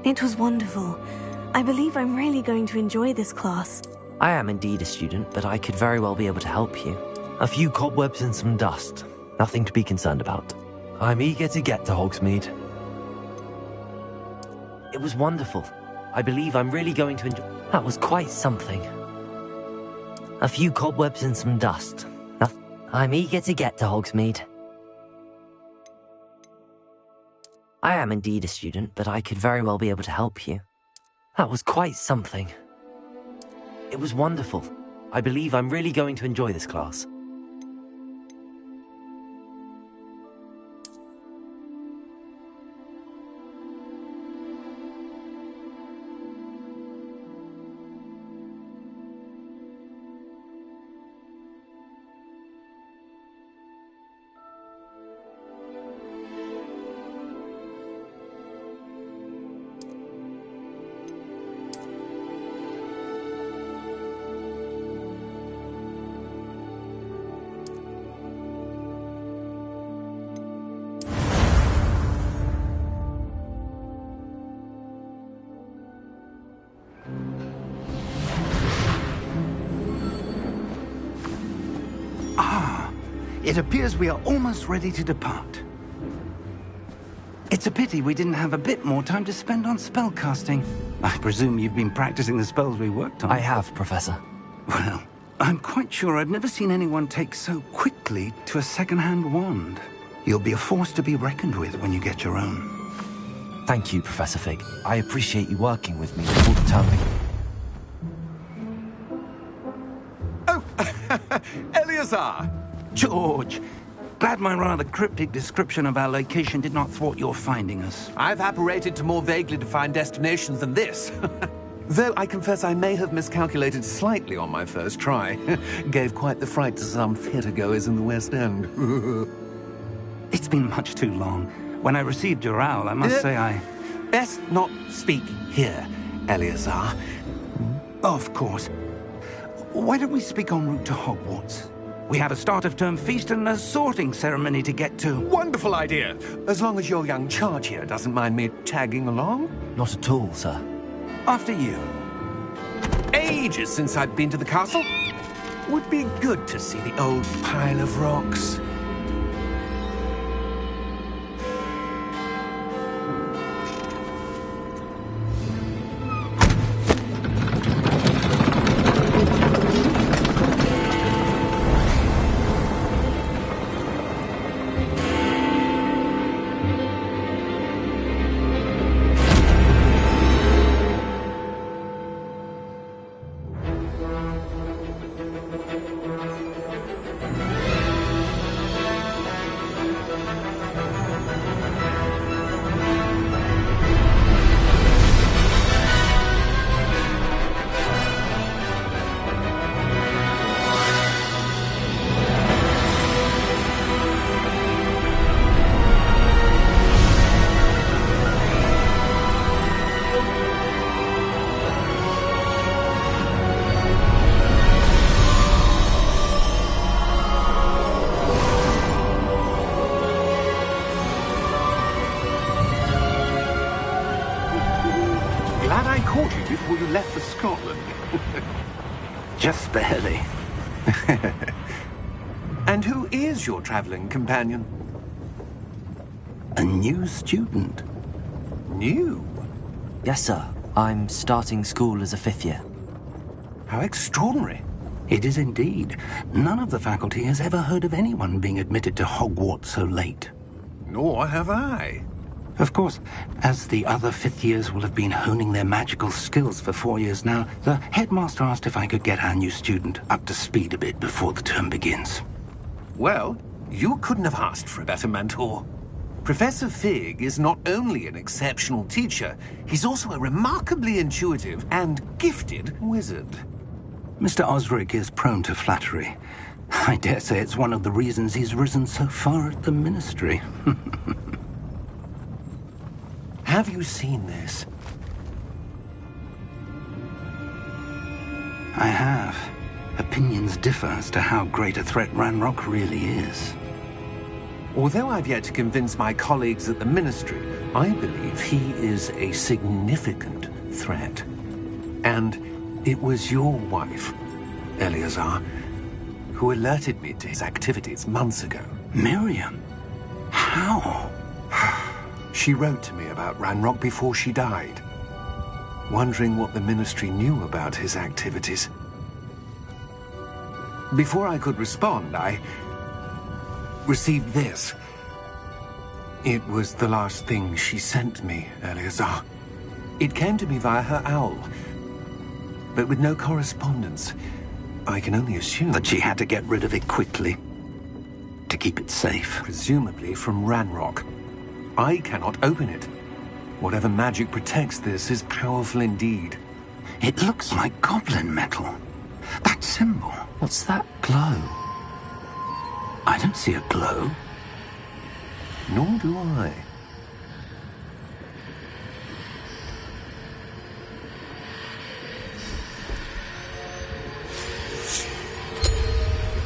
It was wonderful. I believe I'm really going to enjoy this class. I am indeed a student, but I could very well be able to help you. A few cobwebs and some dust. Nothing to be concerned about. I'm eager to get to Hogsmeade. It was wonderful. I believe I'm really going to enjoy... That was quite something. A few cobwebs and some dust. I'm eager to get to Hogsmeade. I am indeed a student, but I could very well be able to help you. That was quite something. It was wonderful. I believe I'm really going to enjoy this class. It appears we are almost ready to depart. It's a pity we didn't have a bit more time to spend on spellcasting. I presume you've been practicing the spells we worked on. I have, Professor. Well, I'm quite sure I've never seen anyone take so quickly to a second-hand wand. You'll be a force to be reckoned with when you get your own. Thank you, Professor Fig. I appreciate you working with me all the time. Oh, Eleazar! George, glad my rather cryptic description of our location did not thwart your finding us. I've apparated to more vaguely defined destinations than this. Though I confess I may have miscalculated slightly on my first try. Gave quite the fright to some theatre-goers in the West End. It's been much too long. When I received your owl, I must say I... Best not speak here, Eleazar. Of course. Why don't we speak en route to Hogwarts? We have a start-of-term feast and a sorting ceremony to get to. Wonderful idea! As long as your young charge here doesn't mind me tagging along. Not at all, sir. After you. Ages since I've been to the castle. Would be good to see the old pile of rocks. Glad I caught you before you left for Scotland. Just barely. And who is your traveling companion? A new student. New? Yes, sir. I'm starting school as a 5th year. How extraordinary. It is indeed. None of the faculty has ever heard of anyone being admitted to Hogwarts so late. Nor have I. Of course, as the other 5th years will have been honing their magical skills for 4 years now, the headmaster asked if I could get our new student up to speed a bit before the term begins. Well, you couldn't have asked for a better mentor. Professor Fig is not only an exceptional teacher, he's also a remarkably intuitive and gifted wizard. Mr. Osric is prone to flattery. I dare say it's one of the reasons he's risen so far at the ministry. Have you seen this? I have. Opinions differ as to how great a threat Ranrock really is. Although I've yet to convince my colleagues at the Ministry, I believe he is a significant threat. And it was your wife, Eleazar, who alerted me to his activities months ago. Miriam? How? She wrote to me about Ranrock before she died, wondering what the Ministry knew about his activities. Before I could respond, I received this. It was the last thing she sent me, Eleazar. It came to me via her owl, but with no correspondence. I can only assume That she had to get rid of it quickly, to keep it safe. presumably from Ranrock. I cannot open it. Whatever magic protects this is powerful indeed. It looks like goblin metal. That symbol. What's that glow? I don't see a glow. Nor do I.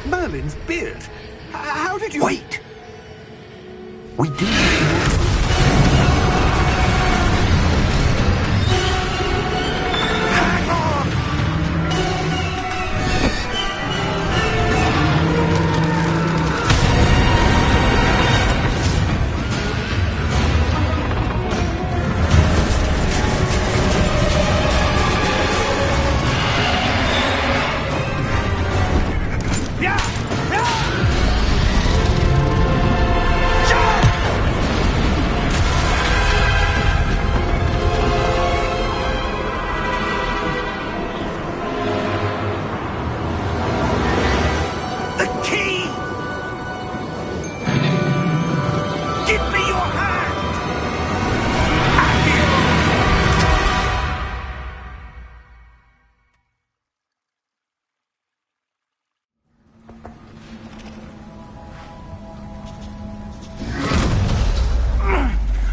Merlin's beard. How did you... Wait! We do... Hang on!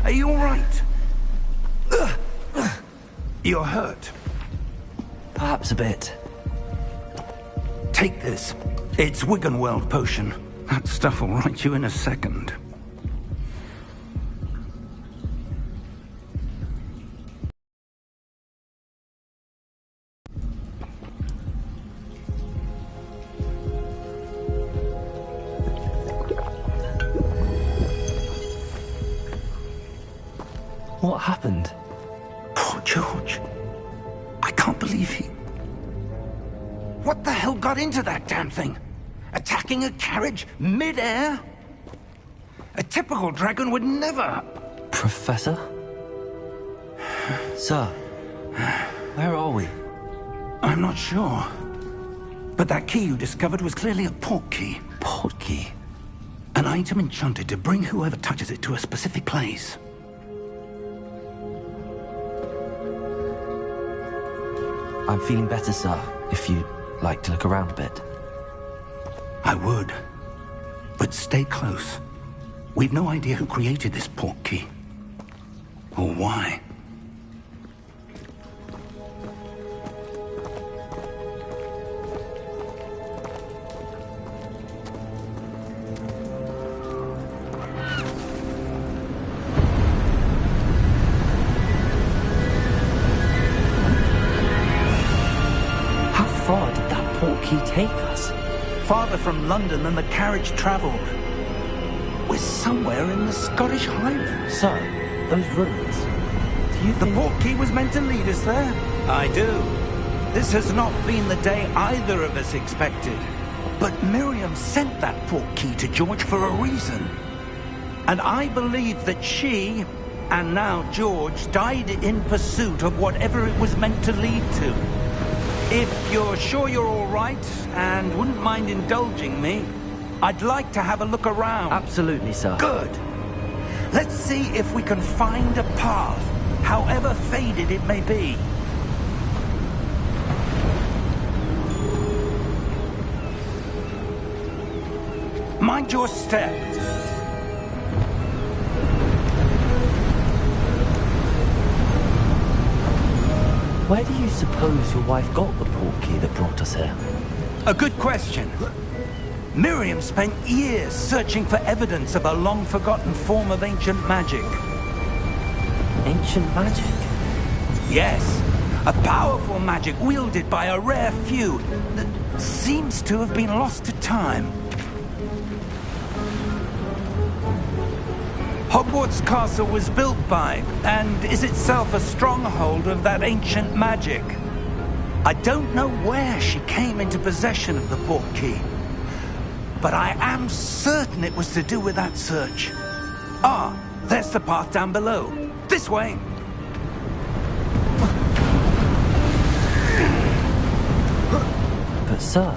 Are you all right? You're hurt. Perhaps a bit. Take this. It's Wiggenweld potion. That stuff will right you in a second. What happened? Poor George. I can't believe he... What the hell got into that damn thing? Attacking a carriage mid-air? A typical dragon would never... Professor? Sir, where are we? I'm not sure. But that key you discovered was clearly a port key. Port key? An item enchanted to bring whoever touches it to a specific place. I'm feeling better, sir, if you'd like to look around a bit. I would. But stay close. We've no idea who created this port key. Or why. How far did that port key take us? Farther from London than the carriage travelled. We're somewhere in the Scottish Highlands. Sir, those ruins. Do you The think... port key was meant to lead us there? I do. This has not been the day either of us expected. But Miriam sent that port key to George for a reason. And I believe that she, and now George, died in pursuit of whatever it was meant to lead to. If you're sure you're all right, and wouldn't mind indulging me, I'd like to have a look around. Absolutely, sir. Good. Let's see if we can find a path, however faded it may be. Mind your step. Where do you suppose your wife got the port key that brought us here? A good question. Miriam spent years searching for evidence of a long-forgotten form of ancient magic. Ancient magic? Yes, a powerful magic wielded by a rare few that seems to have been lost to time. Hogwarts Castle was built by, and is itself a stronghold of that ancient magic. I don't know where she came into possession of the portkey, but I am certain it was to do with that search. Ah, there's the path down below. This way! But sir,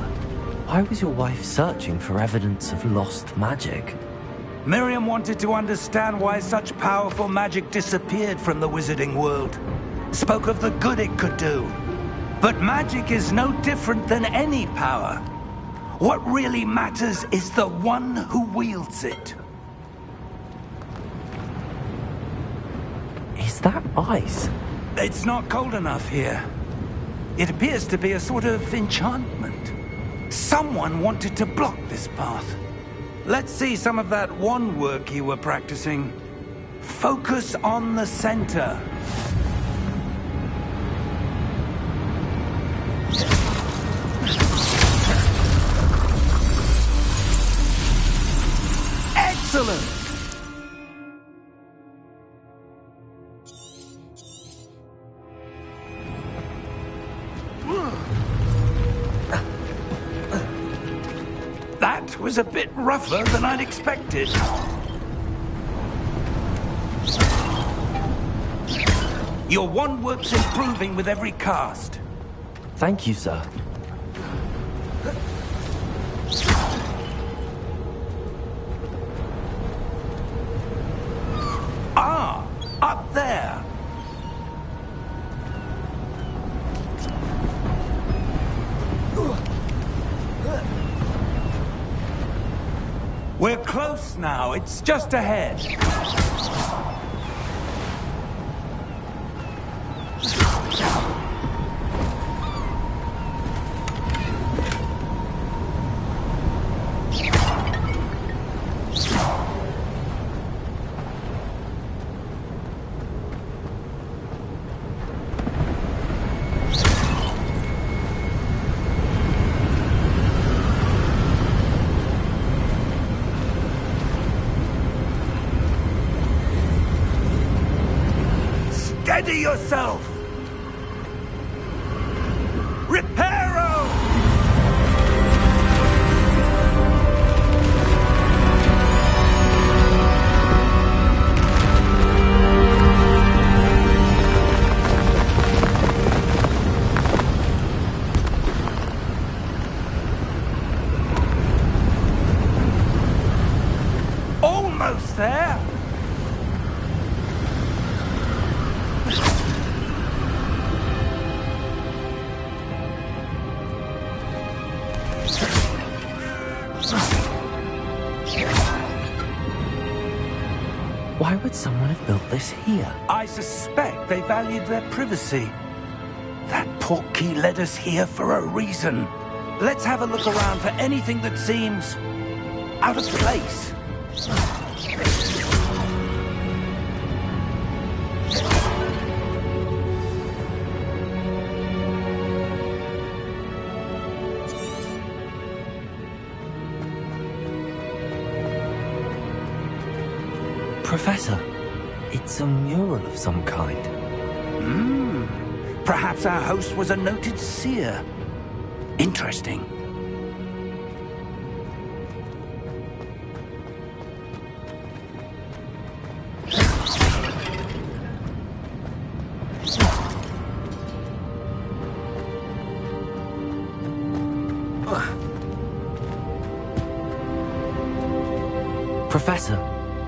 why was your wife searching for evidence of lost magic? Miriam wanted to understand why such powerful magic disappeared from the wizarding world. Spoke of the good it could do. But magic is no different than any power. What really matters is the one who wields it. Is that ice? It's not cold enough here. It appears to be a sort of enchantment. Someone wanted to block this path. Let's see some of that wand work you were practicing. Focus on the center. Excellent! That was a bit rougher than I'd expected. Your wand work's improving with every cast. Thank you, sir. Ah, up there. We're close now. It's just ahead. Steady yourself! Reparo! Almost there! Why would someone have built this here? I suspect they valued their privacy. That portkey led us here for a reason. Let's have a look around for anything that seems out of place. Professor, it's a mural of some kind. Perhaps our host was a noted seer. Interesting. Professor,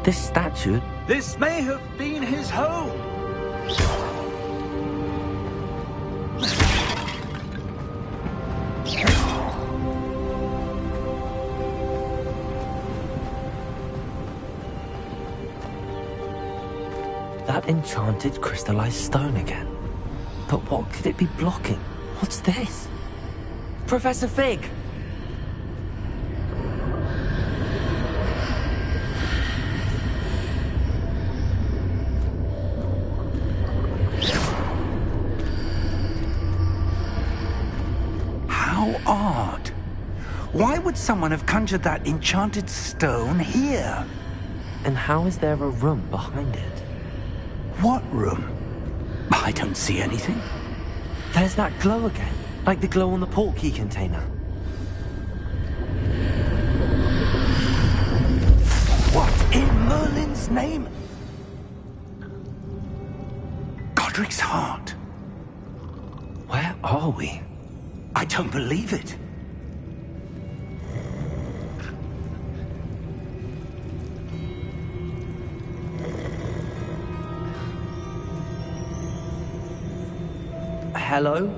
this statue... This may have been his home. That enchanted crystallized stone again. But what could it be blocking? What's this? Professor Fig! Why would someone have conjured that enchanted stone here? And how is there a room behind it? What room? I don't see anything. There's that glow again, like the glow on the portkey container. What in Merlin's name? Godric's heart. Where are we? I don't believe it. Hello?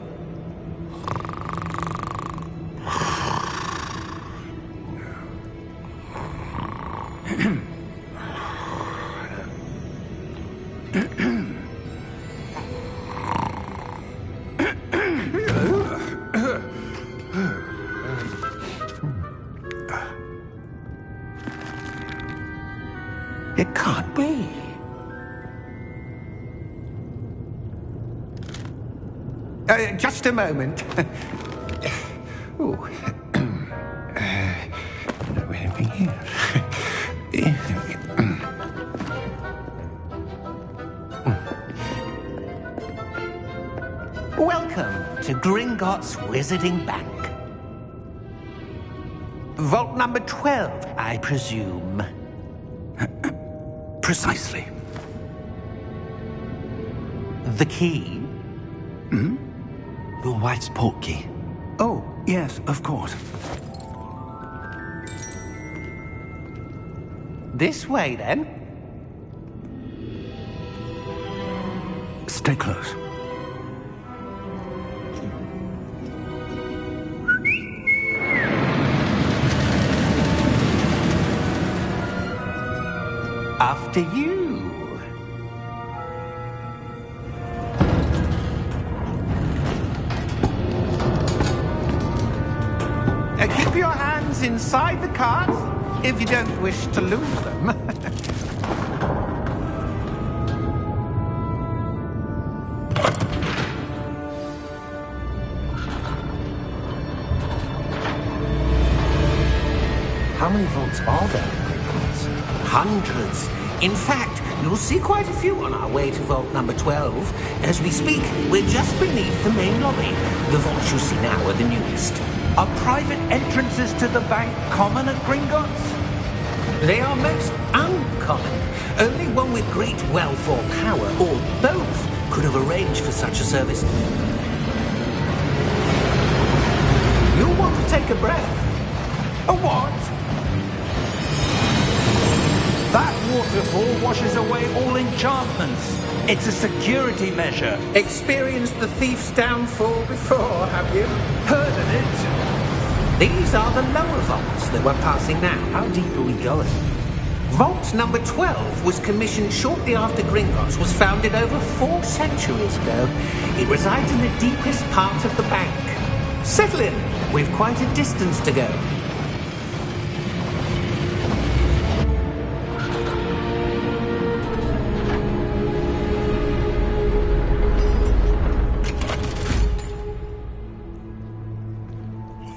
It can't be. Just a moment. Ooh. Anything here? Welcome to Gringotts Wizarding Bank. Vault number 12, I presume. Precisely. The key? Your wife's portkey. Oh, yes, of course. This way, then. Stay close. After you. Keep your hands inside the cart if you don't wish to lose them. How many vaults are there in Gringotts? Hundreds. In fact, you'll see quite a few on our way to vault number 12. As we speak, we're just beneath the main lobby. The vaults you see now are the newest. Are private entrances to the bank common at Gringotts? They are most uncommon. Only one with great wealth or power, or both, could have arranged for such a service. You'll want to take a breath. A what? That waterfall washes away all enchantments. It's a security measure. Experienced the thief's downfall before, have you? Heard of it? These are the lower vaults that we're passing now. How deep are we going? Vault number 12 was commissioned shortly after Gringotts was founded over 4 centuries ago. It resides in the deepest part of the bank. Settle in. We've quite a distance to go.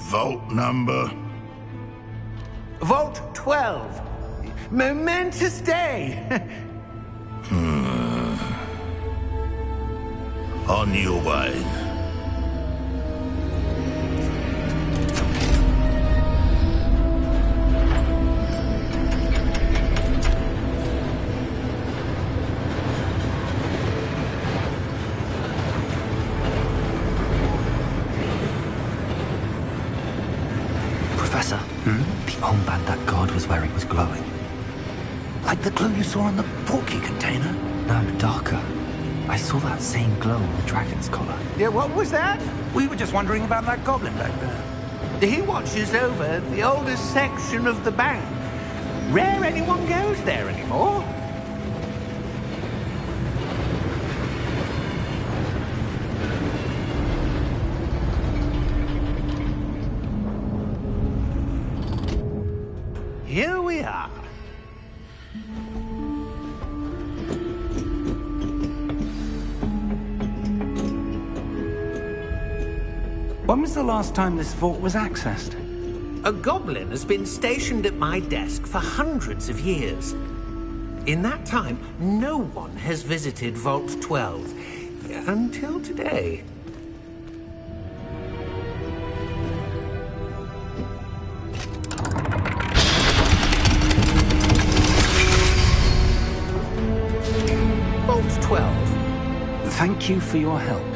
Vault number? Vault 12. Momentous day. On your way. Professor, the armband that guard was wearing was glowing. Like the glow you saw on the portkey container? No, darker. I saw that same glow on the dragon's collar. Yeah, what was that? We were just wondering about that goblin back there. He watches over the oldest section of the bank. Rare anyone goes there anymore. Here we are. When was the last time this vault was accessed? A goblin has been stationed at my desk for hundreds of years. In that time, no one has visited Vault 12. Until today. Vault 12. Thank you for your help.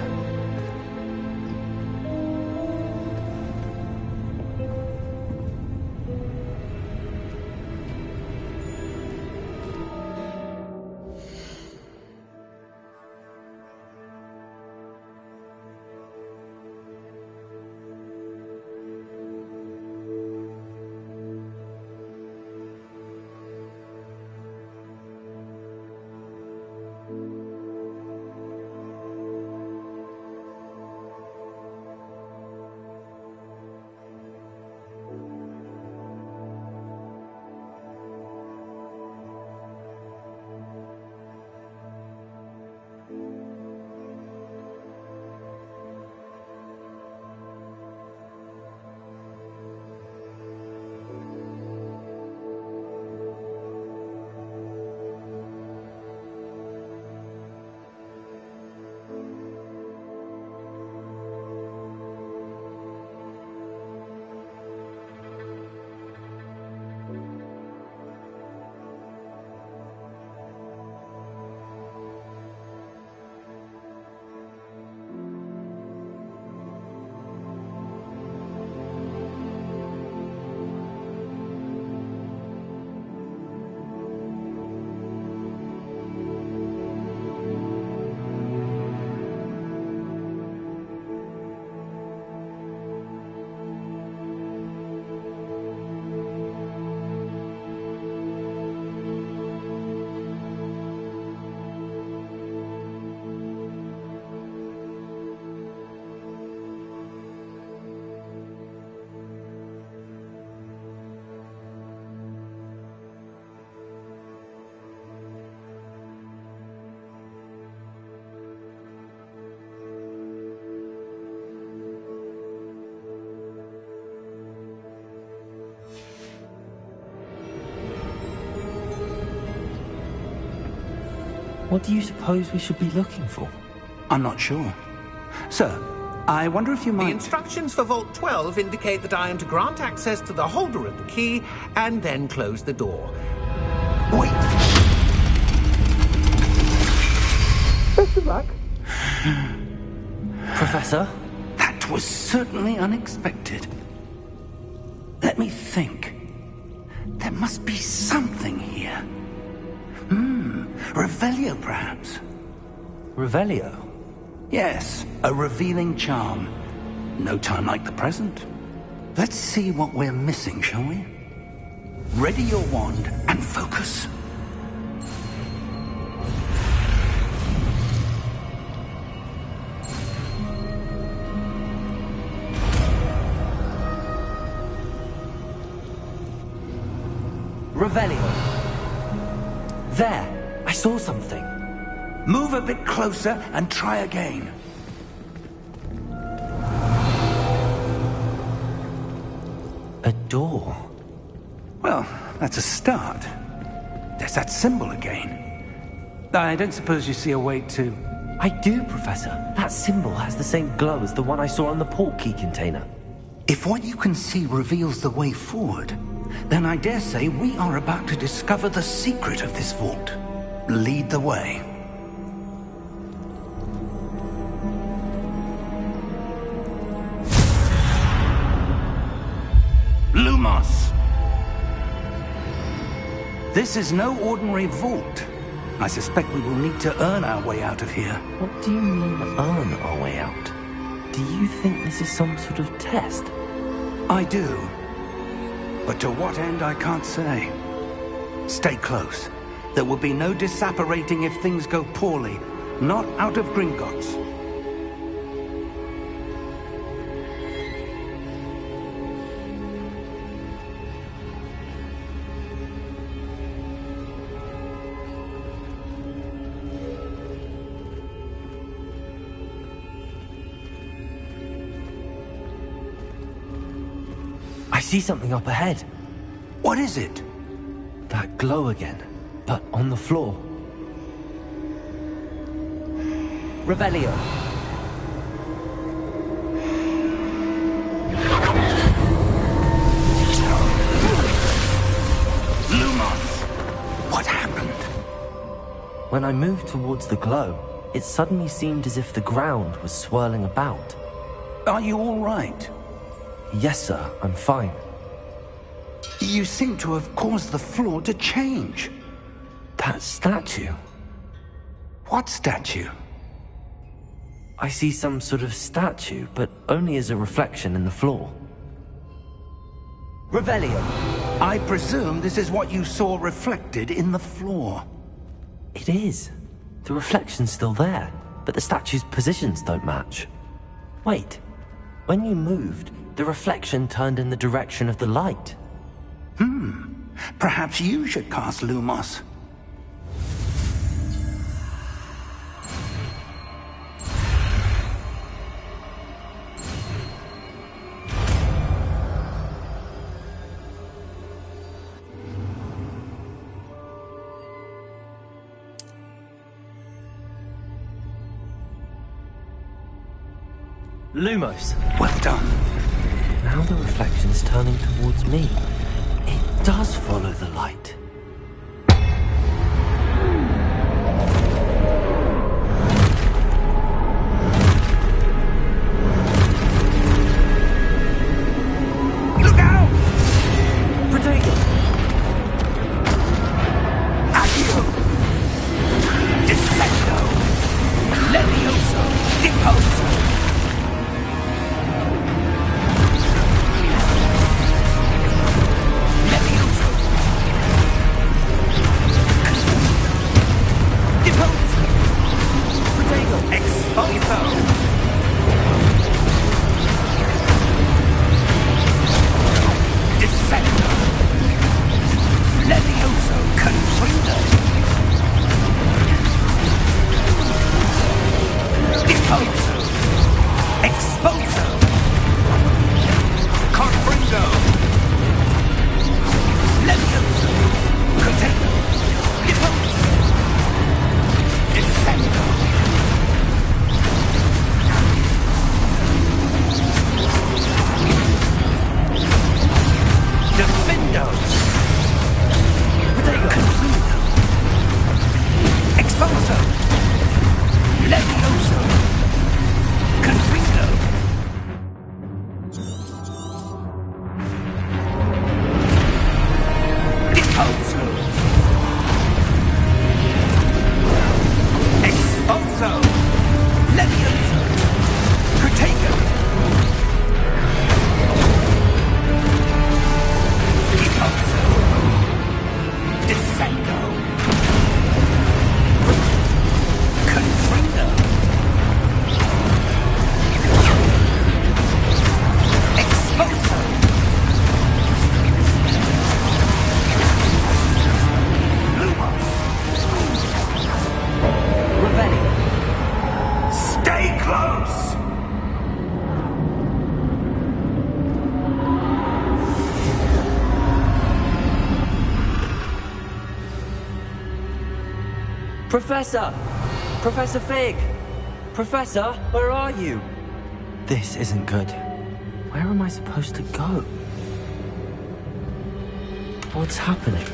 What do you suppose we should be looking for? I'm not sure. Sir, I wonder if you The might... instructions for Vault 12 indicate that I am to grant access to the holder of the key and then close the door. Wait! Best of luck. Professor? That was certainly unexpected. Let me think. There must be something here. Revelio, perhaps? Revelio? Yes, a revealing charm. No time like the present. Let's see what we're missing, shall we? Ready your wand and focus. Revelio. There! I saw something. Move a bit closer and try again. A door. Well, that's a start. There's that symbol again. I don't suppose you see a way to... I do, Professor. That symbol has the same glow as the one I saw on the port key container. If what you can see reveals the way forward, then I dare say we are about to discover the secret of this vault. Lead the way. Lumos! This is no ordinary vault. I suspect we will need to earn our way out of here. What do you mean, earn our way out? Do you think this is some sort of test? I do. But to what end, I can't say. Stay close. There will be no disapparating if things go poorly. Not out of Gringotts. I see something up ahead. What is it? That glow again, but on the floor. Revelio. Lumos! What happened? When I moved towards the glow, it suddenly seemed as if the ground was swirling about. Are you all right? Yes, sir, I'm fine. You seem to have caused the floor to change. That statue. What statue? I see some sort of statue, but only as a reflection in the floor. Revelio. I presume this is what you saw reflected in the floor. It is. The reflection's still there, but the statue's positions don't match. Wait. When you moved, the reflection turned in the direction of the light. Perhaps you should cast Lumos. Lumos. Well done. Now the reflection's turning towards me. It does follow the light. Look out! Potato! Accio! Descendo! Levioso! Deposo! Levioso! Deposo! Potato! Exposo! Descendo! Levioso! Confrido! Deposo! Exposo! Confrido! Levioso! Potato! Deposo! Descendo! Defendo! Potato! Confrido! Exposo! Levioso! Confrido! Deposo! Exposo! Levioso! Protego! Deposo! Descendo! Confrido! Exposo! Lumos! Revelio. Stay close! Professor! Professor Fig! Professor, where are you? This isn't good. Where am I supposed to go? What's happening?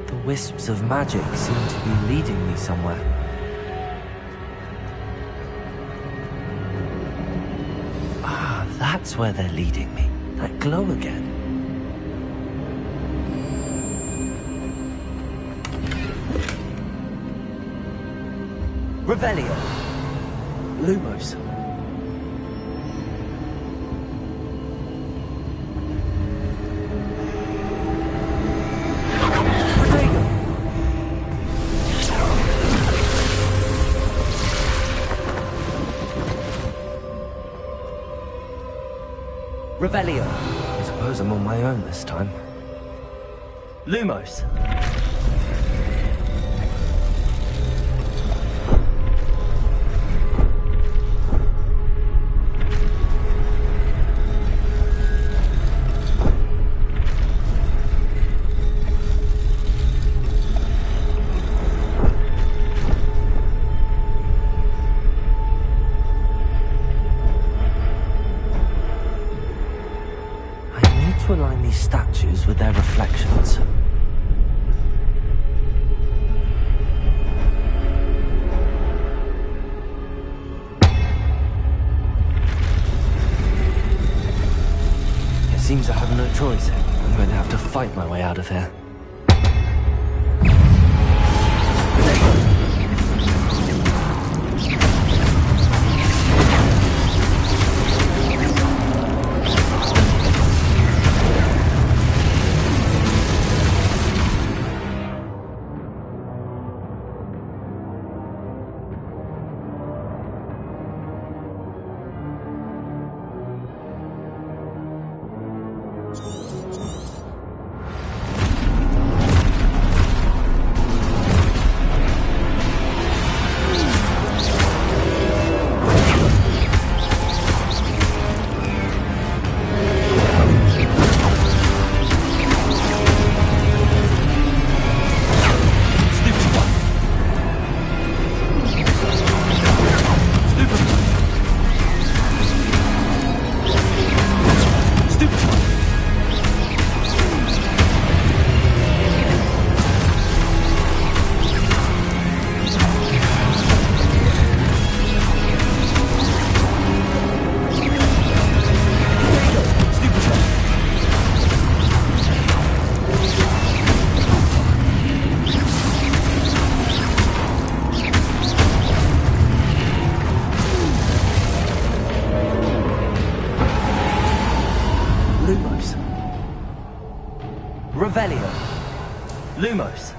The wisps of magic seem to be leading me somewhere. Ah, that's where they're leading me. That glow again. Revelio. Lumos. Potato. Revelio. I suppose I'm on my own this time. Lumos. to align these statues with their reflections. It seems I have no choice. I'm going to have to fight my way out of here. Revelio. Lumos.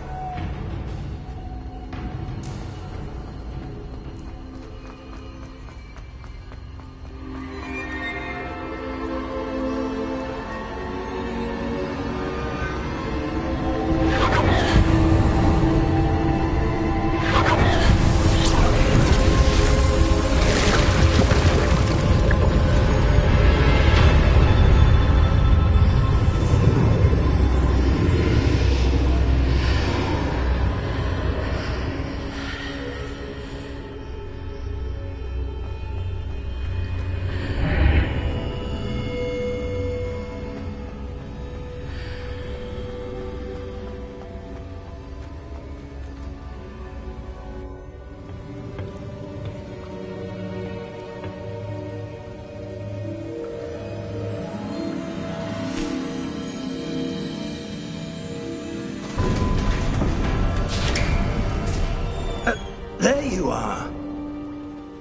There you are.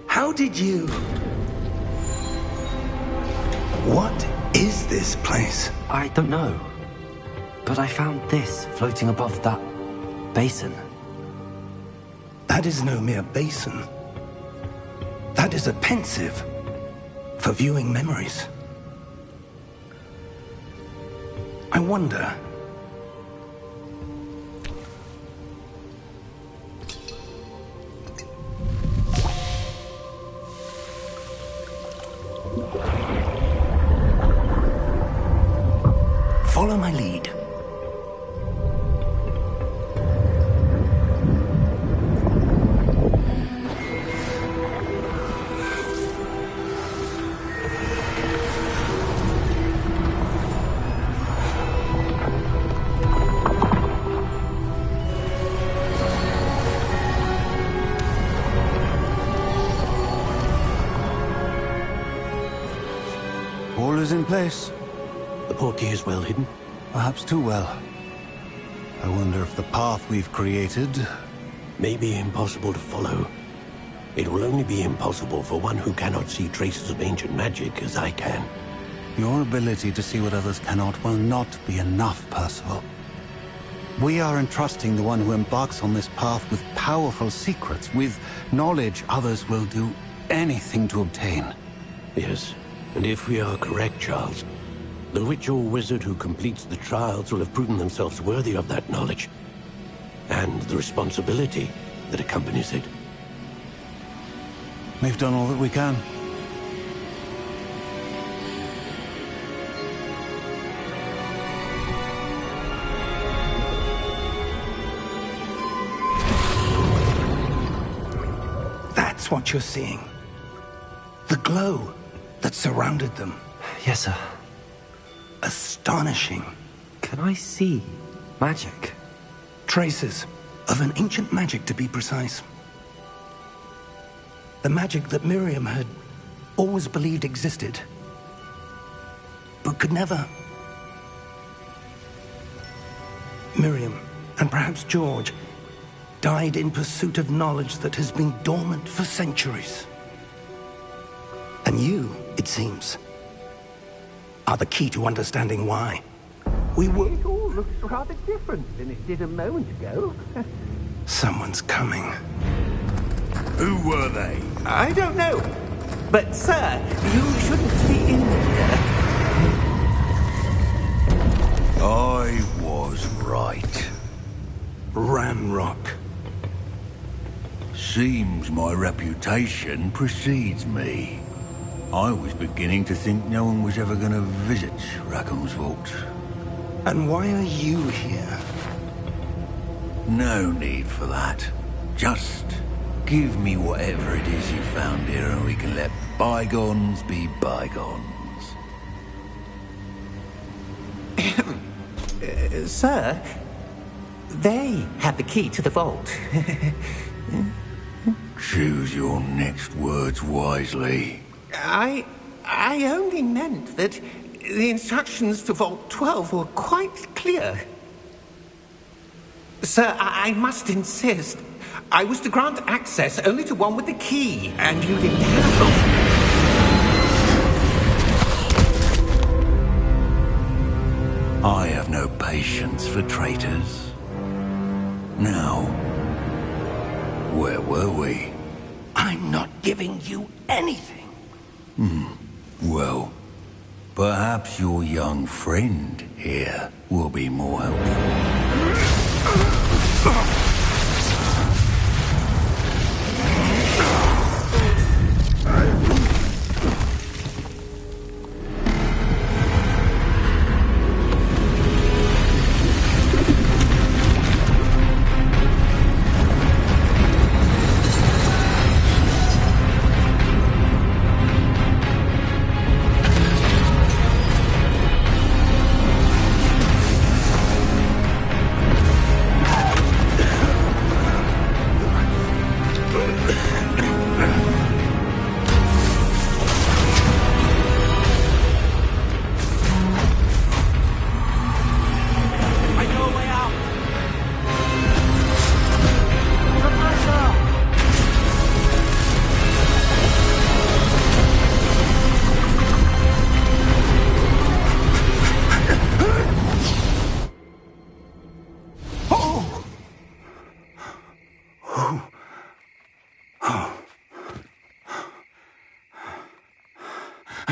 How did you... What is this place? I don't know. But I found this floating above that basin. That is no mere basin. That is a pensive for viewing memories. I wonder... Follow my lead. All is in place. The portkey is well hidden. Perhaps too well. I wonder if the path we've created... May be impossible to follow. It will only be impossible for one who cannot see traces of ancient magic as I can. Your ability to see what others cannot will not be enough, Percival. We are entrusting the one who embarks on this path with powerful secrets, with knowledge others will do anything to obtain. Yes, and if we are correct, Charles, the witch or wizard who completes the trials will have proven themselves worthy of that knowledge, and the responsibility that accompanies it. We've done all that we can. That's what you're seeing. The glow that surrounded them. Yes, sir. astonishing. Can I see magic? Traces of an ancient magic, to be precise. The magic that Miriam had always believed existed, but could never. Miriam, and perhaps George, died in pursuit of knowledge that has been dormant for centuries. And you, it seems, are the key to understanding why. We were... It all looks rather different than it did a moment ago. Someone's coming. Who were they? I don't know. But, sir, you shouldn't be in here. I was right. Ranrock. Seems my reputation precedes me. I was beginning to think no one was ever going to visit Rackham's vault. And why are you here? No need for that. Just give me whatever it is you found here and we can let bygones be bygones. Sir, they have the key to the vault. Choose your next words wisely. I only meant that the instructions to Vault 12 were quite clear. Sir, I must insist. I was to grant access only to one with the key, and you didn't have I have no patience for traitors. Now, where were we? I'm not giving you anything. Well, perhaps your young friend here will be more helpful.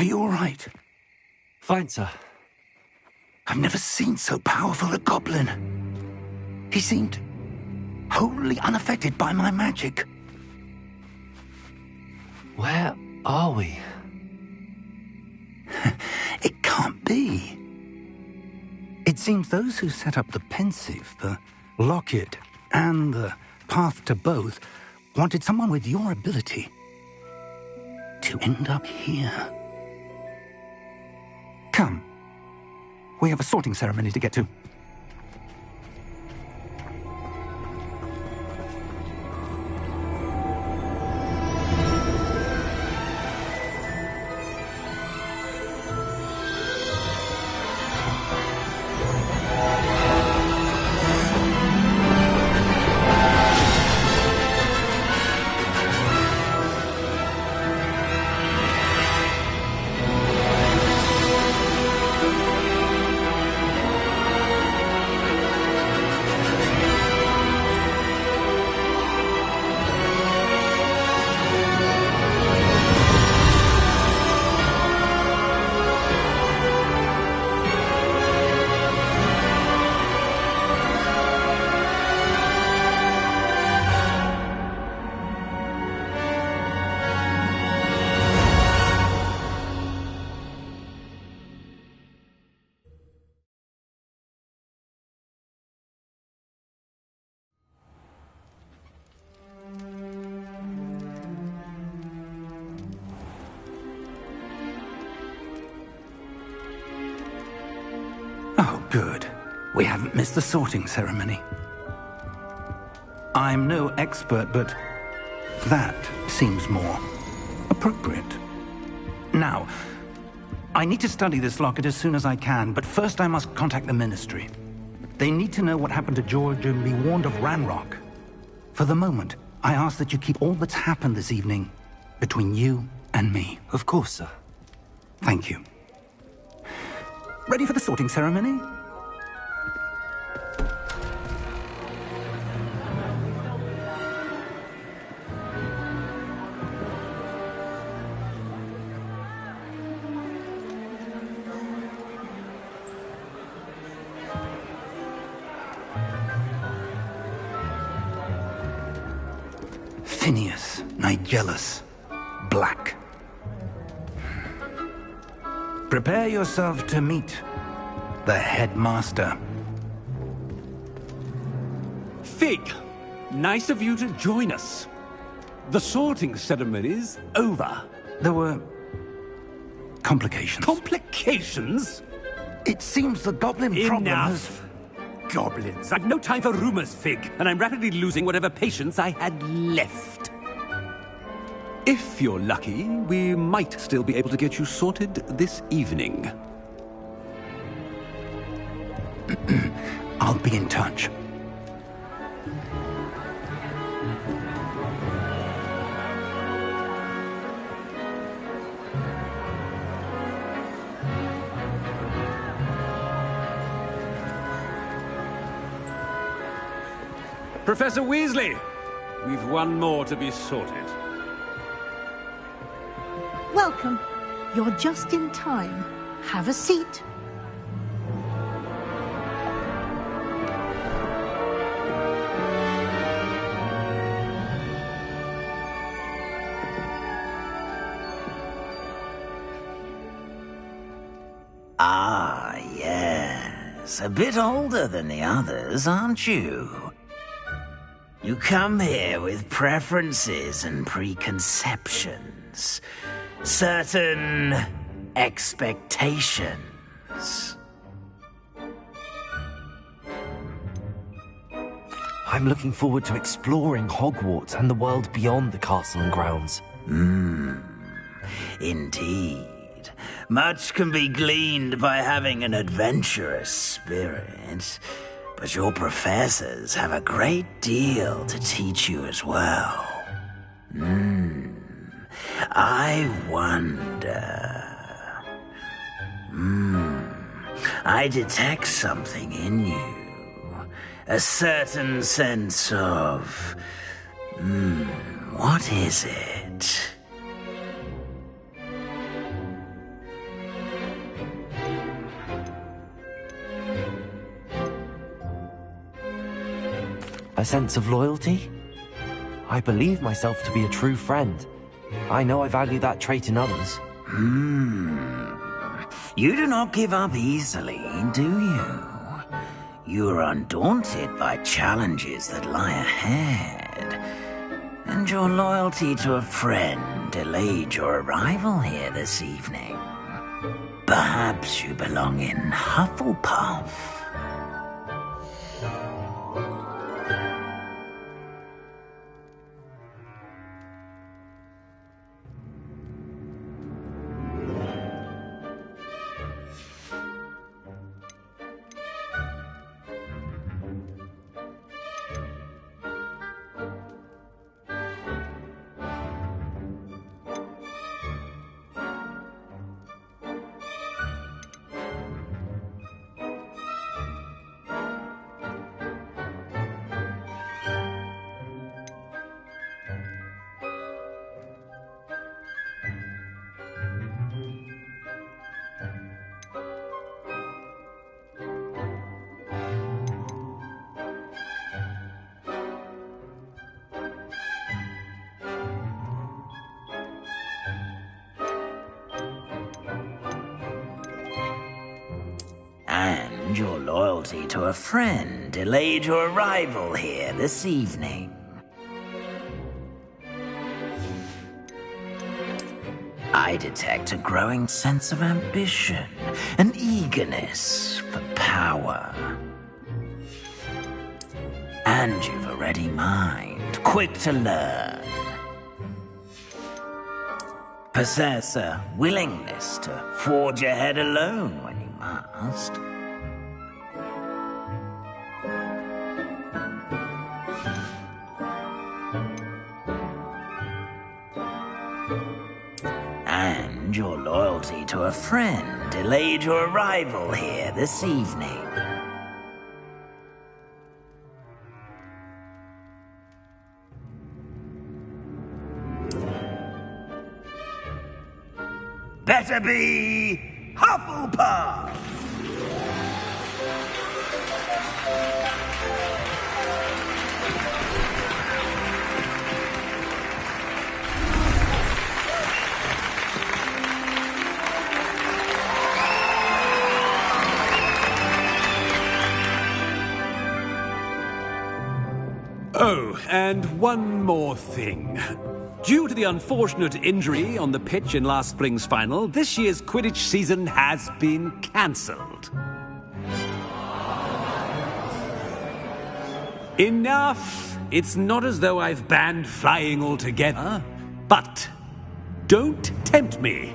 Are you all right? Fine, sir. I've never seen so powerful a goblin. He seemed wholly unaffected by my magic. Where are we? It can't be. It seems those who set up the pensive, the locket, and the path to both wanted someone with your ability to end up here. Come. We have a sorting ceremony to get to. Good. We haven't missed the sorting ceremony. I'm no expert, but that seems more appropriate. Now, I need to study this locket as soon as I can, but first I must contact the Ministry. They need to know what happened to George and be warned of Ranrock. For the moment, I ask that you keep all that's happened this evening between you and me. Of course, sir. Thank you. Ready for the sorting ceremony? Phineas, Nigellus, Black. Prepare yourself to meet the headmaster. Fig, nice of you to join us. The sorting ceremony's over. There were complications. Complications? It seems the goblin problem has... Enough! Goblins. I've no time for rumors, Fig, and I'm rapidly losing whatever patience I had left. If you're lucky, we might still be able to get you sorted this evening. I'll be in touch. Professor Weasley, we've one more to be sorted. Welcome. You're just in time. Have a seat. Ah, yes. A bit older than the others, aren't you? You come here with preferences and preconceptions. Certain expectations. I'm looking forward to exploring Hogwarts and the world beyond the castle and grounds. Indeed. Much can be gleaned by having an adventurous spirit, but your professors have a great deal to teach you as well. I wonder... I detect something in you. A certain sense of... what is it? A sense of loyalty? I believe myself to be a true friend. I know I value that trait in others. You do not give up easily, do you? You are undaunted by challenges that lie ahead. And your loyalty to a friend delayed your arrival here this evening. Perhaps you belong in Hufflepuff. And your loyalty to a friend delayed your arrival here this evening. I detect a growing sense of ambition, an eagerness for power. And you've a ready mind, quick to learn. Possess a willingness to forge ahead alone when you must. And your loyalty to a friend delayed your arrival here this evening. Better be Hufflepuff! Oh, and one more thing. Due to the unfortunate injury on the pitch in last spring's final, this year's Quidditch season has been cancelled. Enough! It's not as though I've banned flying altogether, but don't tempt me.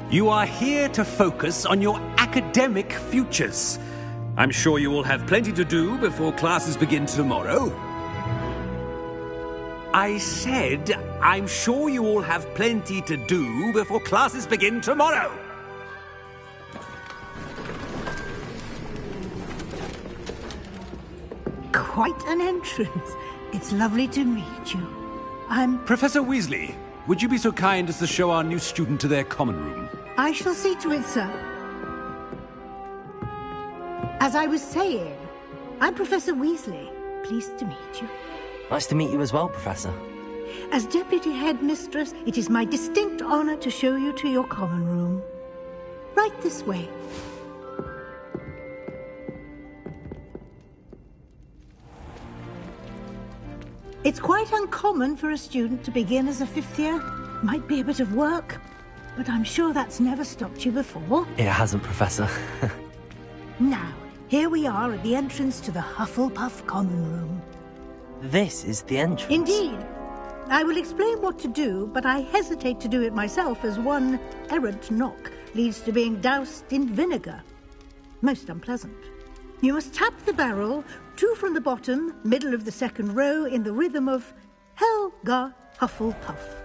You are here to focus on your academic futures. I'm sure you will have plenty to do before classes begin tomorrow. I said, I'm sure you all have plenty to do before classes begin tomorrow. Quite an entrance. It's lovely to meet you. Professor Weasley, would you be so kind as to show our new student to their common room? I shall see to it, sir. As I was saying, I'm Professor Weasley. Pleased to meet you. Nice to meet you as well, Professor. As Deputy Headmistress, it is my distinct honor to show you to your common room. Right this way. It's quite uncommon for a student to begin as a fifth year. Might be a bit of work, but I'm sure that's never stopped you before. It hasn't, Professor. Now, here we are at the entrance to the Hufflepuff common room. This is the entrance. Indeed. I will explain what to do, but I hesitate to do it myself as one errant knock leads to being doused in vinegar. Most unpleasant. You must tap the barrel, 2 from the bottom, middle of the second row, in the rhythm of Helga Hufflepuff.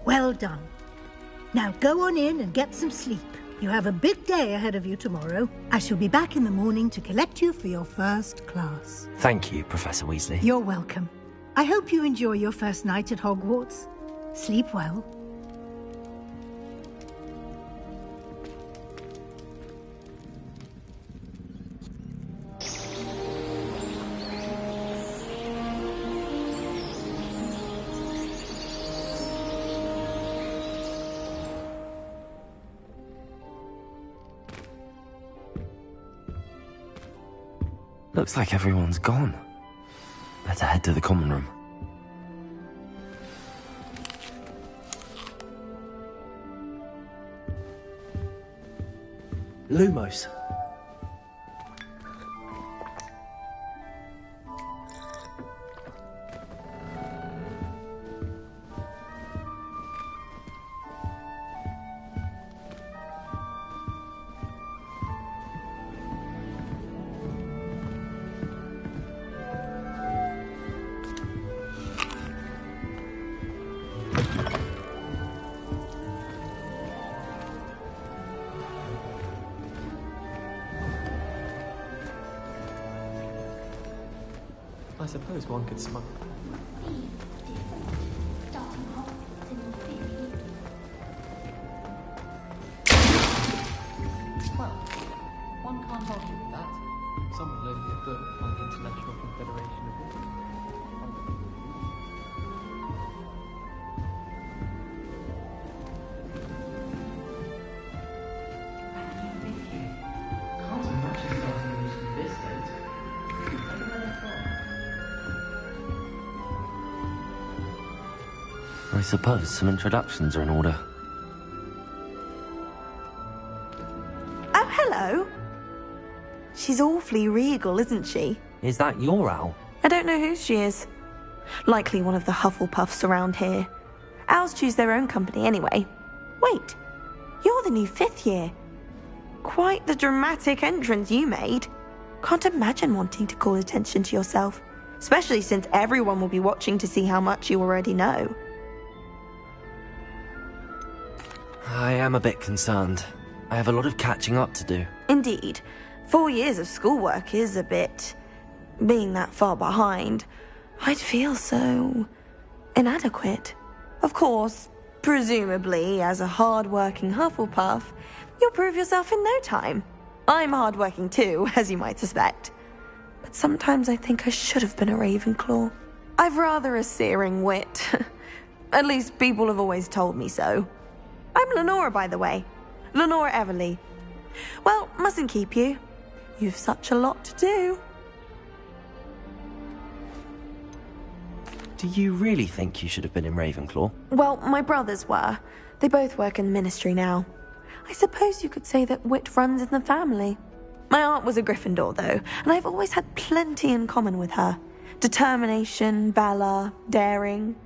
Well done. Now go on in and get some sleep. You have a big day ahead of you tomorrow. I shall be back in the morning to collect you for your first class. Thank you, Professor Weasley. You're welcome. I hope you enjoy your first night at Hogwarts. Sleep well. Looks like everyone's gone. Better head to the common room. Lumos. I suppose one could smuggle. Well, one can't argue with that. Some would loan me a book on the International Confederation of Can't I suppose some introductions are in order. Oh, hello. She's awfully regal, isn't she? Is that your owl? I don't know who she is. Likely one of the Hufflepuffs around here. Owls choose their own company anyway. Wait, you're the new 5th year. Quite the dramatic entrance you made. Can't imagine wanting to call attention to yourself, especially since everyone will be watching to see how much you already know. I am a bit concerned. I have a lot of catching up to do. Indeed. 4 years of schoolwork is a bit... Being that far behind, I'd feel so... inadequate. Of course, presumably, as a hard-working Hufflepuff, you'll prove yourself in no time. I'm hard-working too, as you might suspect. But sometimes I think I should have been a Ravenclaw. I've rather a searing wit. At least people have always told me so. I'm Lenora, by the way. Lenora Everly. Well, mustn't keep you. You've such a lot to do. Do you really think you should have been in Ravenclaw? Well, my brothers were. They both work in the ministry now. I suppose you could say that wit runs in the family. My aunt was a Gryffindor, though, and I've always had plenty in common with her. Determination, valor, daring.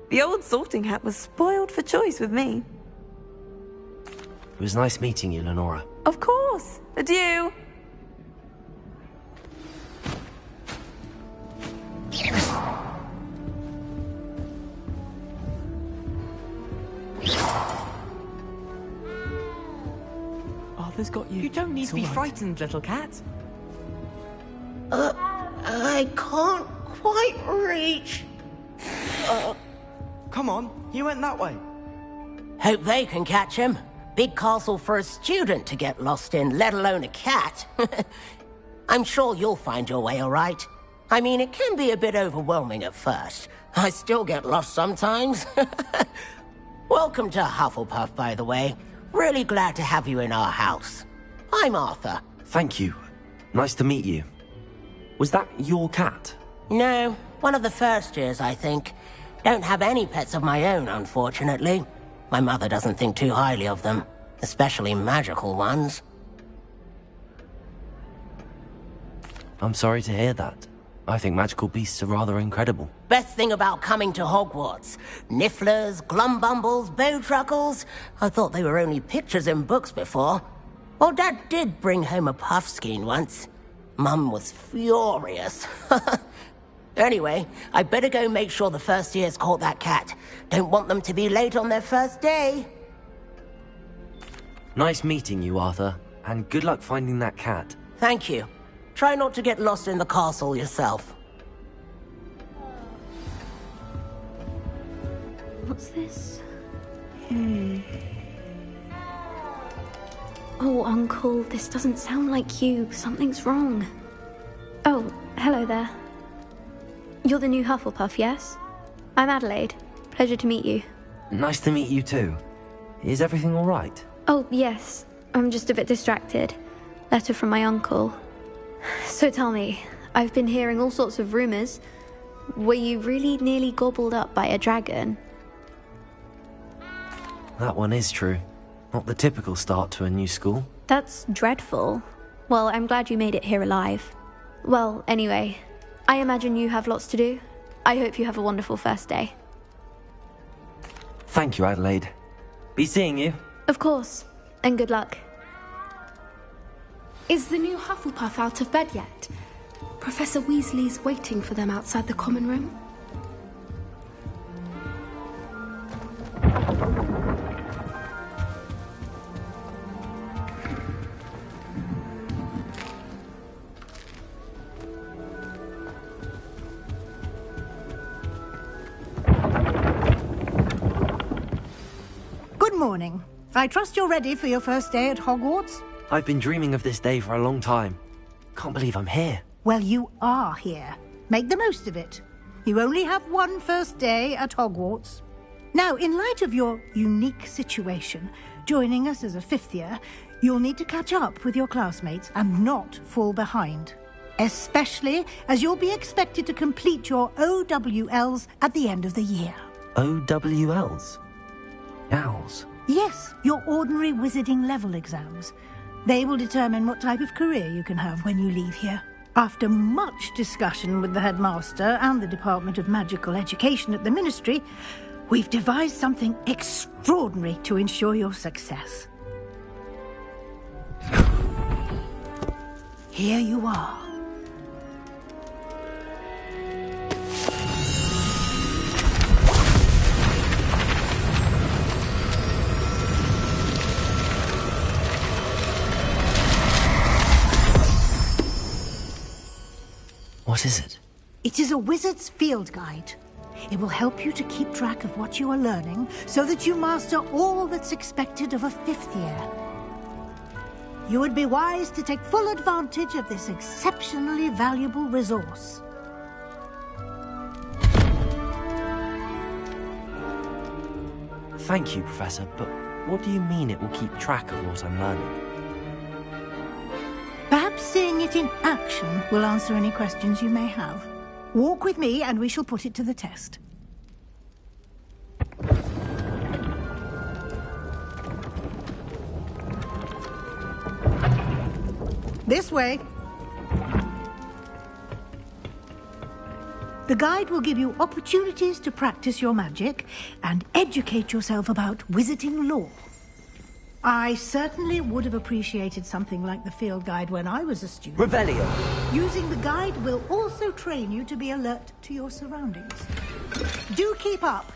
The old sorting hat was spoiled for choice with me. It was nice meeting you, Lenora. Of course. Adieu. Arthur's got you. You don't need to be frightened, little cat. I can't quite reach. Come on, you went that way. Hope they can catch him. Big castle for a student to get lost in, let alone a cat. I'm sure you'll find your way all right. I mean, it can be a bit overwhelming at first. I still get lost sometimes. Welcome to Hufflepuff, by the way. Really glad to have you in our house. I'm Arthur. Thank you. Nice to meet you. Was that your cat? No, one of the first years, I think. Don't have any pets of my own, unfortunately. My mother doesn't think too highly of them, especially magical ones. I'm sorry to hear that. I think magical beasts are rather incredible. Best thing about coming to Hogwarts. Nifflers, Glumbumbles, Bowtruckles. I thought they were only pictures in books before. Well, Dad did bring home a Puffskein once. Mum was furious. Anyway, I better go make sure the first years caught that cat. Don't want them to be late on their first day. Nice meeting you, Arthur. And good luck finding that cat. Thank you. Try not to get lost in the castle yourself. What's this? Oh, Uncle, this doesn't sound like you. Something's wrong. Oh, hello there. You're the new Hufflepuff, yes? I'm Adelaide. Pleasure to meet you. Nice to meet you too. Is everything all right? Oh, yes. I'm just a bit distracted. Letter from my uncle. So tell me, I've been hearing all sorts of rumors. Were you really nearly gobbled up by a dragon? That one is true. Not the typical start to a new school. That's dreadful. Well, I'm glad you made it here alive. Well, anyway, I imagine you have lots to do. I hope you have a wonderful first day. Thank you, Adelaide. Be seeing you. Of course, and good luck. Is the new Hufflepuff out of bed yet? Professor Weasley's waiting for them outside the common room. Good morning. I trust you're ready for your first day at Hogwarts? I've been dreaming of this day for a long time. Can't believe I'm here. Well, you are here. Make the most of it. You only have one first day at Hogwarts. Now, in light of your unique situation, joining us as a 5th year, you'll need to catch up with your classmates and not fall behind. Especially as you'll be expected to complete your OWLs at the end of the year. OWLs? Owls? Yes, your ordinary wizarding level exams. They will determine what type of career you can have when you leave here. After much discussion with the headmaster and the Department of Magical Education at the Ministry, we've devised something extraordinary to ensure your success. Here you are. What is it? It is a wizard's field guide. It will help you to keep track of what you are learning so that you master all that's expected of a 5th year. You would be wise to take full advantage of this exceptionally valuable resource. Thank you, Professor, but what do you mean it will keep track of what I'm learning? Perhaps seeing it in action will answer any questions you may have. Walk with me and we shall put it to the test. This way. The guide will give you opportunities to practice your magic and educate yourself about wizarding lore. I certainly would have appreciated something like the field guide when I was a student. Revelio! Using the guide will also train you to be alert to your surroundings. Do keep up!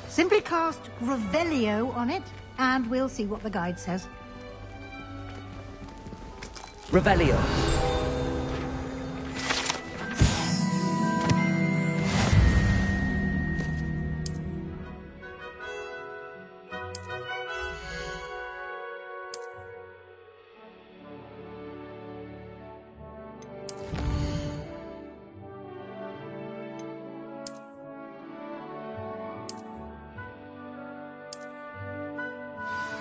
Simply cast Revelio on it, and we'll see what the guide says. Revelio!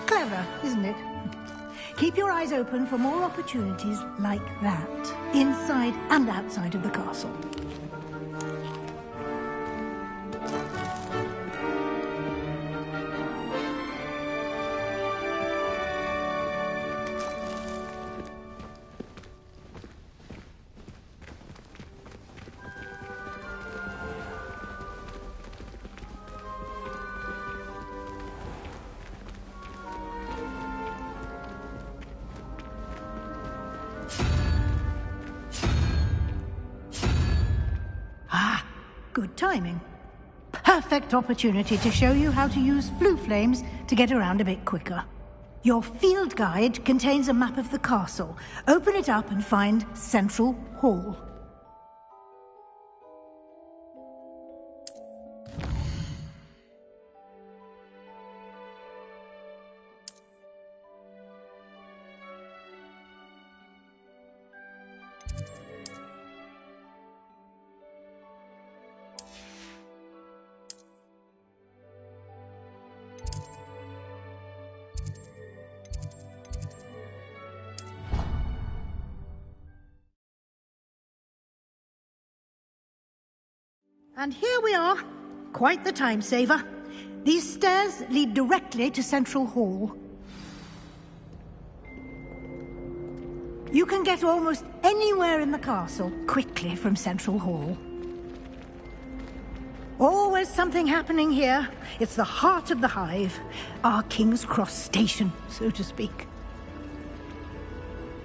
Clever, isn't it? Keep your eyes open for more opportunities like that, inside and outside of the castle. Good timing. Perfect opportunity to show you how to use flue flames to get around a bit quicker. Your field guide contains a map of the castle. Open it up and find Central Hall. And here we are. Quite the time saver. These stairs lead directly to Central Hall. You can get almost anywhere in the castle quickly from Central Hall. Always something happening here. It's the heart of the hive. Our King's Cross station, so to speak.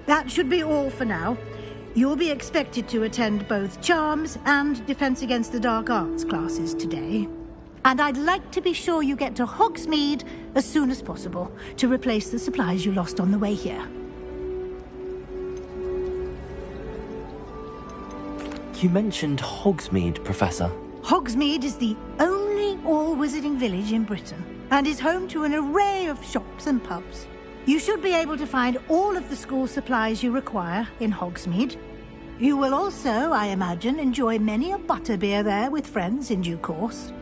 That should be all for now. You'll be expected to attend both Charms and Defense Against the Dark Arts classes today. And I'd like to be sure you get to Hogsmeade as soon as possible to replace the supplies you lost on the way here. You mentioned Hogsmeade, Professor. Hogsmeade is the only all-wizarding village in Britain and is home to an array of shops and pubs. You should be able to find all of the school supplies you require in Hogsmeade. You will also, I imagine, enjoy many a butterbeer there with friends in due course.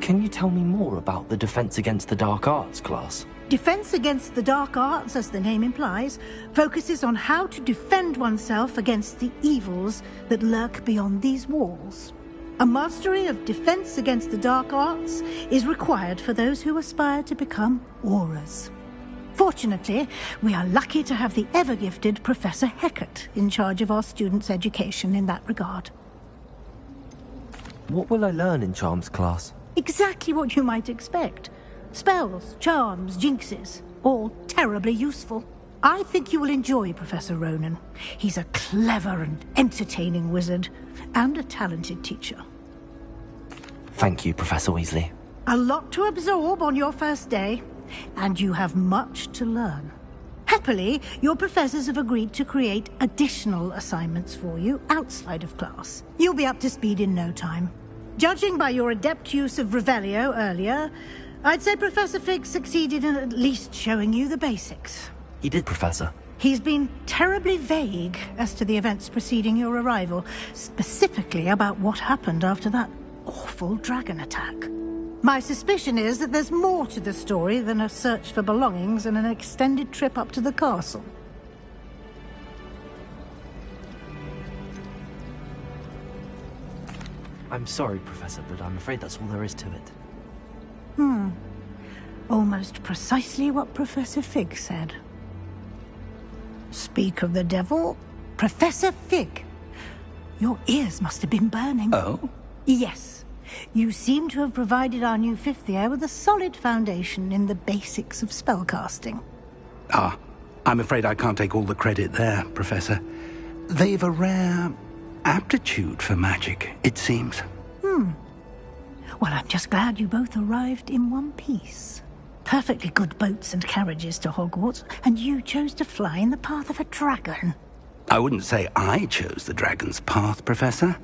Can you tell me more about the Defense Against the Dark Arts class? Defense Against the Dark Arts, as the name implies, focuses on how to defend oneself against the evils that lurk beyond these walls. A mastery of Defense Against the Dark Arts is required for those who aspire to become Aurors. Fortunately, we are lucky to have the ever-gifted Professor Hecat in charge of our students' education in that regard. What will I learn in Charms class? Exactly what you might expect. Spells, charms, jinxes, all terribly useful. I think you will enjoy Professor Ronan. He's a clever and entertaining wizard, and a talented teacher. Thank you, Professor Weasley. A lot to absorb on your first day, and you have much to learn. Happily, your professors have agreed to create additional assignments for you outside of class. You'll be up to speed in no time. Judging by your adept use of Revelio earlier, I'd say Professor Fig succeeded in at least showing you the basics. He did, Professor. He's been terribly vague as to the events preceding your arrival, specifically about what happened after that awful dragon attack. My suspicion is that there's more to the story than a search for belongings and an extended trip up to the castle. I'm sorry, Professor, but I'm afraid that's all there is to it. Almost precisely what Professor Fig said. Speak of the devil, Professor Fig. Your ears must have been burning. Oh? Yes. You seem to have provided our new fifth year with a solid foundation in the basics of spellcasting. Ah, I'm afraid I can't take all the credit there, Professor. They've a rare aptitude for magic, it seems. Well, I'm just glad you both arrived in one piece. Perfectly good boats and carriages to Hogwarts, and you chose to fly in the path of a dragon. I wouldn't say I chose the dragon's path, Professor.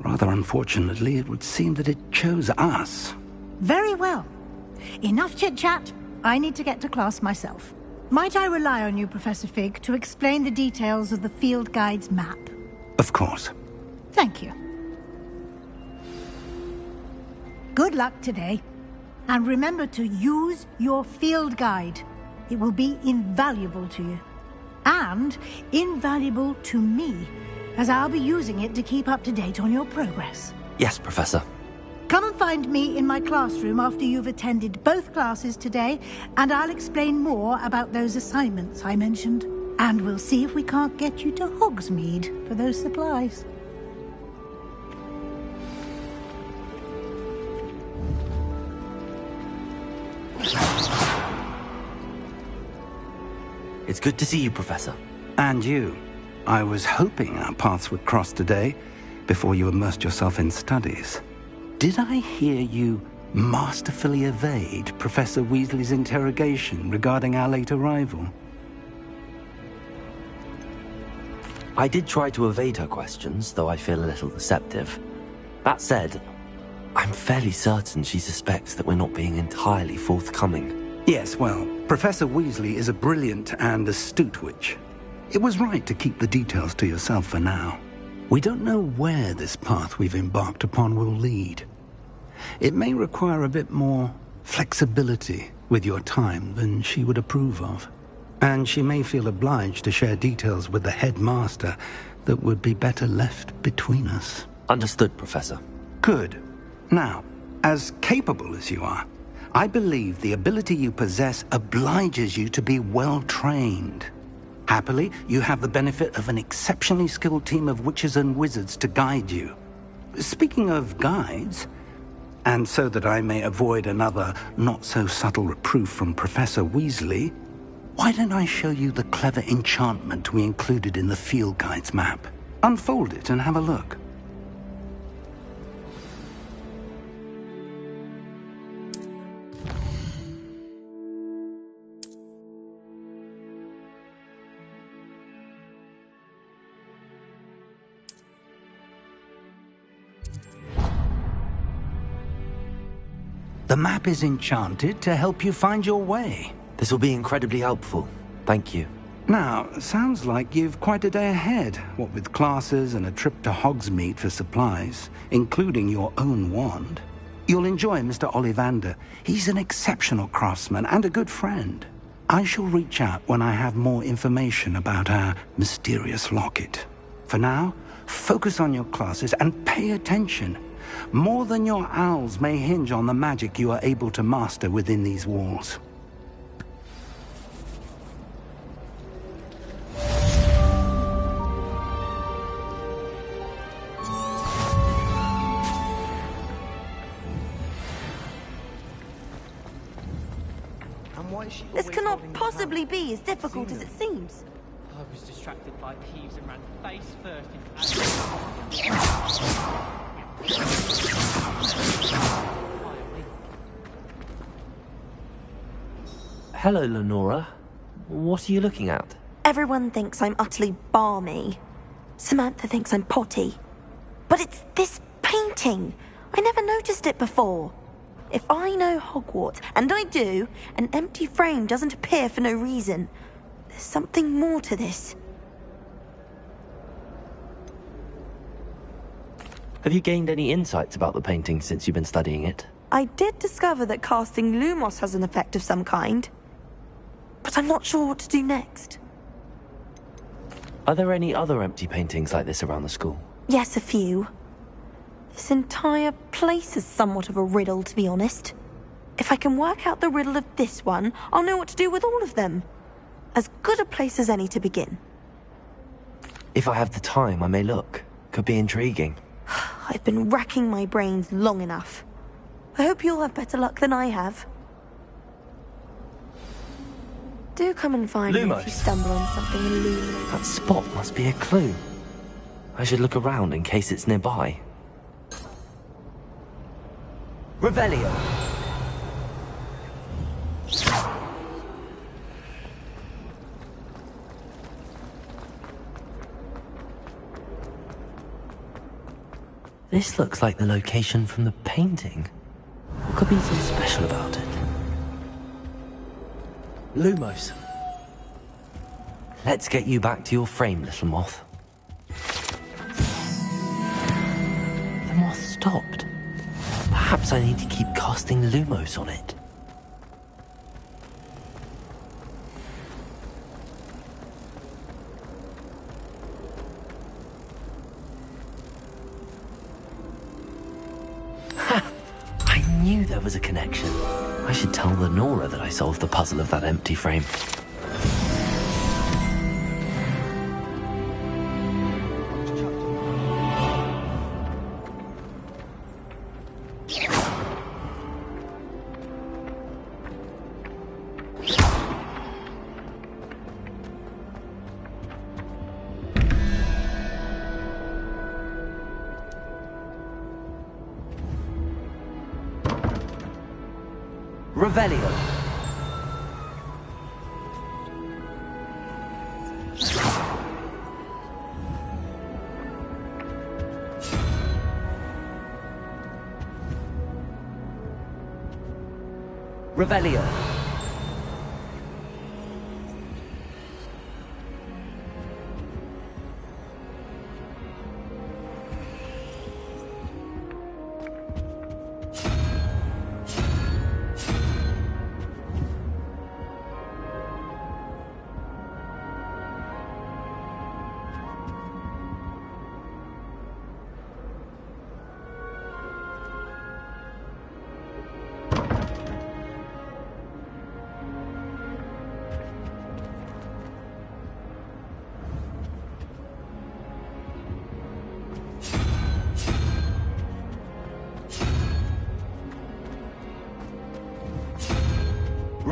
Rather unfortunately, it would seem that it chose us. Very well. Enough chit-chat. I need to get to class myself. Might I rely on you, Professor Fig, to explain the details of the field guide's map? Of course. Thank you. Good luck today. And remember to use your field guide. It will be invaluable to you. And invaluable to me, as I'll be using it to keep up to date on your progress. Yes, Professor. Come and find me in my classroom after you've attended both classes today, and I'll explain more about those assignments I mentioned. And we'll see if we can't get you to Hogsmeade for those supplies. It's good to see you, Professor. And you. I was hoping our paths would cross today, before you immersed yourself in studies. Did I hear you masterfully evade Professor Weasley's interrogation regarding our late arrival? I did try to evade her questions, though I feel a little deceptive. That said, I'm fairly certain she suspects that we're not being entirely forthcoming. Yes, well, Professor Weasley is a brilliant and astute witch. It was right to keep the details to yourself for now. We don't know where this path we've embarked upon will lead. It may require a bit more flexibility with your time than she would approve of. And she may feel obliged to share details with the headmaster that would be better left between us. Understood, Professor. Good. Now, as capable as you are, I believe the ability you possess obliges you to be well-trained. Happily, you have the benefit of an exceptionally skilled team of witches and wizards to guide you. Speaking of guides, and so that I may avoid another not-so-subtle reproof from Professor Weasley, why don't I show you the clever enchantment we included in the field guide's map? Unfold it and have a look. The map is enchanted to help you find your way. This will be incredibly helpful. Thank you. Now, sounds like you've quite a day ahead, what with classes and a trip to Hogsmeade for supplies, including your own wand. You'll enjoy Mr. Ollivander. He's an exceptional craftsman and a good friend. I shall reach out when I have more information about our mysterious locket. For now, focus on your classes and pay attention. More than your owls may hinge on the magic you are able to master within these walls. This cannot possibly be as difficult as it seems. I was distracted by thieves and ran face first Hello, Lenora. What are you looking at? Everyone thinks I'm utterly balmy. Samantha thinks I'm potty. But it's this painting. I never noticed it before. If I know Hogwarts, and I do, an empty frame doesn't appear for no reason. There's something more to this. Have you gained any insights about the painting since you've been studying it? I did discover that casting Lumos has an effect of some kind. But I'm not sure what to do next. Are there any other empty paintings like this around the school? Yes, a few. This entire place is somewhat of a riddle, to be honest. If I can work out the riddle of this one, I'll know what to do with all of them. As good a place as any to begin. If I have the time, I may look. Could be intriguing. I've been racking my brains long enough. I hope you'll have better luck than I have. Do come and find me if you stumble on something illuminating. That spot must be a clue. I should look around in case it's nearby. Revelio! This looks like the location from the painting. What could be so special about it? Lumos. Let's get you back to your frame, little moth. The moth stopped. Perhaps I need to keep casting Lumos on it. I knew there was a connection. I should tell Lenora that I solved the puzzle of that empty frame. Revelio. Revelio.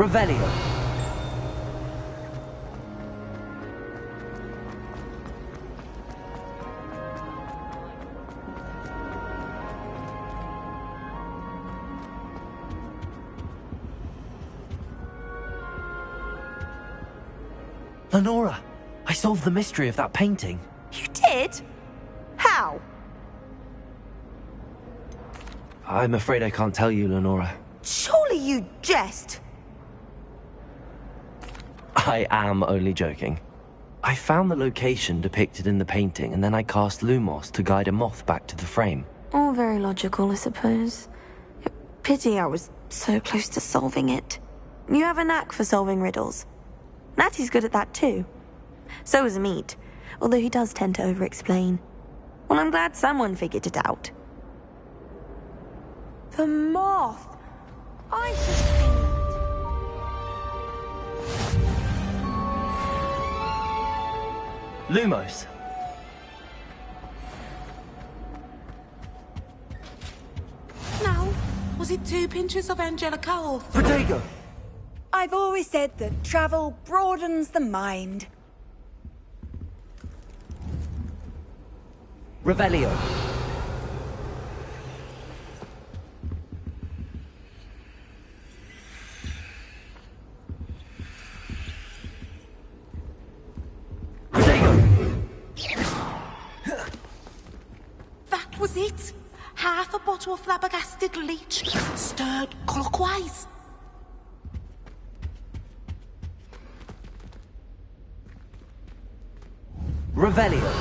Revelio. Lenora, I solved the mystery of that painting. You did? How? I'm afraid I can't tell you, Lenora. Surely you jest. I am only joking. I found the location depicted in the painting, and then I cast Lumos to guide a moth back to the frame. All very logical, I suppose. Pity I was so close to solving it. You have a knack for solving riddles. Natty's good at that too. So is Amit, although he does tend to over-explain. Well, I'm glad someone figured it out. The moth! I should have seen that. Lumos! Now, was it 2 pinches of Angelica or 3? Protego! I've always said that travel broadens the mind. Revelio. That was it. Half a bottle of flabbergasted leech, stirred clockwise. Revelio.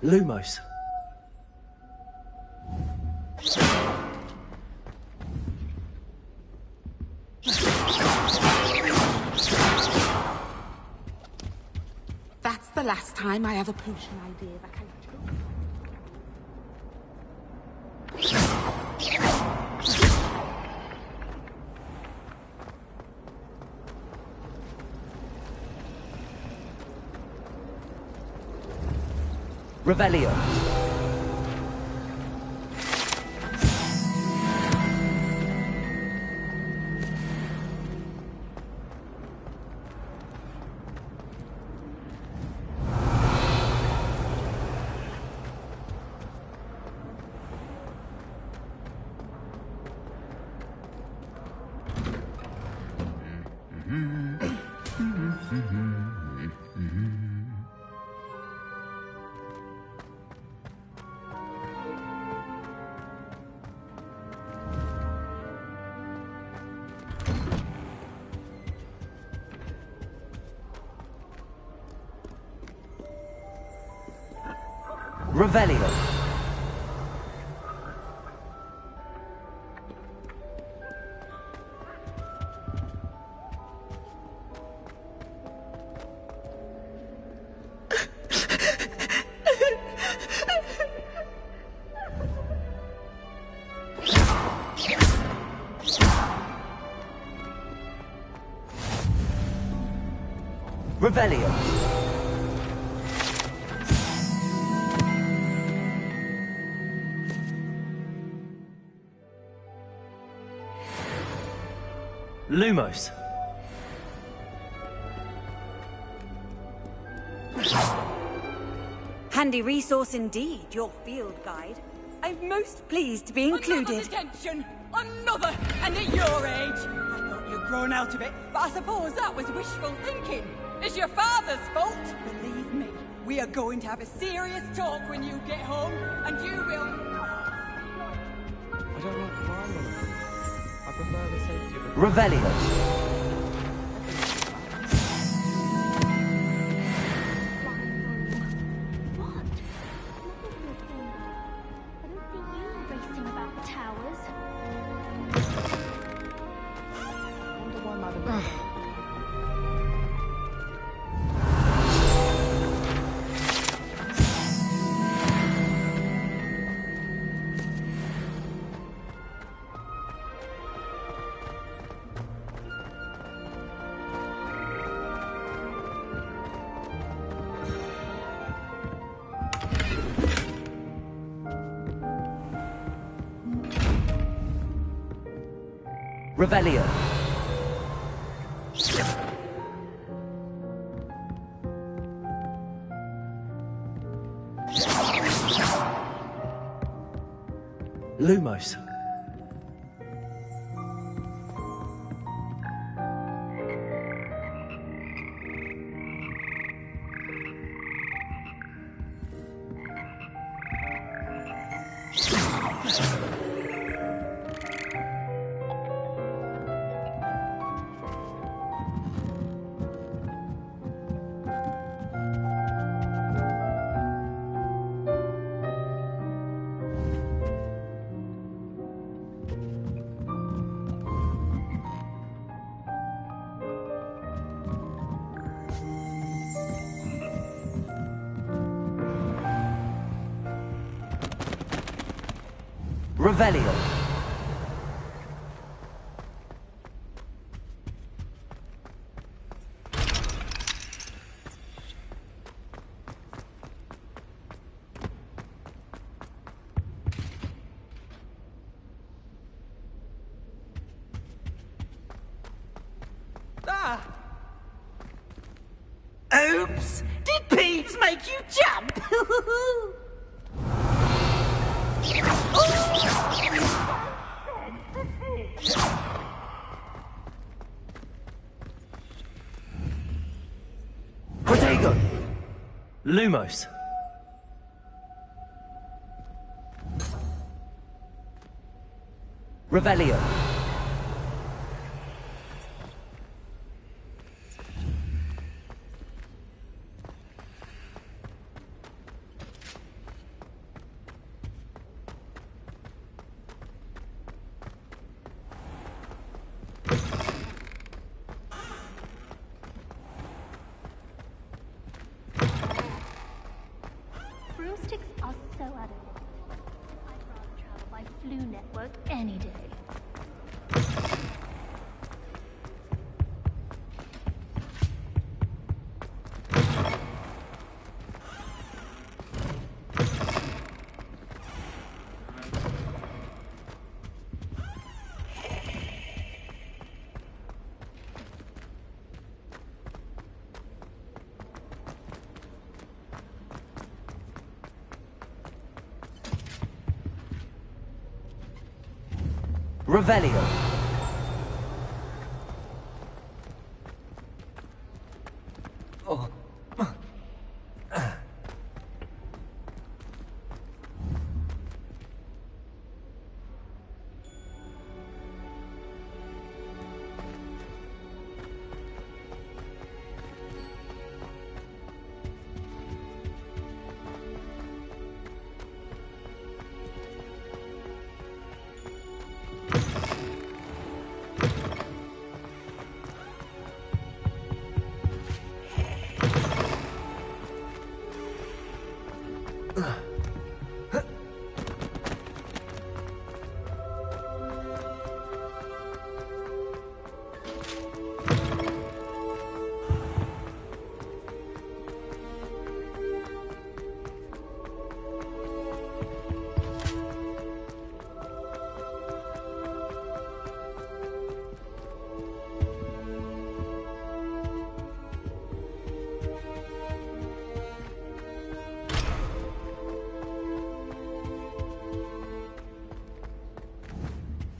Lumos. That's the last time I have a potion idea that I took. Revelio. Revelio. Revelio. Lumos. Handy resource indeed, your field guide. I'm most pleased to be included. Another detention! Another! And at your age! I thought you'd grown out of it, but I suppose that was wishful thinking. It's your father's fault. Believe me, we are going to have a serious talk when you get home, and you will... I don't like flying. I prefer the safety of it. Revelio. Revelio. Lumos. Revelio. Oops! Did Peeves make you jump? Protego! Lumos. Revelio. Broomsticks are so adequate. I'd rather travel by Flu Network any day. Revelio. Oh.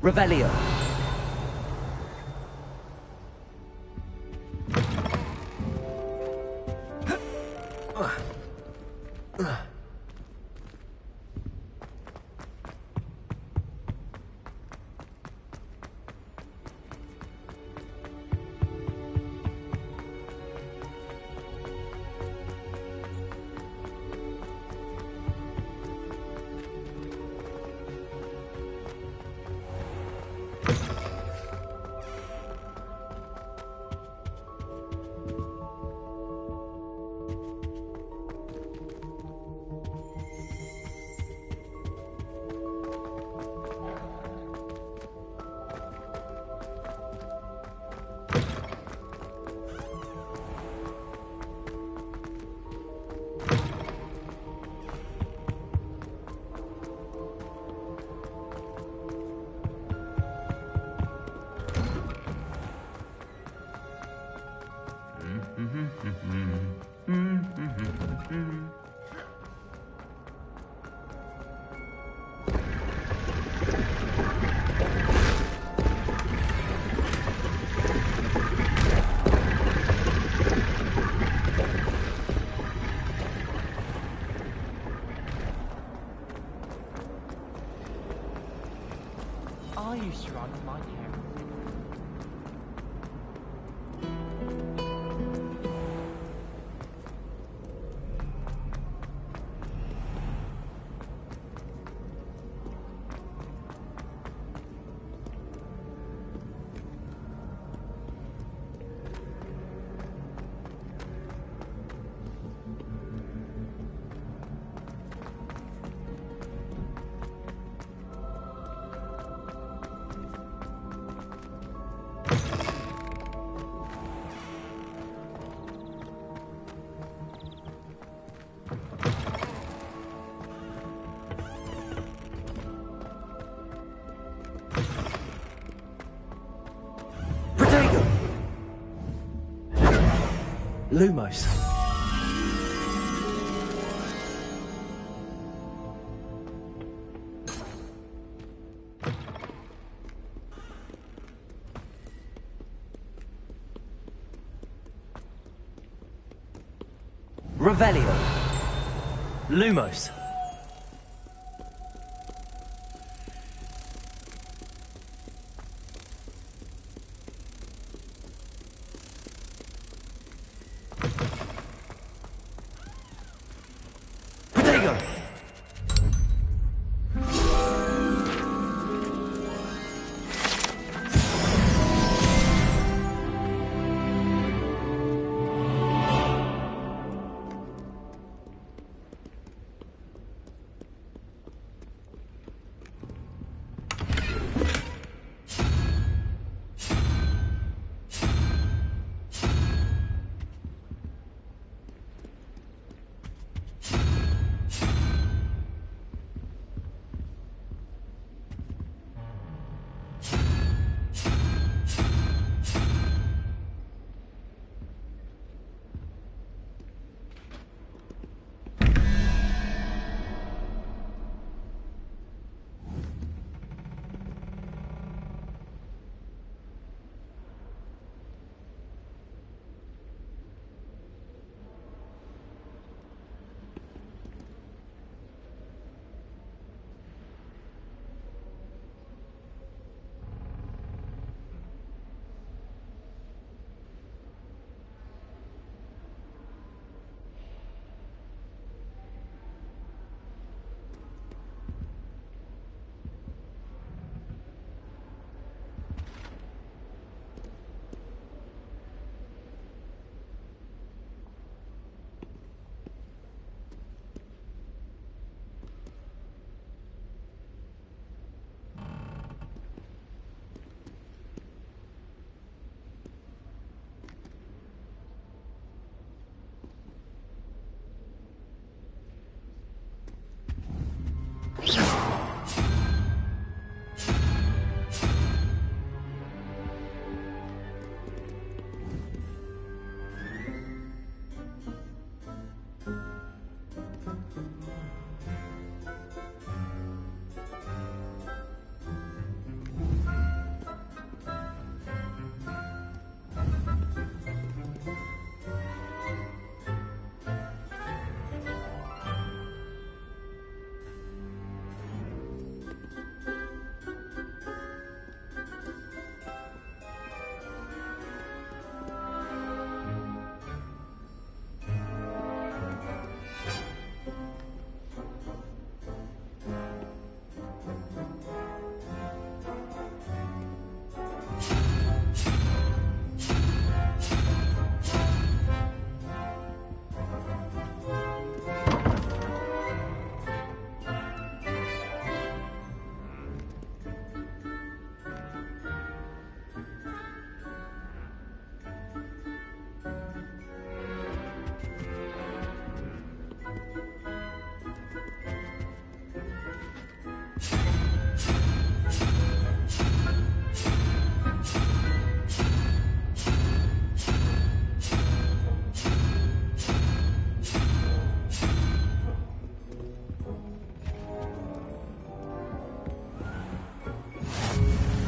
Revelio. Are you surrounded my parents? Lumos. Revelio. Lumos. Protego.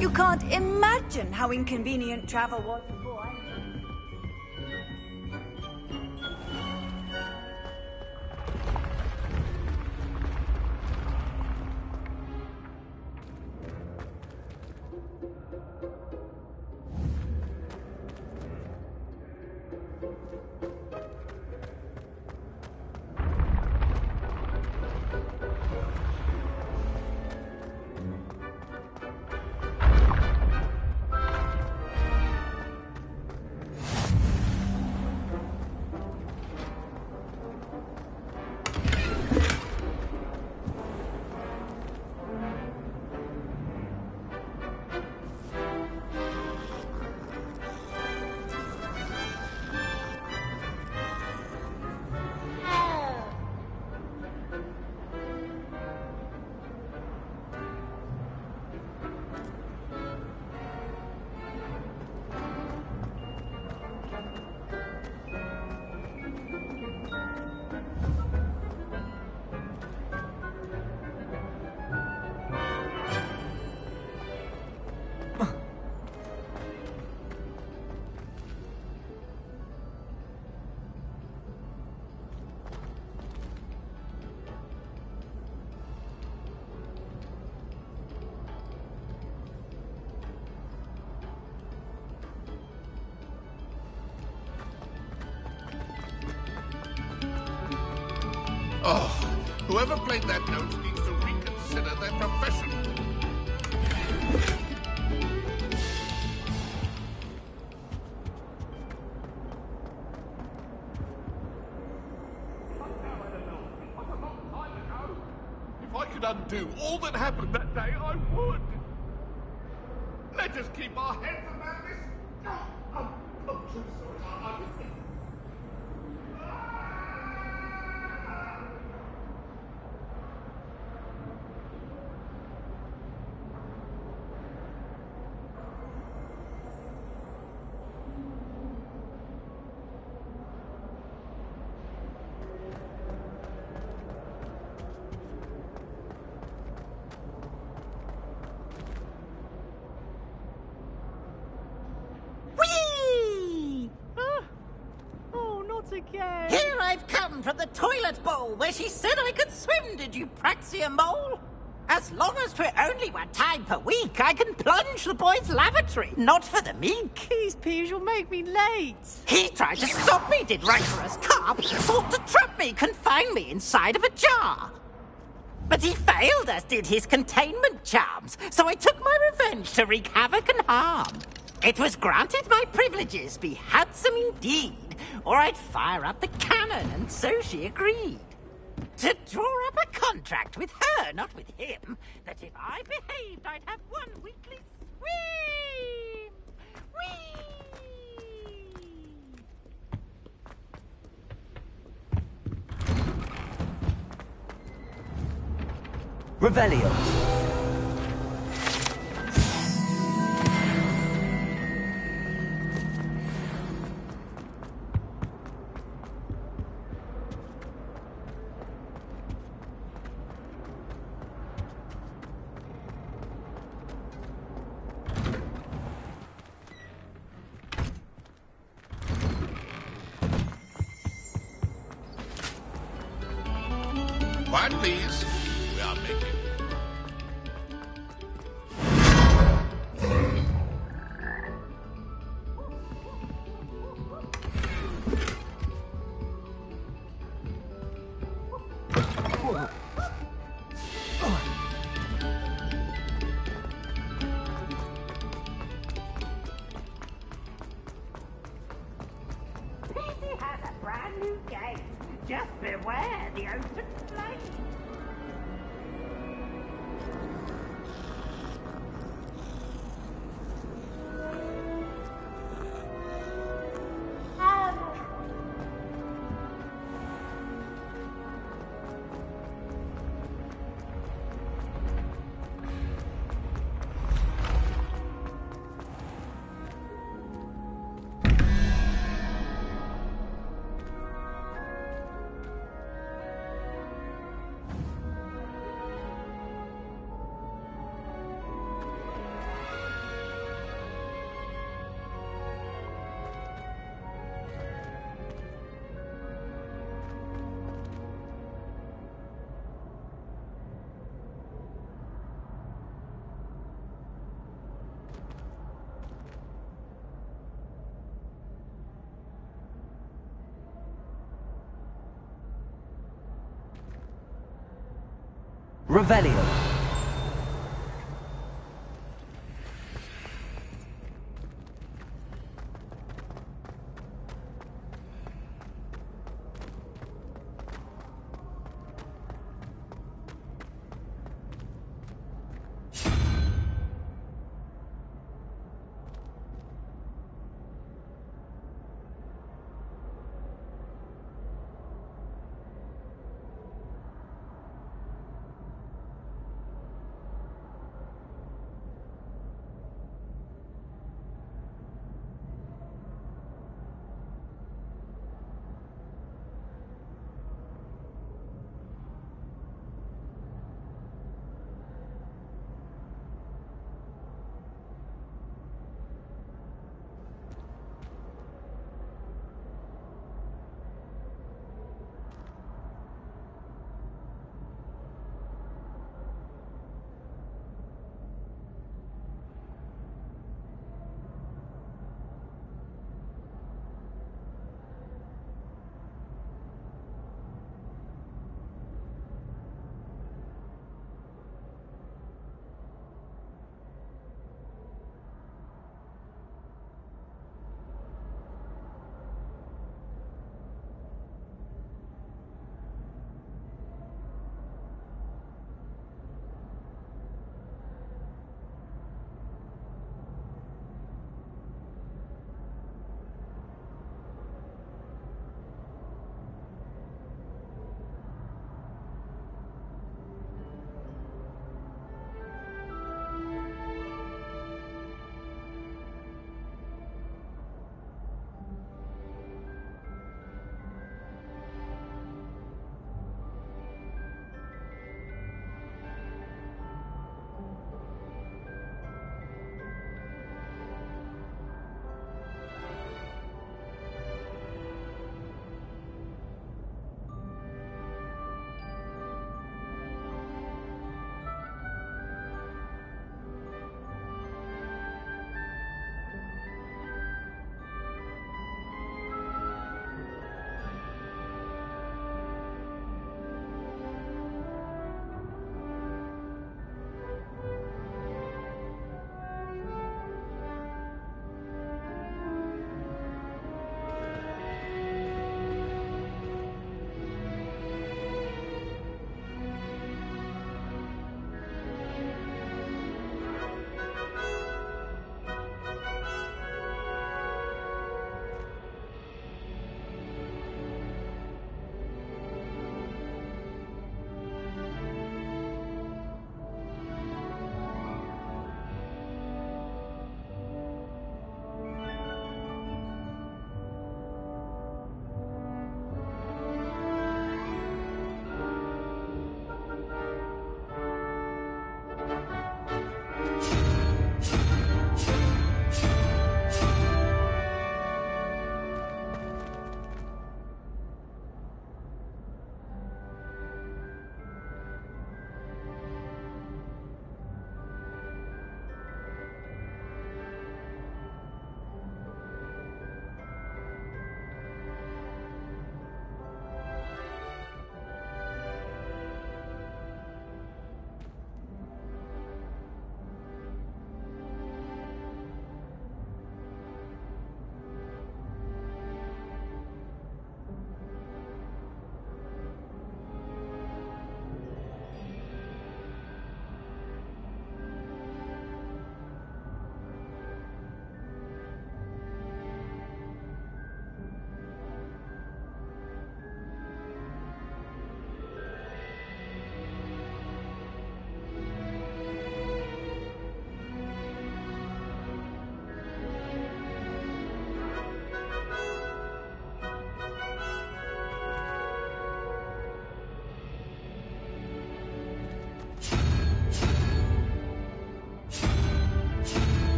You can't imagine how inconvenient travel was before I... Oh, whoever played that note needs to reconsider their profession. If I could undo all that happened that day, I would. Let us keep our heads about this. I'm so sorry. Whee! Oh, not again. Here I've come from the toilet bowl where she said I could swim, did you praxia mole? As long as 'twere only one time per week, I can plunge the boy's lavatory, not for the meek. These peas will make me late. He tried to stop me, did rancorous carp, sought to trap me, confine me inside of a jar. But he failed, as did his containment charms, so I took my revenge to wreak havoc and harm. It was granted my privileges be handsome indeed, or I'd fire up the cannon, and so she agreed. To draw up a contract with her, not with him, that if I behaved, I'd have one weekly swim. Revelio. Quiet, please. We are making. PC has a brand new game. Just beware the open flame. Revelio.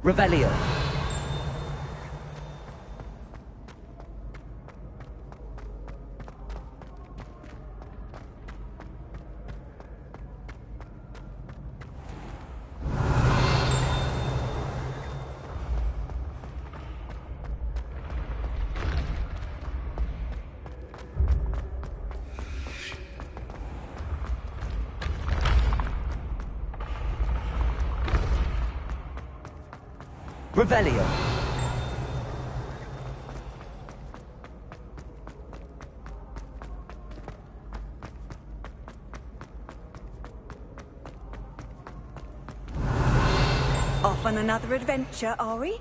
Revelio. Revelio. Off on another adventure, are we?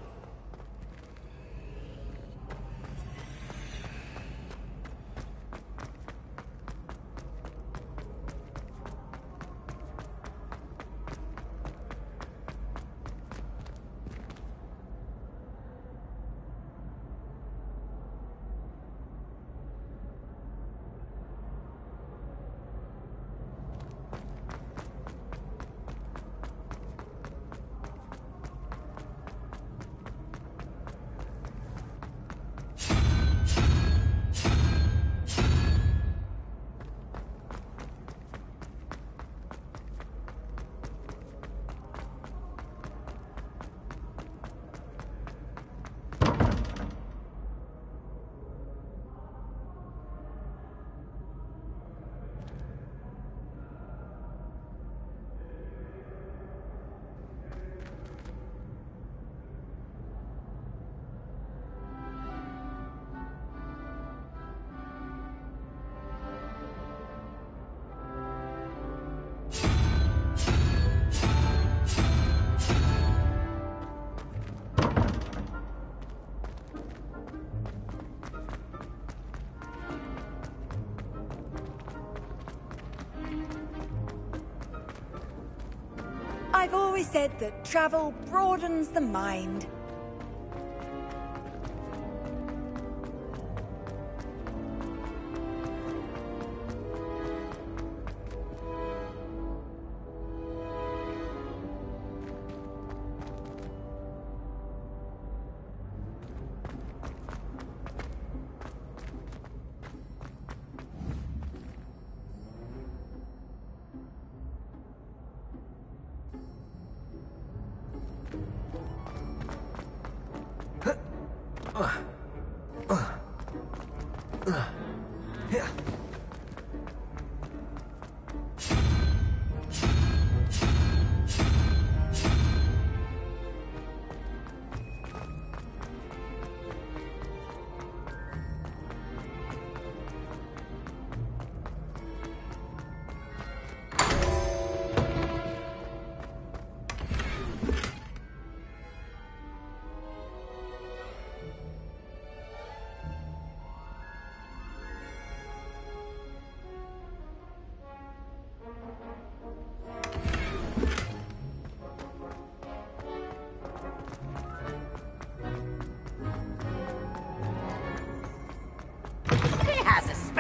I've always said that travel broadens the mind.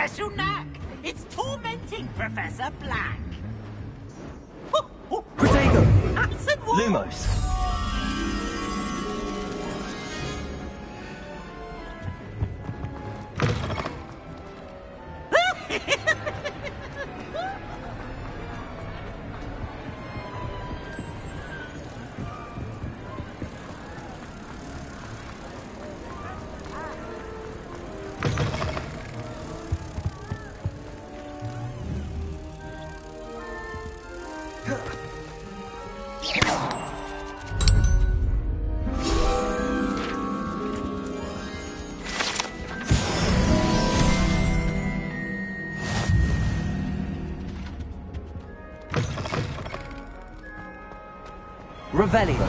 Special knack. It's tormenting Professor Black. Protego! Acid wall. Lumos. Revelio.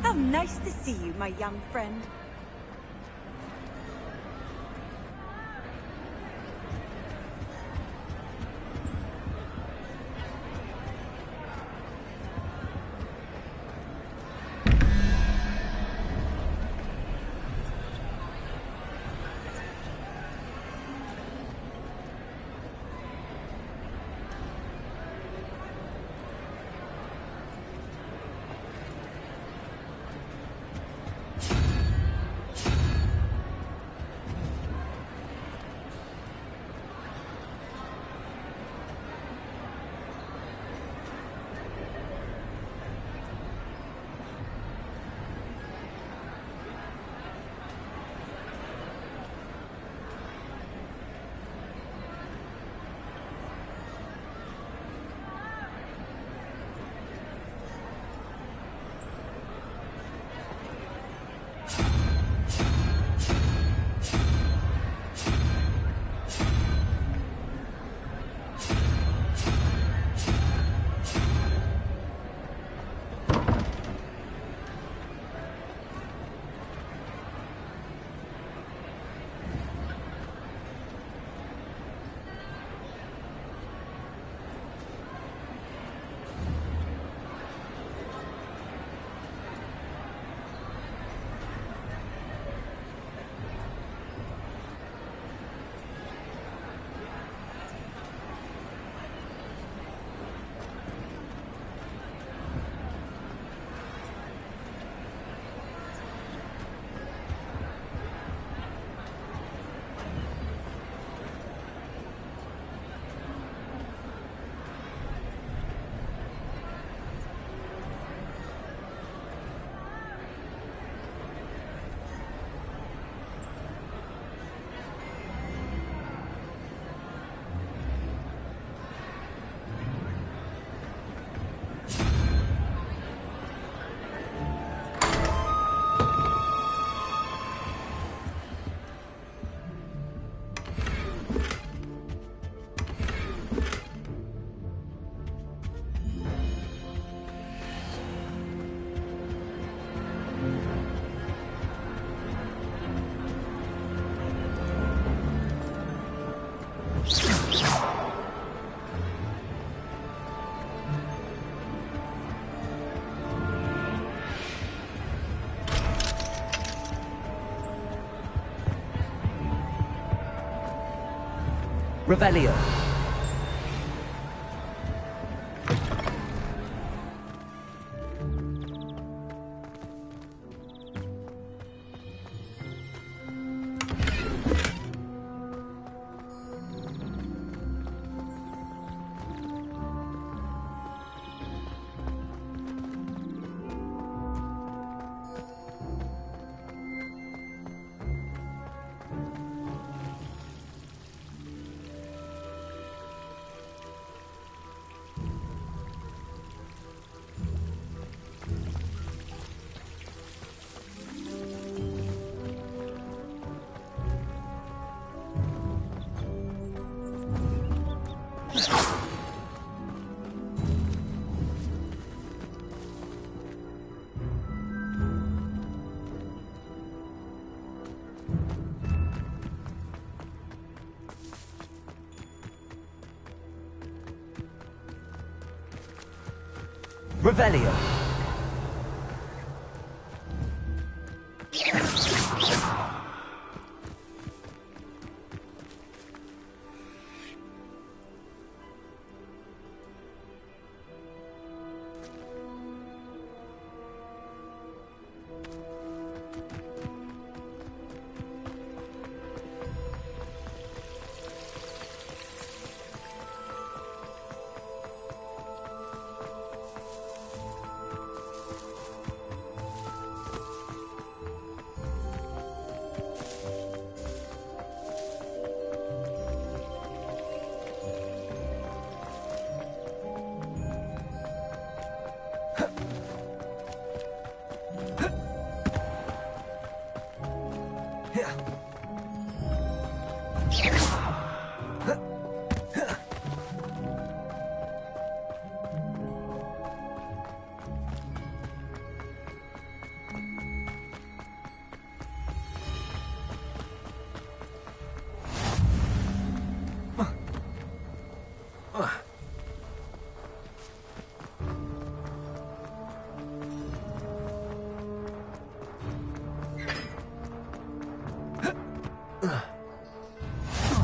How nice to see you, my young friend. Revelio. Revelio.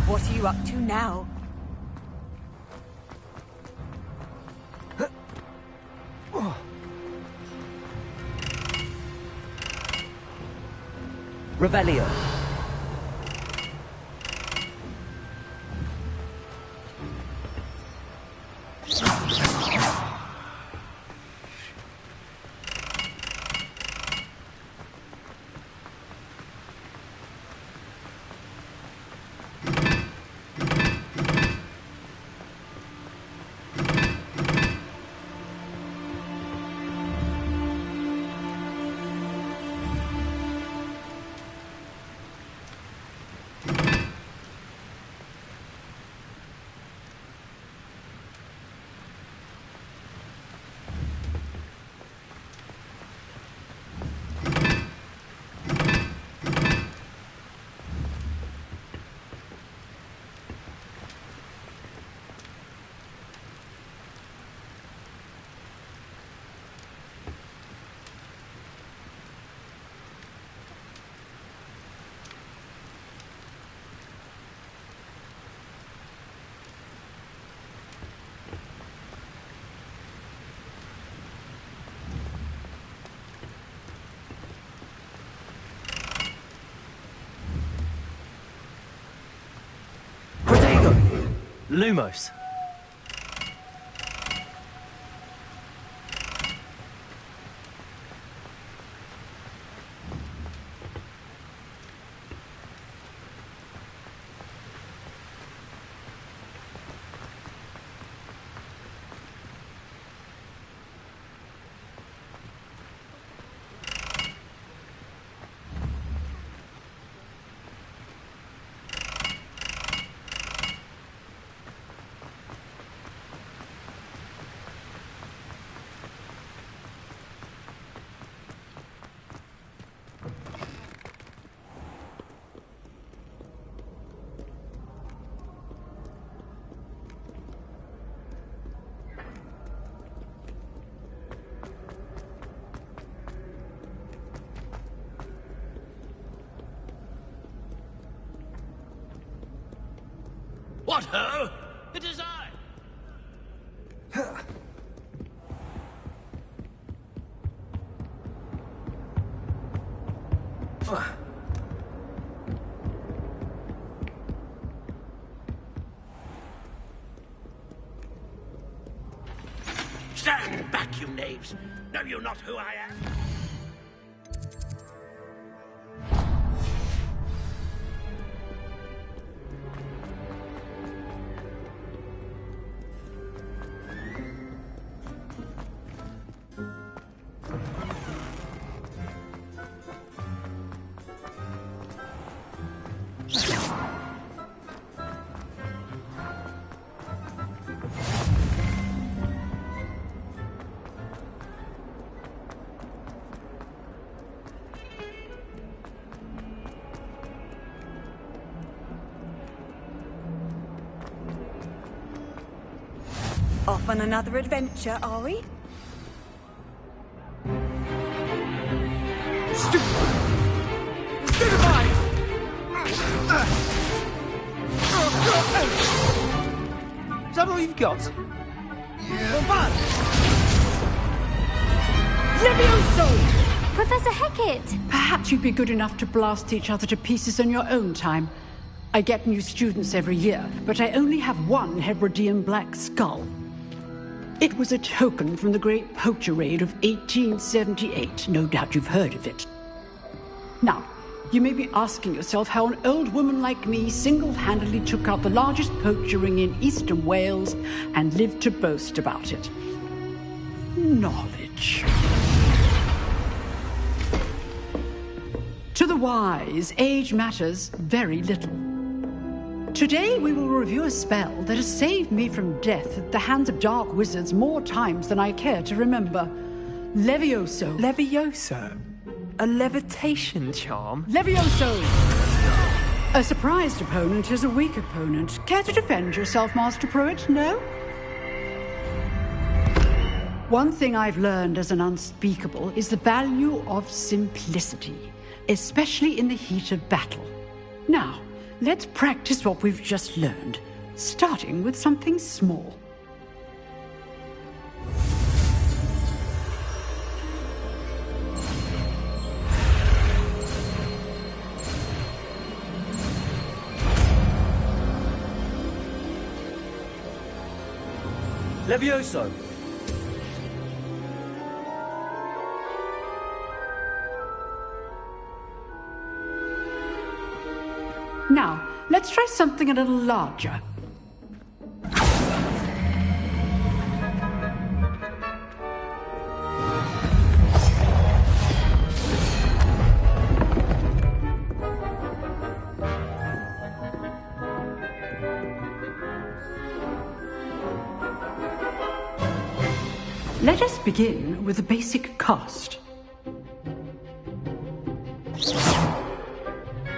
What are you up to now? Revelio. Lumos. What ho? It is I! Stand back, you knaves! Know you not who I am? Off on another adventure, are we? Is that all you've got? Levioso! Professor Hecat! Perhaps you'd be good enough to blast each other to pieces in your own time. I get new students every year, but I only have one Hebridean black skull. It was a token from the Great Poacher Raid of 1878. No doubt you've heard of it. Now, you may be asking yourself how an old woman like me single-handedly took out the largest poacher ring in eastern Wales and lived to boast about it. Knowledge. To the wise, age matters very little. Today we will review a spell that has saved me from death at the hands of dark wizards more times than I care to remember. Levioso. Levioso? A levitation charm? Levioso! A surprised opponent is a weak opponent. Care to defend yourself, Master Pruitt? No? One thing I've learned as an unspeakable is the value of simplicity, especially in the heat of battle. Now, let's practice what we've just learned, starting with something small. Levioso! Now, let's try something a little larger. Let us begin with the basic cast.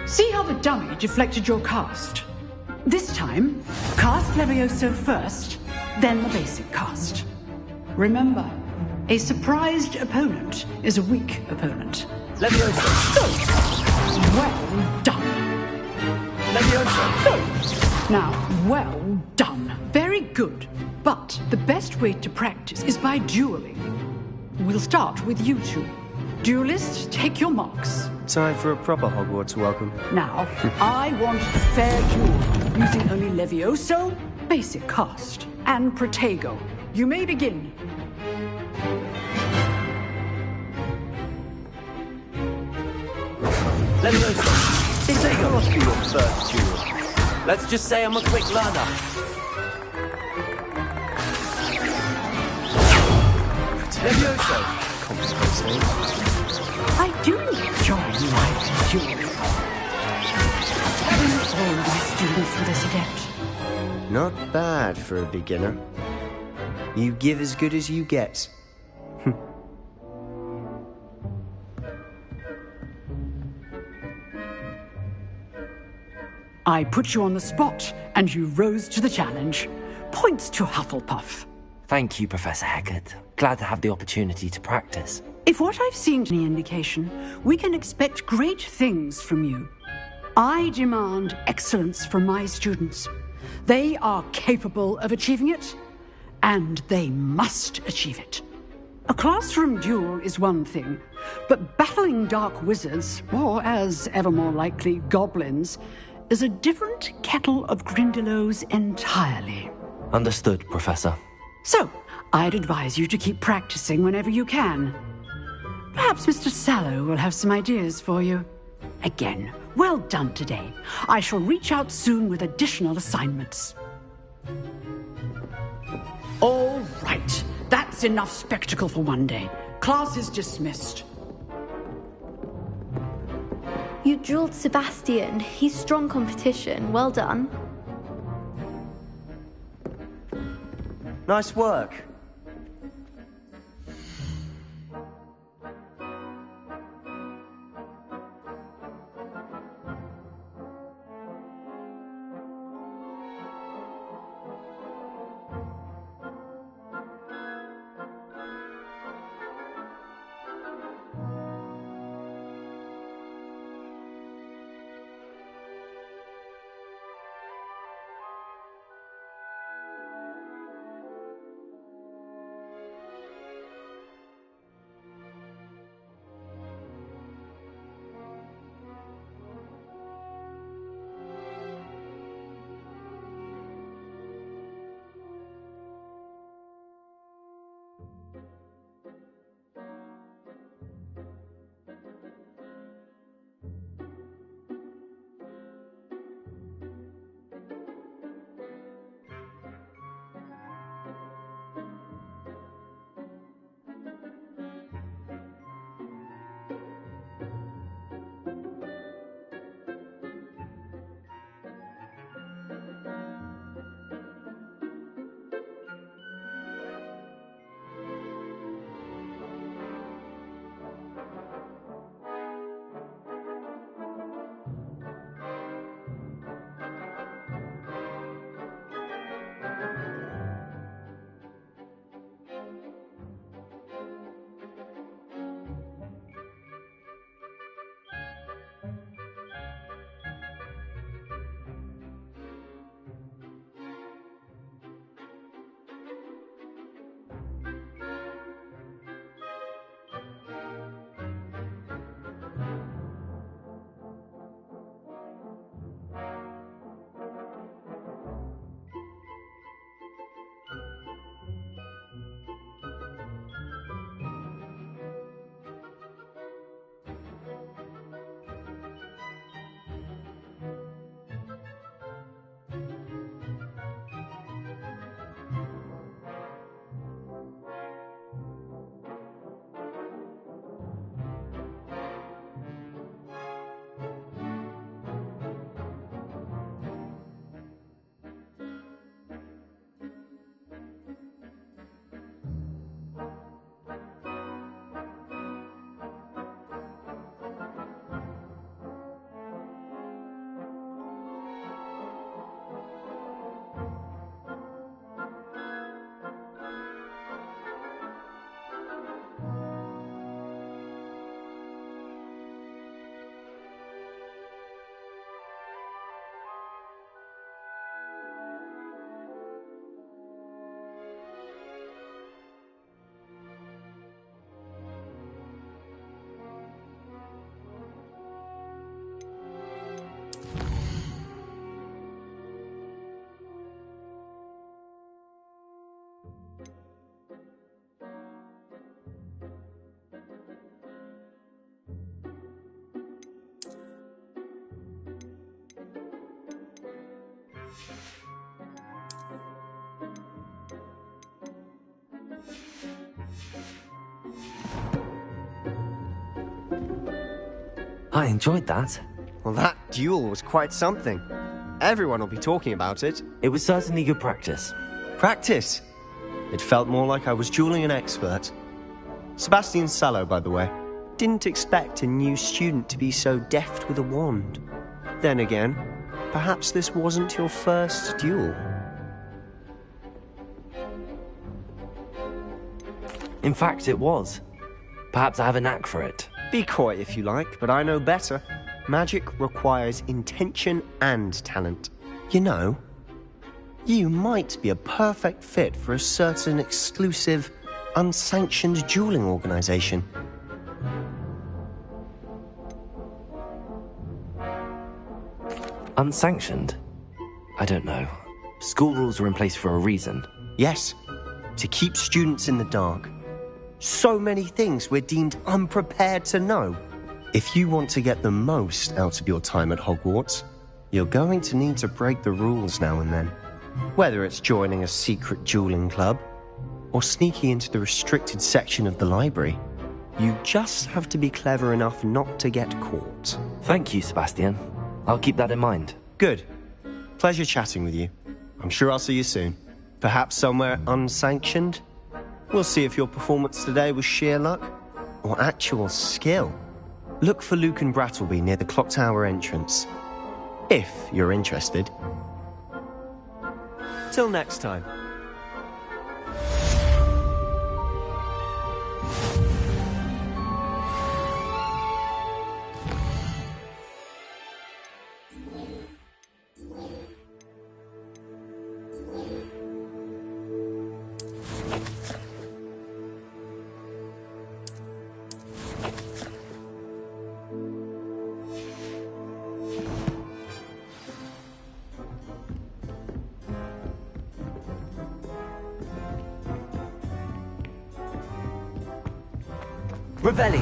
See how the dummy deflected your cast? This time, cast Levioso first, then the basic cast. Remember, a surprised opponent is a weak opponent. Levioso! Well done. Levioso! Now, well done. Very good. But the best way to practice is by dueling. We'll start with you two. Duelists, take your marks. Time for a proper Hogwarts welcome. Now, I want a fair duel, using only Levioso, basic cast, and Protego. You may begin. Levioso, this ain't gonna be your first duel. Let's just say I'm a quick learner. Levioso! I do enjoy live dueling. All my students were this adept. Not bad for a beginner. You give as good as you get. I put you on the spot, and you rose to the challenge. Points to Hufflepuff. Thank you, Professor Hecat. Glad to have the opportunity to practice. If what I've seen is any indication, we can expect great things from you. I demand excellence from my students. They are capable of achieving it, and they must achieve it. A classroom duel is one thing, but battling dark wizards, or as ever more likely, goblins, is a different kettle of Grindylows entirely. Understood, Professor. So, I'd advise you to keep practicing whenever you can. Perhaps Mr. Sallow will have some ideas for you. Again, well done today. I shall reach out soon with additional assignments. All right. That's enough spectacle for one day. Class is dismissed. You drilled Sebastian. He's strong competition. Well done. Nice work. I enjoyed that. Well, that duel was quite something. Everyone will be talking about it. It was certainly good practice. Practice? It felt more like I was dueling an expert. Sebastian Sallow, by the way. Didn't expect a new student to be so deft with a wand. Then again, perhaps this wasn't your first duel. In fact, it was. Perhaps I have a knack for it. Be coy if you like, but I know better. Magic requires intention and talent. You know, You might be a perfect fit for a certain exclusive, unsanctioned dueling organization. Unsanctioned? I don't know. School rules are in place for a reason. Yes, to keep students in the dark. So many things we're deemed unprepared to know. If you want to get the most out of your time at Hogwarts, you're going to need to break the rules now and then. Whether it's joining a secret dueling club, or sneaking into the restricted section of the library, you just have to be clever enough not to get caught. Thank you, Sebastian. I'll keep that in mind. Good. Pleasure chatting with you. I'm sure I'll see you soon. Perhaps somewhere unsanctioned? We'll see if your performance today was sheer luck or actual skill. Look for Luke and Brattleby near the clock tower entrance. If you're interested. Till next time. Revelio!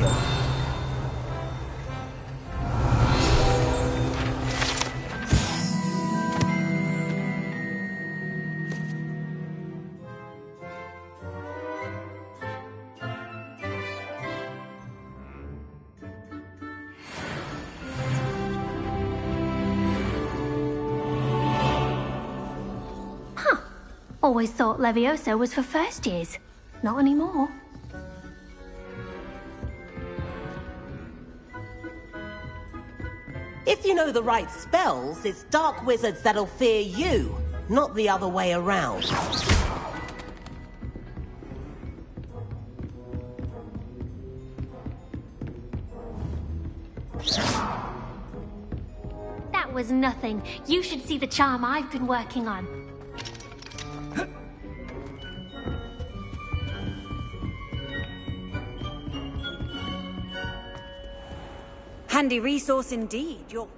Huh. Always thought Levioso was for first years. Not anymore. If you know the right spells, it's dark wizards that'll fear you, not the other way around. That was nothing. You should see the charm I've been working on. Handy resource indeed, your field.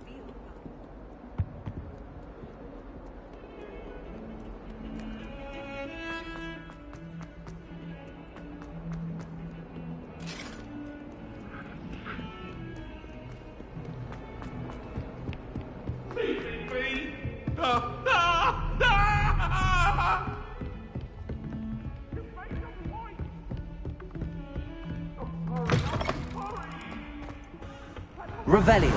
Revelio!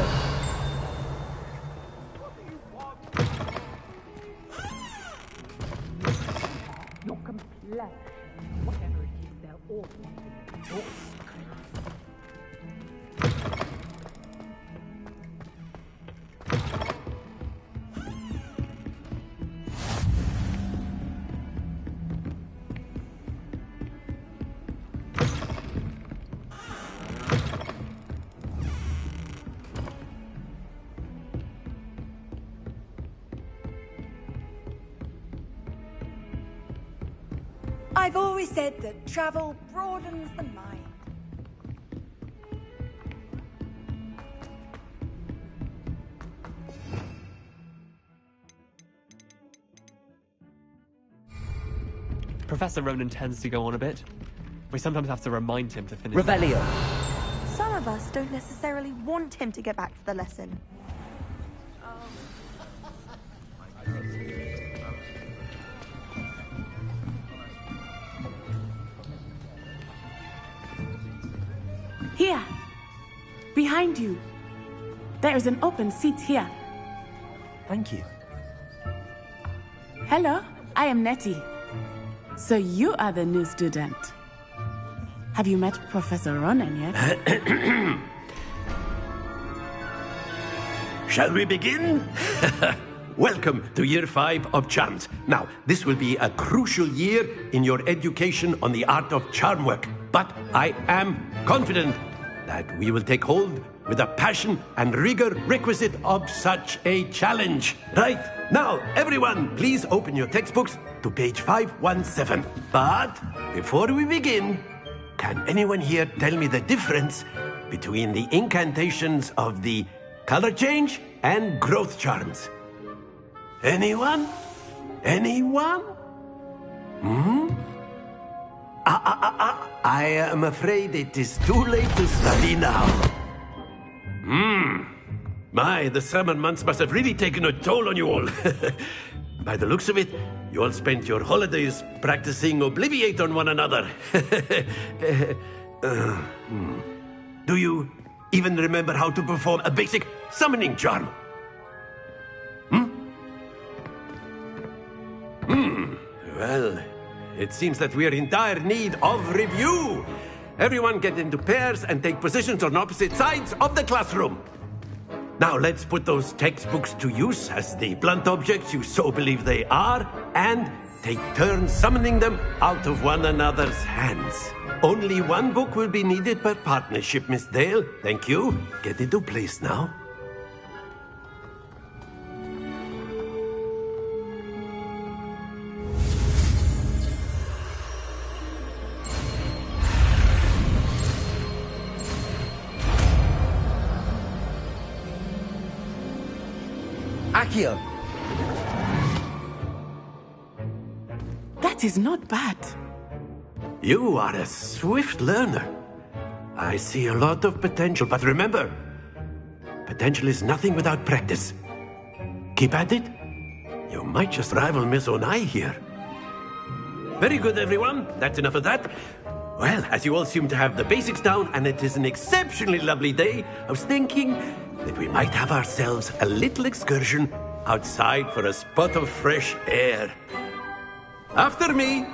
Your complexion, whatever it is, they're all your secrets. I've always said that travel broadens the mind. Professor Ronan tends to go on a bit. We sometimes have to remind him to finish. Revelio. Some of us don't necessarily want him to get back to the lesson. Here, behind you. There is an open seat here. Thank you. Hello, I am Nettie. So you are the new student. Have you met Professor Ronan yet? Shall we begin? Welcome to Year 5 of Charms. Now, this will be a crucial year in your education on the art of charm work. But I am confident that we will take hold with the passion and rigor requisite of such a challenge. Right, now, everyone, please open your textbooks to page 517. But before we begin, can anyone here tell me the difference between the incantations of the color change and growth charms? Anyone? Anyone? I am afraid it is too late to study now. My, the summer months must have really taken a toll on you all. By the looks of it, you all spent your holidays practicing Obliviate on one another. Do you even remember how to perform a basic summoning charm? Well, it seems that we are in dire need of review. Everyone get into pairs and take positions on opposite sides of the classroom. Now let's put those textbooks to use as the blunt objects you so believe they are, and take turns summoning them out of one another's hands. Only one book will be needed per partnership, Miss Dale. Thank you. Get into place now. Accio! That is not bad. You are a swift learner. I see a lot of potential, but remember, potential is nothing without practice. Keep at it. You might just rival Miss Onai here. Very good, everyone. That's enough of that. Well, as you all seem to have the basics down, and it is an exceptionally lovely day, I was thinking that we might have ourselves a little excursion outside for a spot of fresh air. After me.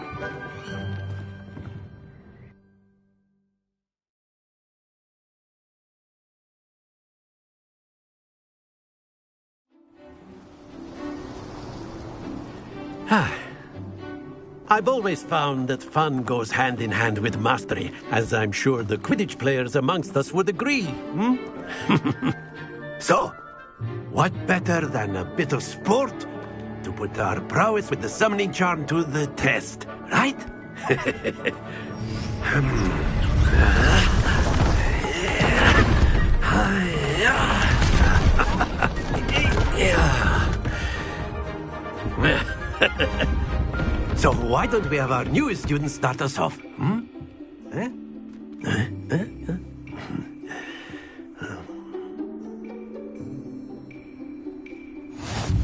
I've always found that fun goes hand in hand with mastery, as I'm sure the Quidditch players amongst us would agree. So, what better than a bit of sport to put our prowess with the summoning charm to the test, right? So why don't we have our newest student start us off?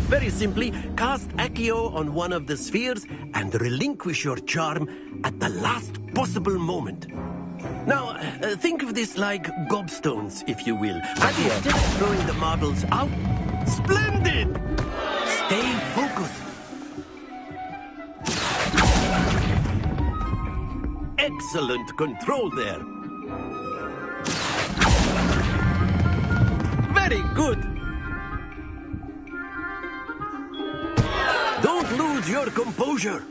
Very simply, cast Accio on one of the spheres and relinquish your charm at the last possible moment. Now, think of this like gobstones, if you will. And instead of throwing the marbles out, splendid! Stay focused. Excellent control there. Very good. Don't lose your composure.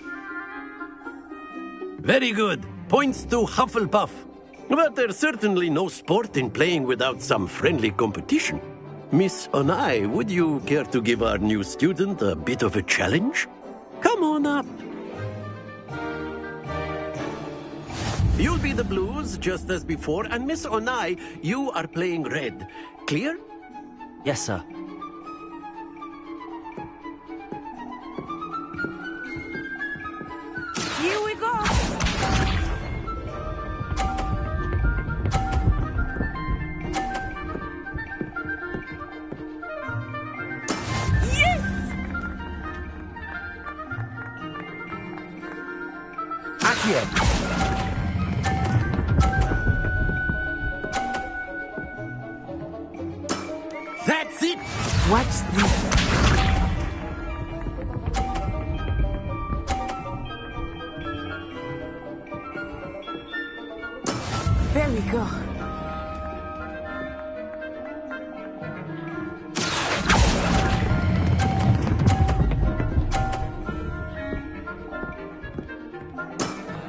Very good. Points to Hufflepuff. But there's certainly no sport in playing without some friendly competition. Miss Onai, would you care to give our new student a bit of a challenge? Come on up. You'll be the blues, just as before, and Miss Onai, you are playing red. Clear? Yes, sir. Here we go. Yes! Accio! That's it! Watch this. There we go.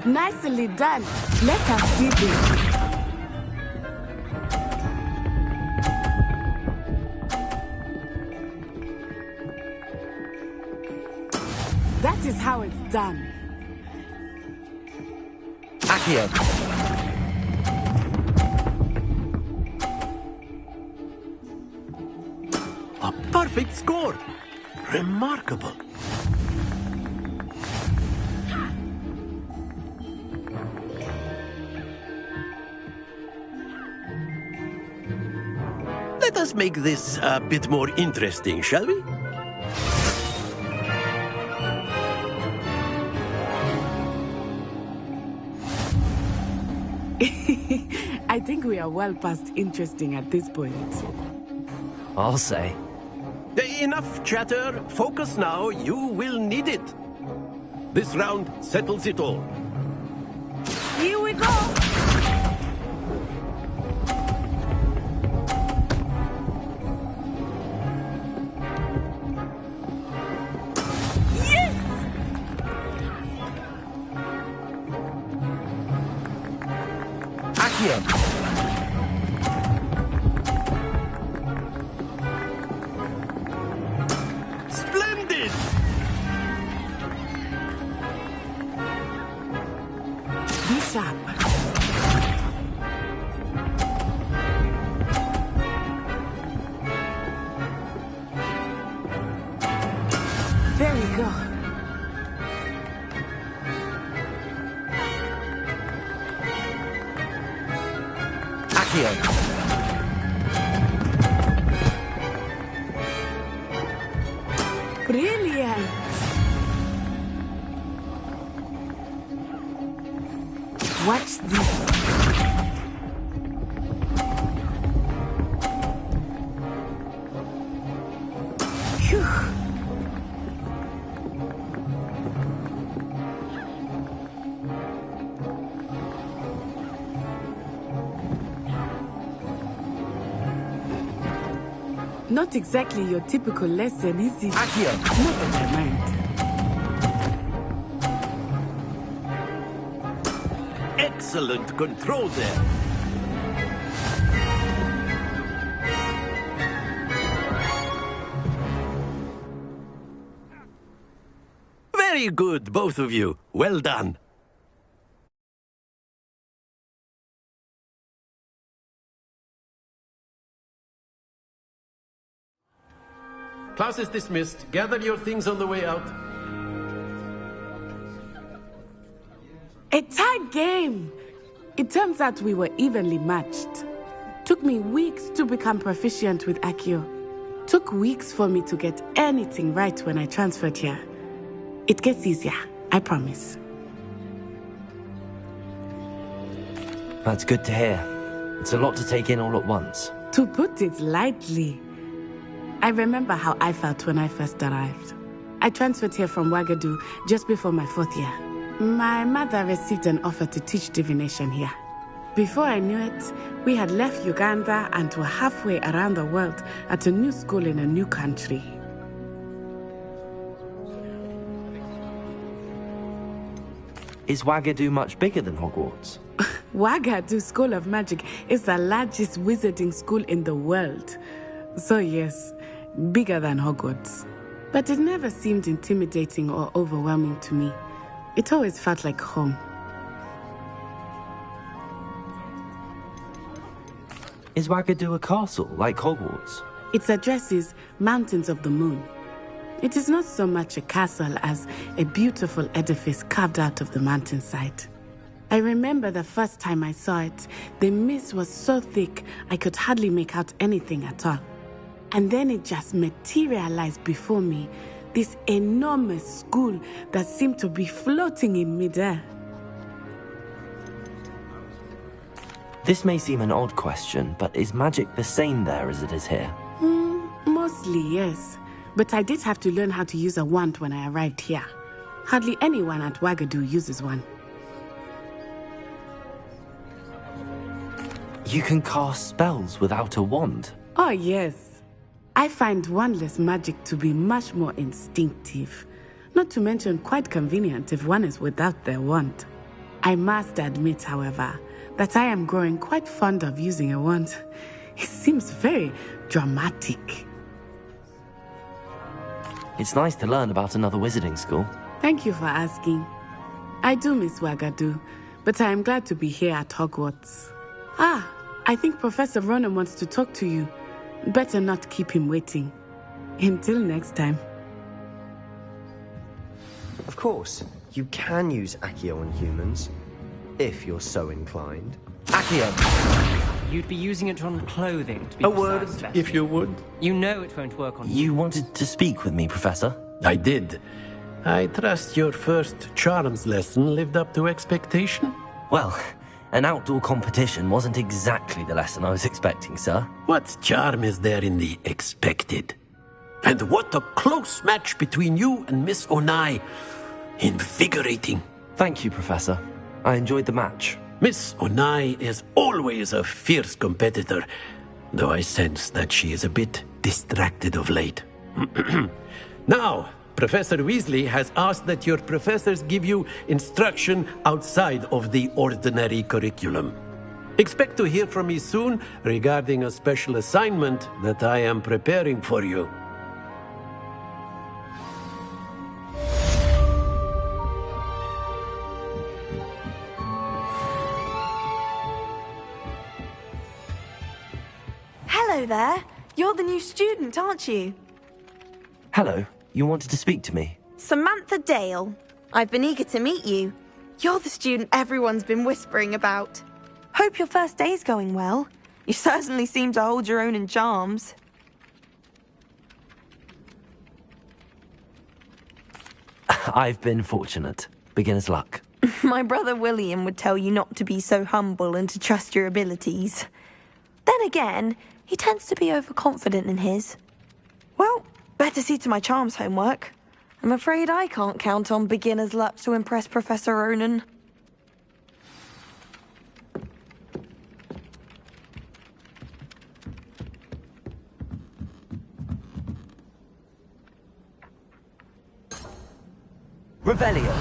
Nicely done. Let us see this. Accio. A perfect score! Remarkable. Let us make this a bit more interesting, shall we? I think we are well past interesting at this point. I'll say. Enough chatter. Focus now. You will need it. This round settles it all. Here we go! Accio. Splendid! Be sharp. There we go. Accio. Brilliant. Watch this. Phew. Not exactly your typical lesson, is it? Accio. Never mind. Excellent control there. Very good, both of you. Well done. Class is dismissed. Gather your things on the way out. A tight game. It turns out we were evenly matched. Took me weeks to become proficient with Accio. Took weeks for me to get anything right when I transferred here. It gets easier, I promise. That's good to hear. It's a lot to take in all at once. To put it lightly, I remember how I felt when I first arrived. I transferred here from Wagadu just before my 4th year. My mother received an offer to teach divination here. Before I knew it, we had left Uganda and were halfway around the world at a new school in a new country. Is Wagadu much bigger than Hogwarts? Wagadu School of Magic is the largest wizarding school in the world. So yes, bigger than Hogwarts. But it never seemed intimidating or overwhelming to me. It always felt like home. Is Wagadu a castle, like Hogwarts? Its address is Mountains of the Moon. It is not so much a castle as a beautiful edifice carved out of the mountainside. I remember the first time I saw it, the mist was so thick I could hardly make out anything at all. And then it just materialized before me, this enormous school that seemed to be floating in midair. This may seem an odd question, but is magic the same there as it is here? Mostly, yes. But I did have to learn how to use a wand when I arrived here. Hardly anyone at Wagadu uses one. You can cast spells without a wand? Oh, yes. I find wandless magic to be much more instinctive. Not to mention quite convenient if one is without their wand. I must admit, however, that I am growing quite fond of using a wand. It seems very dramatic. It's nice to learn about another wizarding school. Thank you for asking. I do miss Wagadu, but I am glad to be here at Hogwarts. Ah, I think Professor Ronan wants to talk to you. Better not keep him waiting. Until next time. Of course, you can use Accio on humans, if you're so inclined. Accio! You'd be using it on clothing, to be A word, precise, if you would. You know it won't work on You wanted to speak with me, Professor? I did. I trust your first charms lesson lived up to expectation? Well, an outdoor competition wasn't exactly the lesson I was expecting, sir. What charm is there in the expected? And what a close match between you and Miss Onai. Invigorating. Thank you, Professor. I enjoyed the match. Miss Onai is always a fierce competitor, though I sense that she is a bit distracted of late. Now, Professor Weasley has asked that your professors give you instruction outside of the ordinary curriculum. Expect to hear from me soon regarding a special assignment that I am preparing for you. Hello there. You're the new student, aren't you? Hello, you wanted to speak to me? Samantha Dale. I've been eager to meet you. You're the student everyone's been whispering about. Hope your first day's going well. You certainly seem to hold your own in charms. I've been fortunate. Beginner's luck. My brother William would tell you not to be so humble and to trust your abilities. Then again, he tends to be overconfident in his. Well, better see to my charms homework. I'm afraid I can't count on beginner's luck to impress Professor Ronan. Revelio.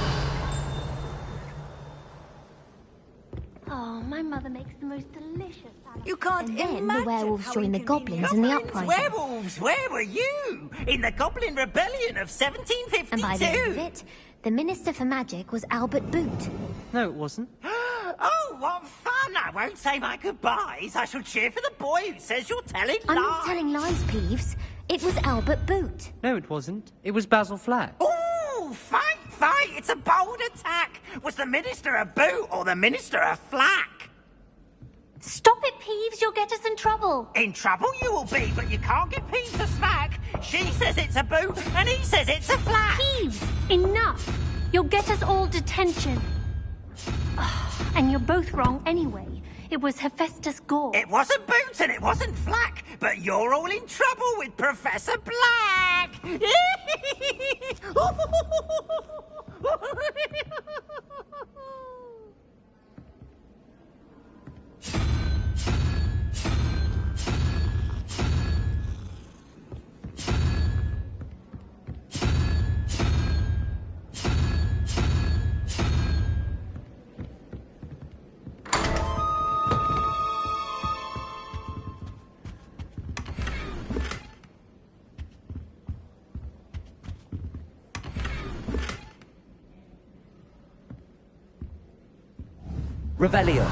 Oh, my mother makes the most delicious salad. You can't And then imagine the werewolves how joined the inconvenient. goblins in the uprising. Werewolves, where were you? In the Goblin Rebellion of 1752. And by the end of it, the Minister for Magic was Albert Boot. No, it wasn't. Oh, what fun! I won't say my goodbyes. I shall cheer for the boy who says you're telling lies. I'm not telling lies, Peeves. It was Albert Boot. No, it wasn't. It was Basil Flack. Ooh, fight! It's a bold attack. Was the Minister a boot or the Minister a flack? Stop it, Peeves. You'll get us in trouble. In trouble you will be, but you can't give Peeves a smack. She says it's a boot, and he says it's a flack. Peeves, enough. You'll get us all detention. And you're both wrong anyway. It was Hephaestus Gore. It wasn't boot and it wasn't flack, but you're all in trouble with Professor Black. Revelio.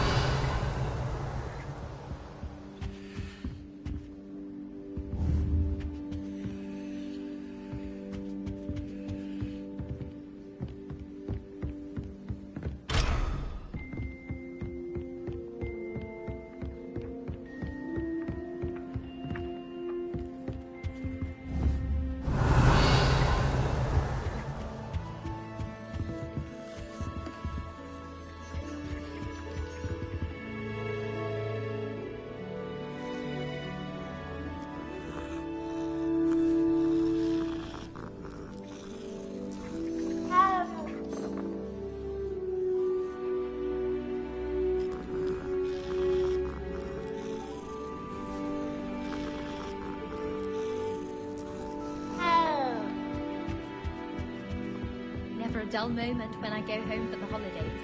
Never a dull moment when I go home for the holidays.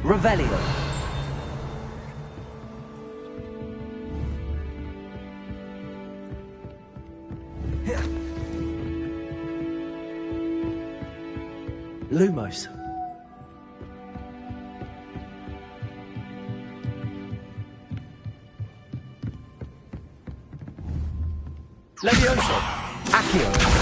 Revelio. Lumos. Levioso. Accio.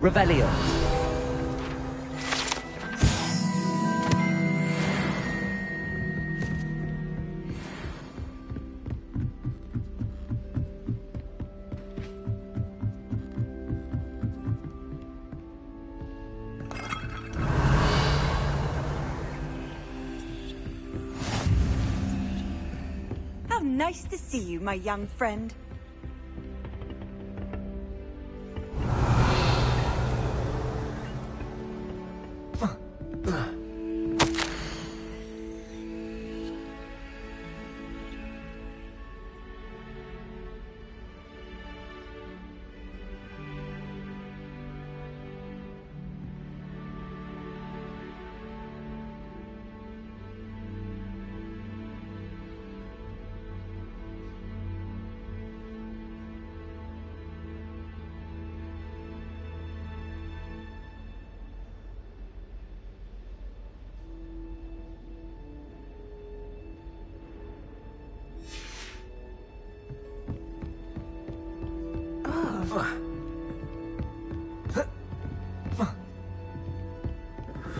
Revelio. How nice to see you, my young friend.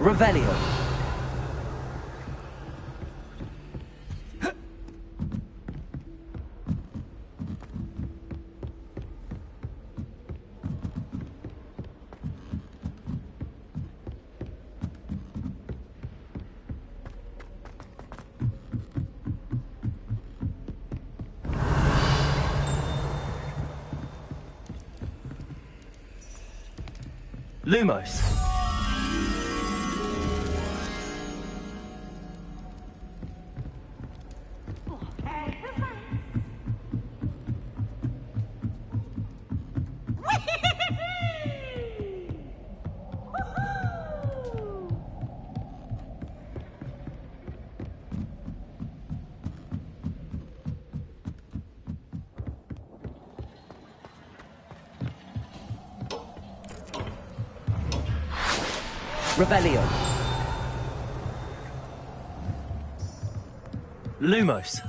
Revelio. Lumos. Revelio. Lumos.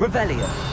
Revelio.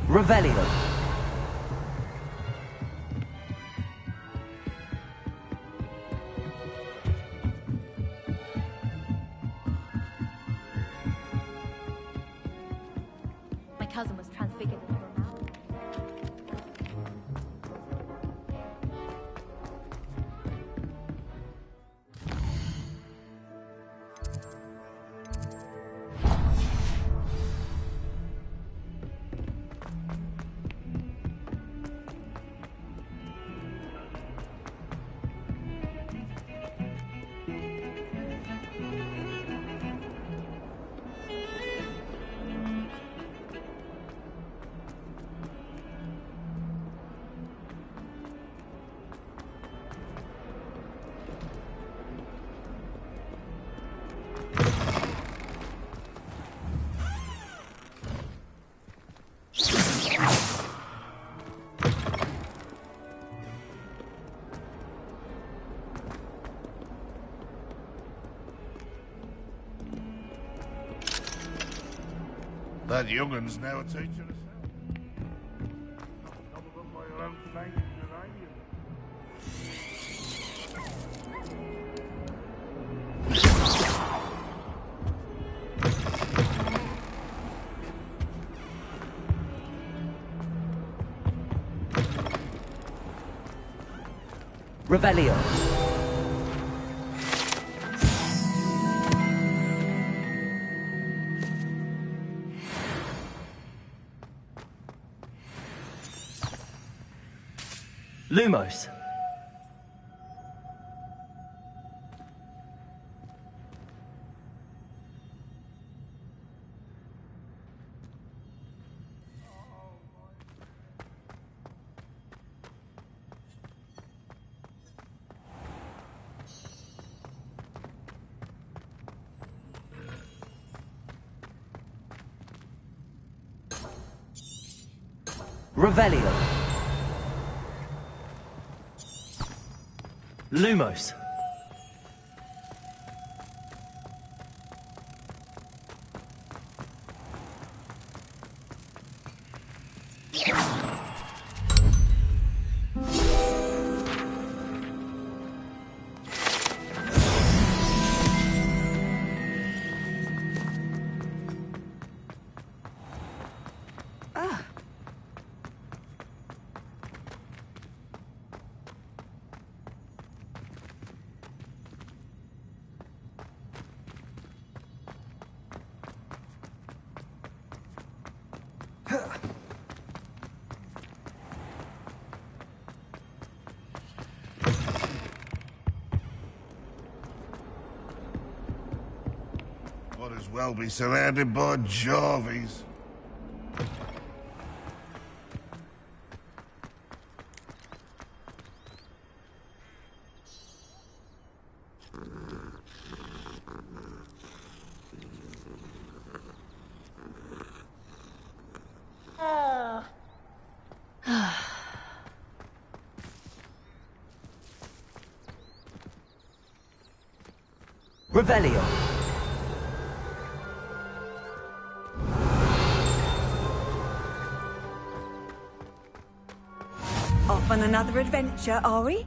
Revelio. My cousin was transfigured into a mouse. That young'un's now a teacher herself. Doubled up by her own fainting uranium. Revelio. Lumos. Revelio. Lumos. Might as well be surrounded by Jarvies. Revelio. Off on another adventure, are we?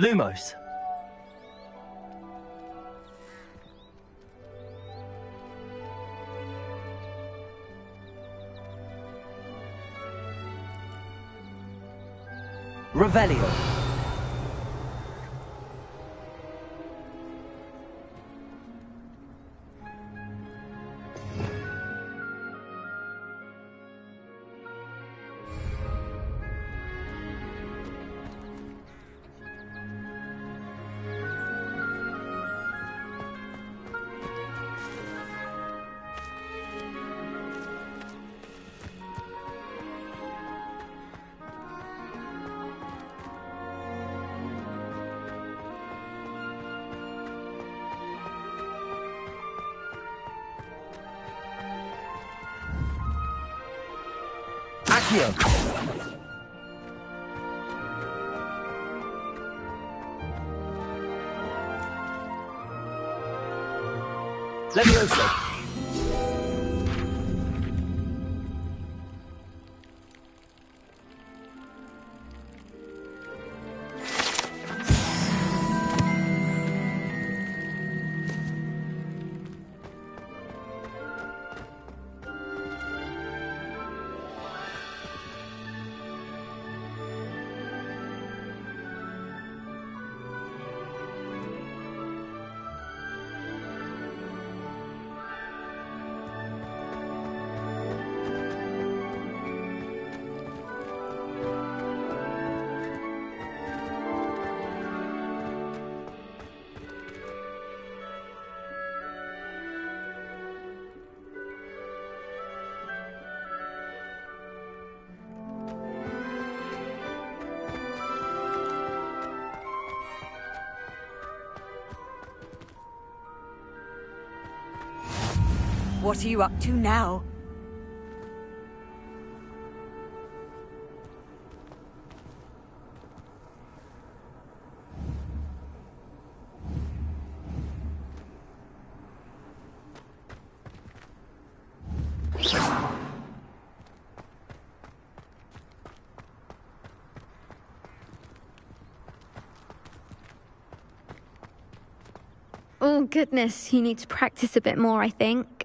Lumos. Revelio. Accio. Levioso. What are you up to now? Oh, goodness, you need to practice a bit more, I think.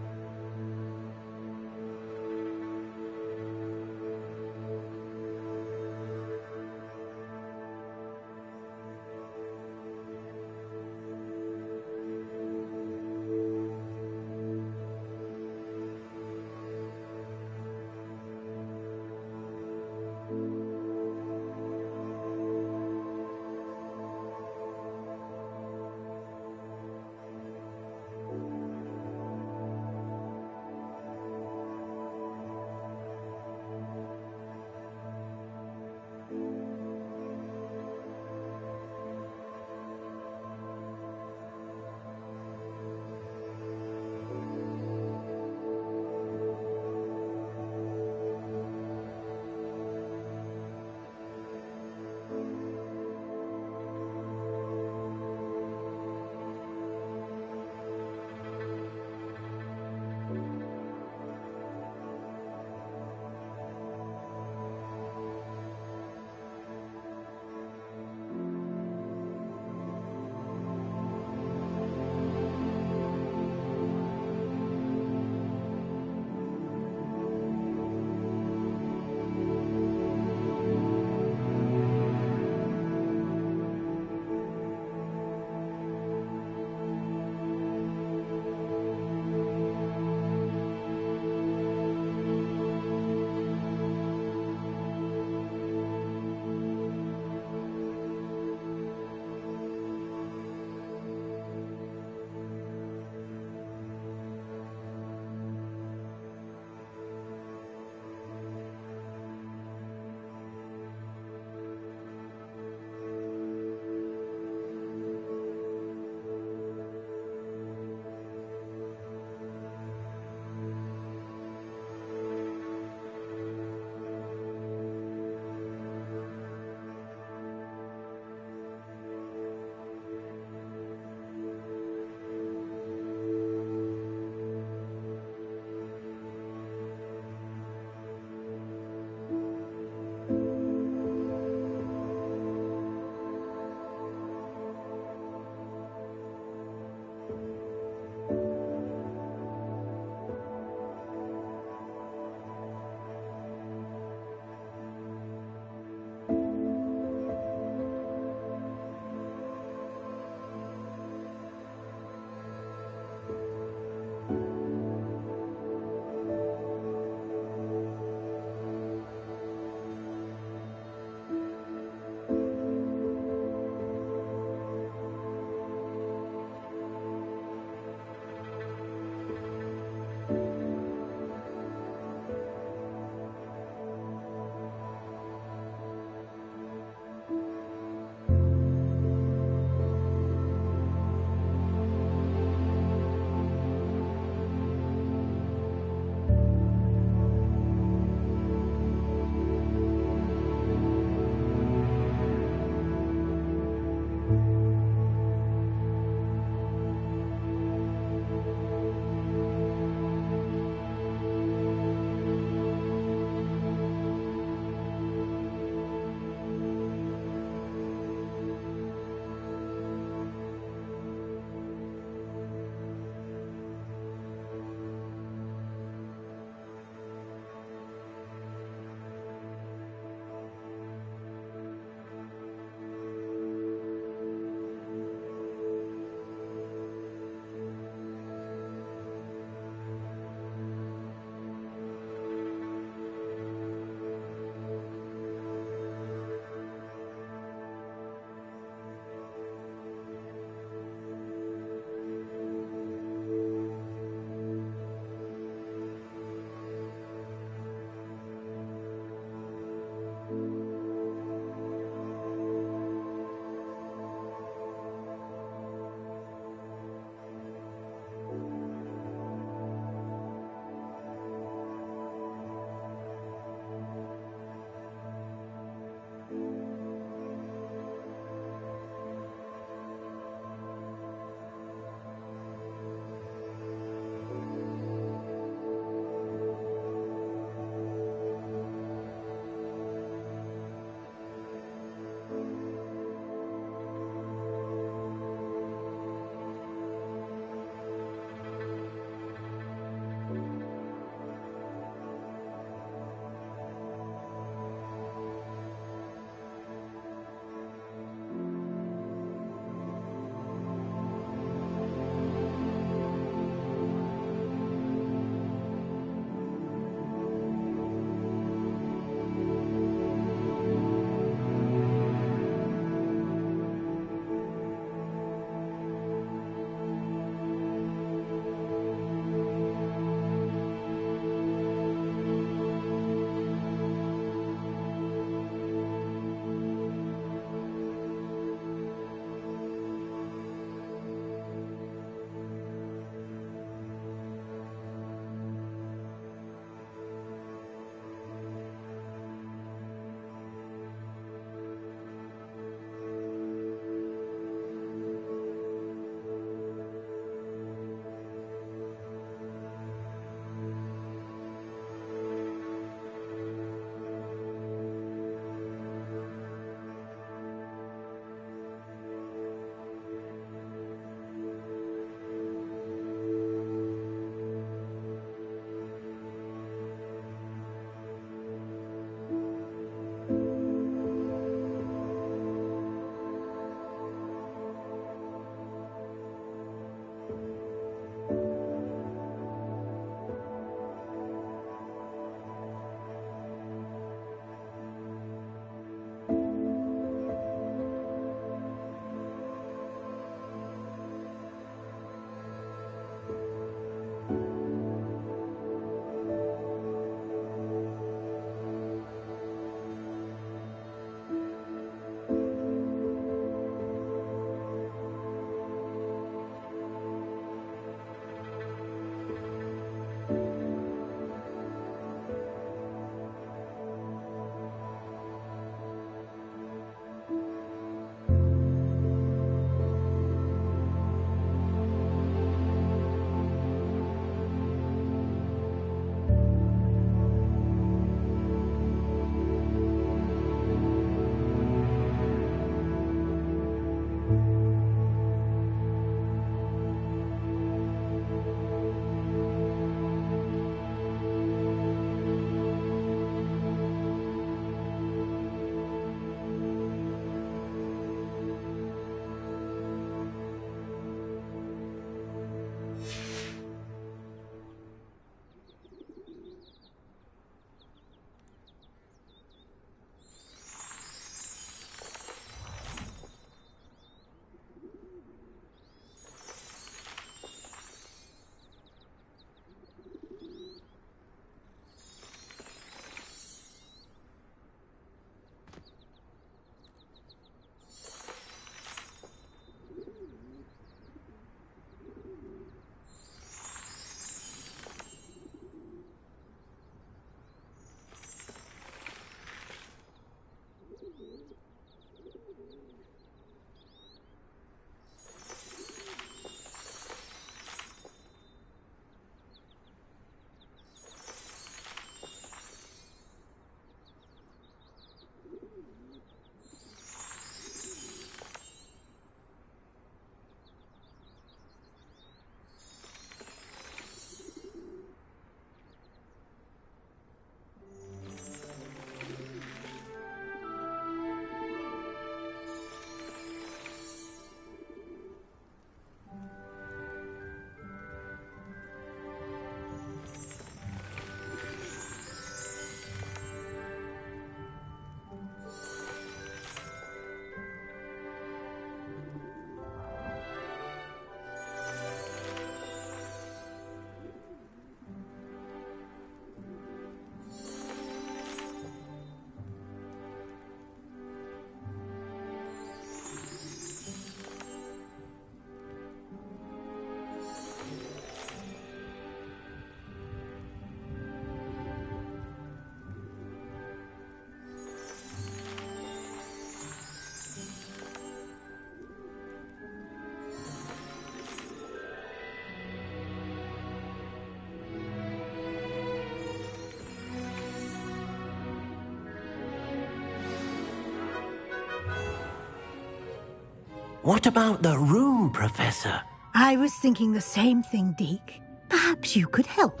What about the room, Professor? I was thinking the same thing, Deke. Perhaps you could help.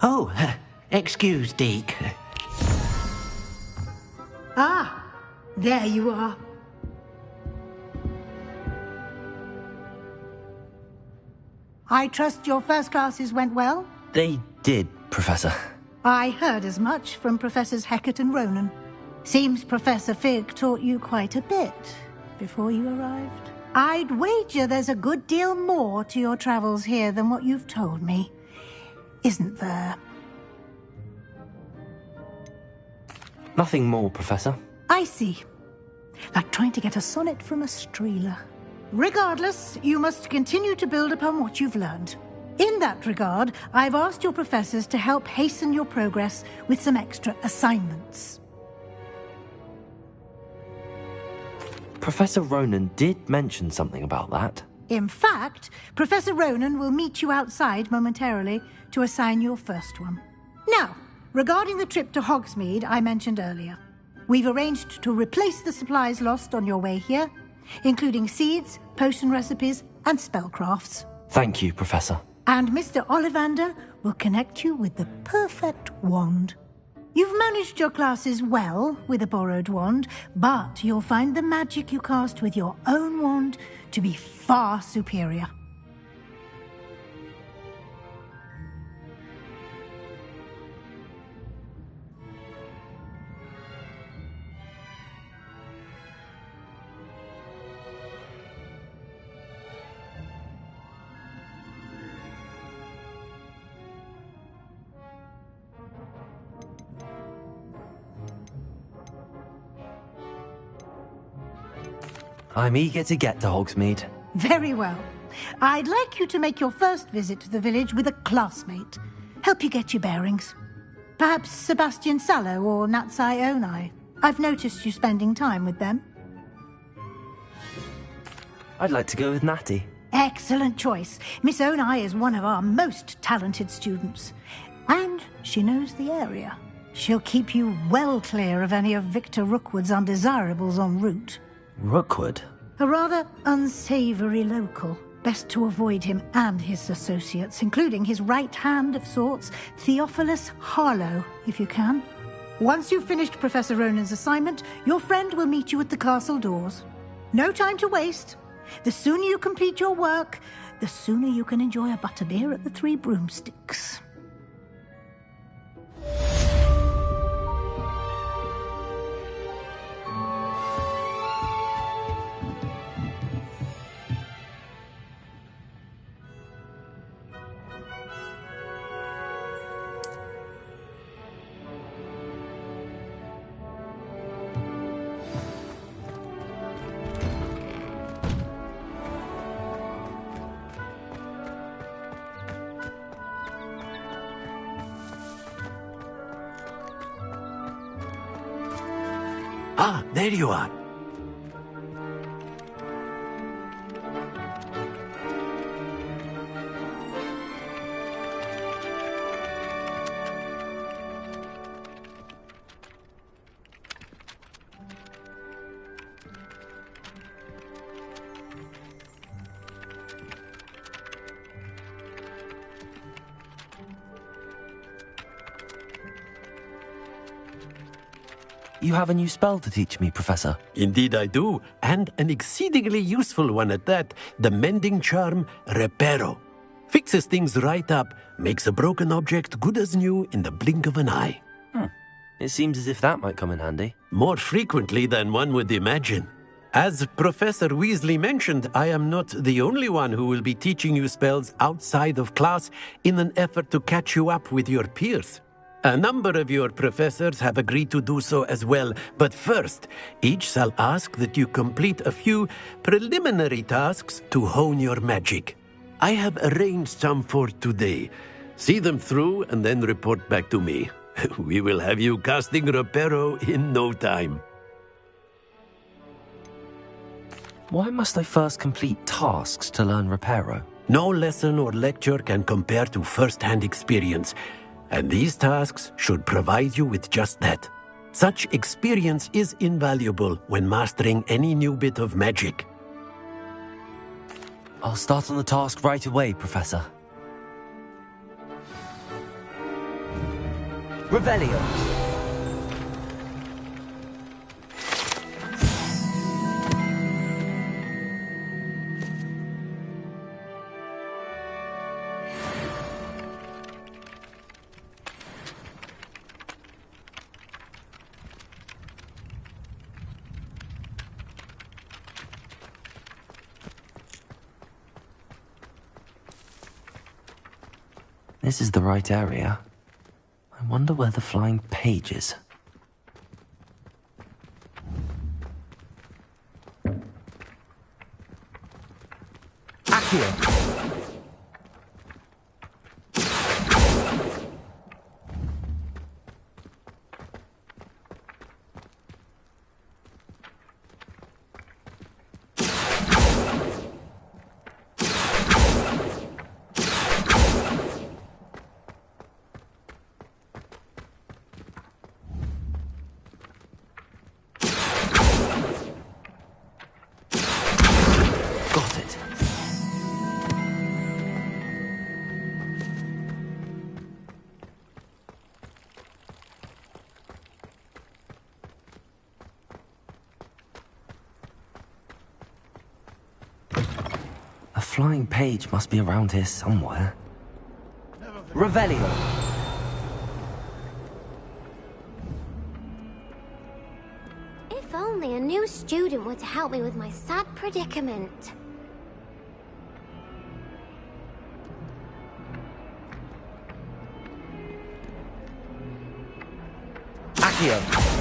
Oh, excuse, Deke. Ah, there you are. I trust your first classes went well? They did, Professor. I heard as much from Professors Hecat and Ronan. Seems Professor Fig taught you quite a bit before you arrived. I'd wager there's a good deal more to your travels here than what you've told me. Isn't there? Nothing more, Professor. I see. Like trying to get a sonnet from a streeler. Regardless, you must continue to build upon what you've learned. In that regard, I've asked your professors to help hasten your progress with some extra assignments. Professor Ronan did mention something about that. In fact, Professor Ronan will meet you outside momentarily to assign your first one. Now, regarding the trip to Hogsmeade I mentioned earlier, we've arranged to replace the supplies lost on your way here, including seeds, potion recipes, and spellcrafts. Thank you, Professor. And Mr. Ollivander will connect you with the perfect wand. You've managed your classes well with a borrowed wand, but you'll find the magic you cast with your own wand to be far superior. I'm eager to get to Hogsmeade. Very well. I'd like you to make your first visit to the village with a classmate. Help you get your bearings. Perhaps Sebastian Sallow or Natsai Onai. I've noticed you spending time with them. I'd like to go with Natty. Excellent choice. Miss Onai is one of our most talented students. And she knows the area. She'll keep you well clear of any of Victor Rookwood's undesirables en route. Rookwood? A rather unsavory local. Best to avoid him and his associates, including his right hand of sorts, Theophilus Harlow, if you can. Once you've finished Professor Ronan's assignment, your friend will meet you at the castle doors. No time to waste. The sooner you complete your work, the sooner you can enjoy a butterbeer at the Three Broomsticks. Ah, there you are. You have a new spell to teach me, Professor. Indeed I do, and an exceedingly useful one at that. The mending charm, Reparo. Fixes things right up, makes a broken object good as new in the blink of an eye. It seems as if that might come in handy. More frequently than one would imagine. As Professor Weasley mentioned, I am not the only one who will be teaching you spells outside of class in an effort to catch you up with your peers. A number of your professors have agreed to do so as well, but first, each shall ask that you complete a few preliminary tasks to hone your magic. I have arranged some for today. See them through and then report back to me. We will have you casting Reparo in no time. Why must I first complete tasks to learn Reparo? No lesson or lecture can compare to first-hand experience. And these tasks should provide you with just that. Such experience is invaluable when mastering any new bit of magic. I'll start on the task right away, Professor. Revelio. This is the right area. I wonder where the flying page is. Accio! A flying page must be around here somewhere. Revelio. If only a new student were to help me with my sad predicament. Accio.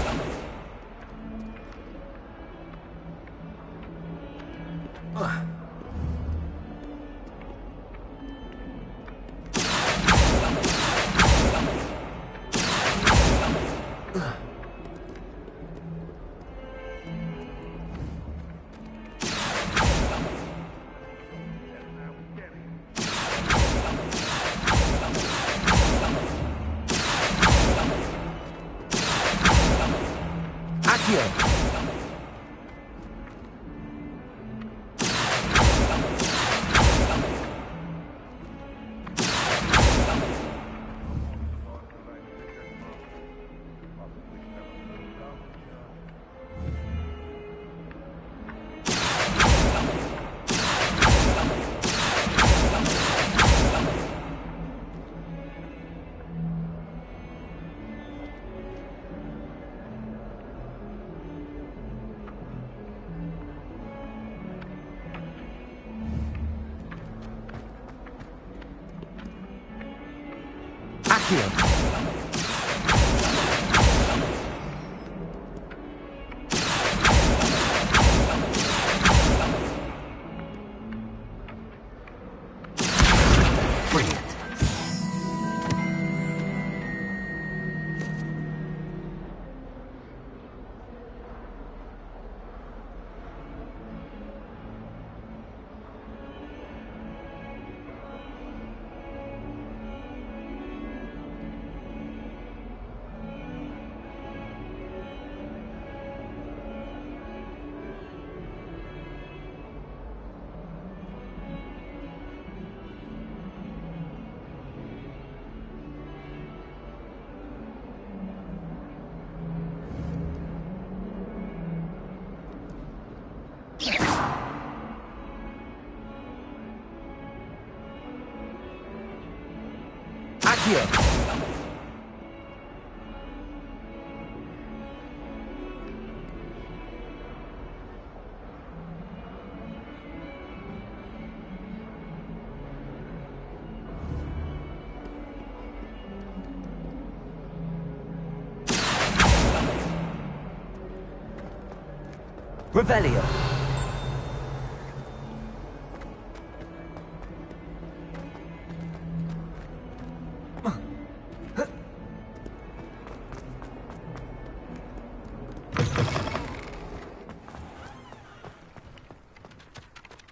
Revelio.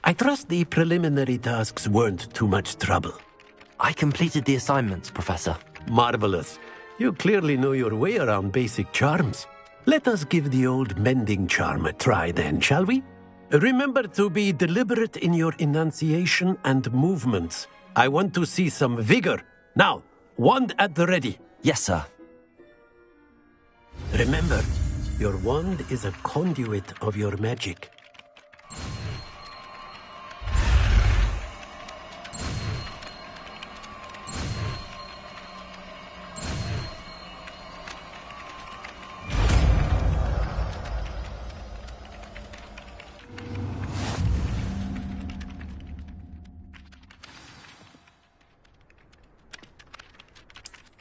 I trust the preliminary tasks weren't too much trouble. I completed the assignments, Professor. Marvelous. You clearly know your way around basic charms. Let us give the old mending charm a try then, shall we? Remember to be deliberate in your enunciation and movements. I want to see some vigor. Now, wand at the ready. Yes, sir. Remember, your wand is a conduit of your magic.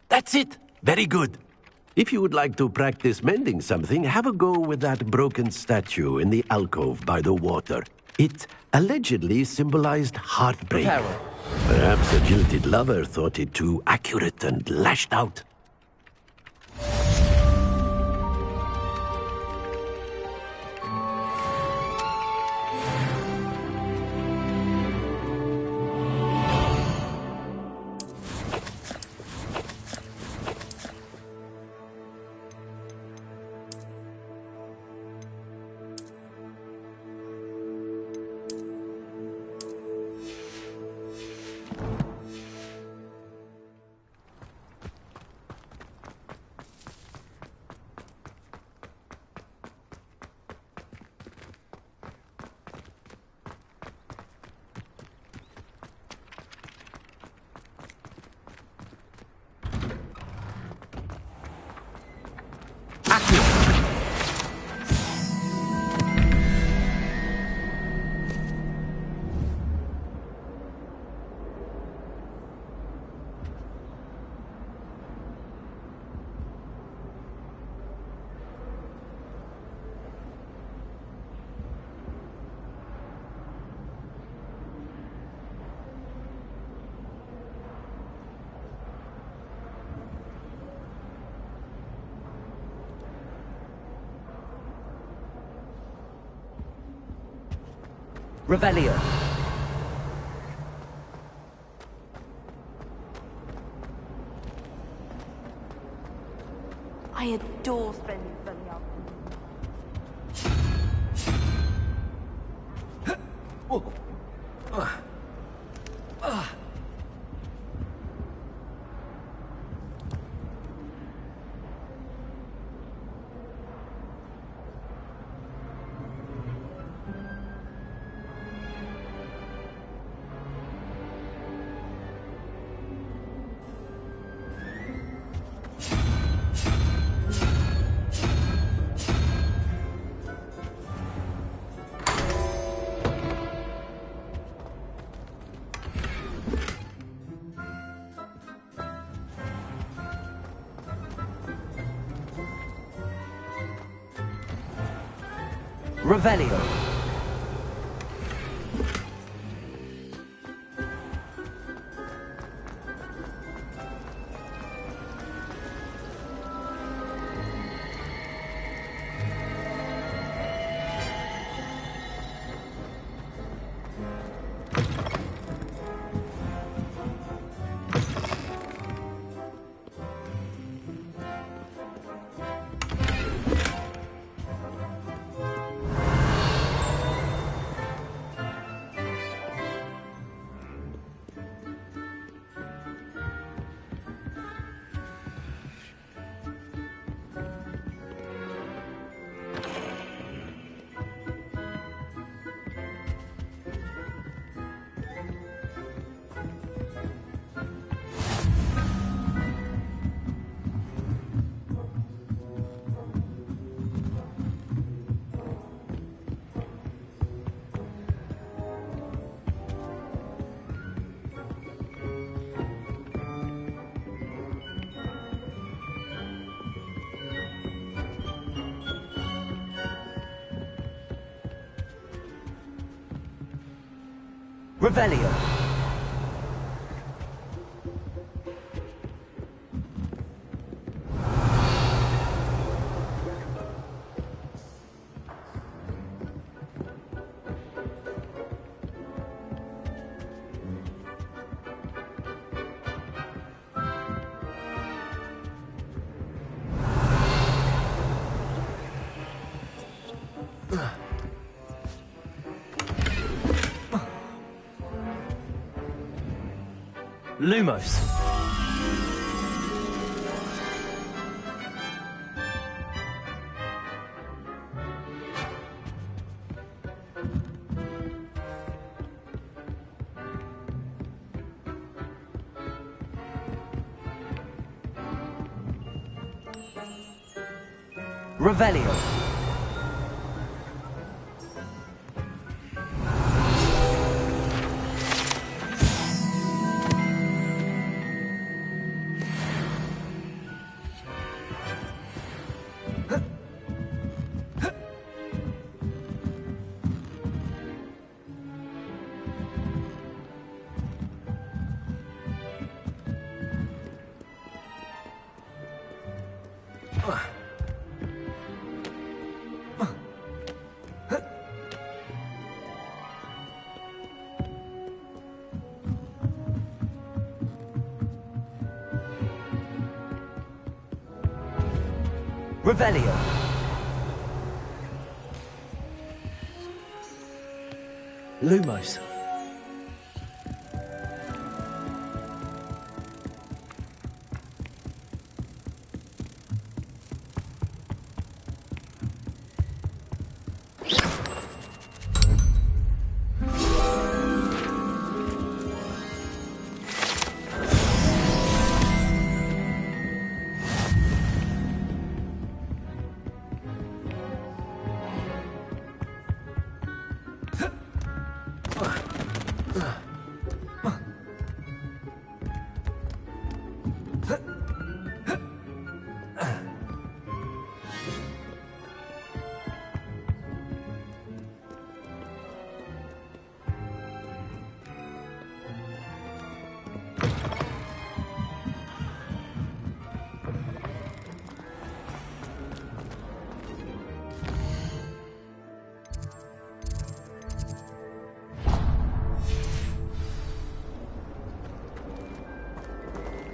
That's it! Very good. If you would like to practice mending something, have a go with that broken statue in the alcove by the water. It allegedly symbolized heartbreak. Perhaps a jilted lover thought it too accurate and lashed out. Revelio. I adore spending Sunday Revelio. Revelio. Lumos. Revelio. Revelio. Lumos.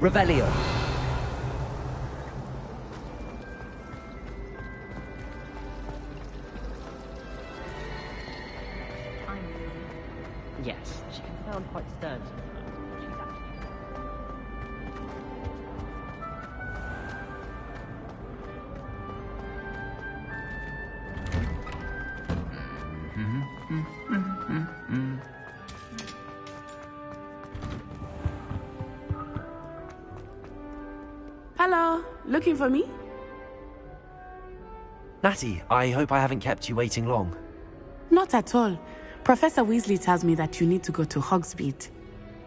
Revelio. Yes, she can sound quite stern sometimes, but she's actually... Hello, looking for me? Natty, I hope I haven't kept you waiting long. Not at all. Professor Weasley tells me that you need to go to Hogsmeade.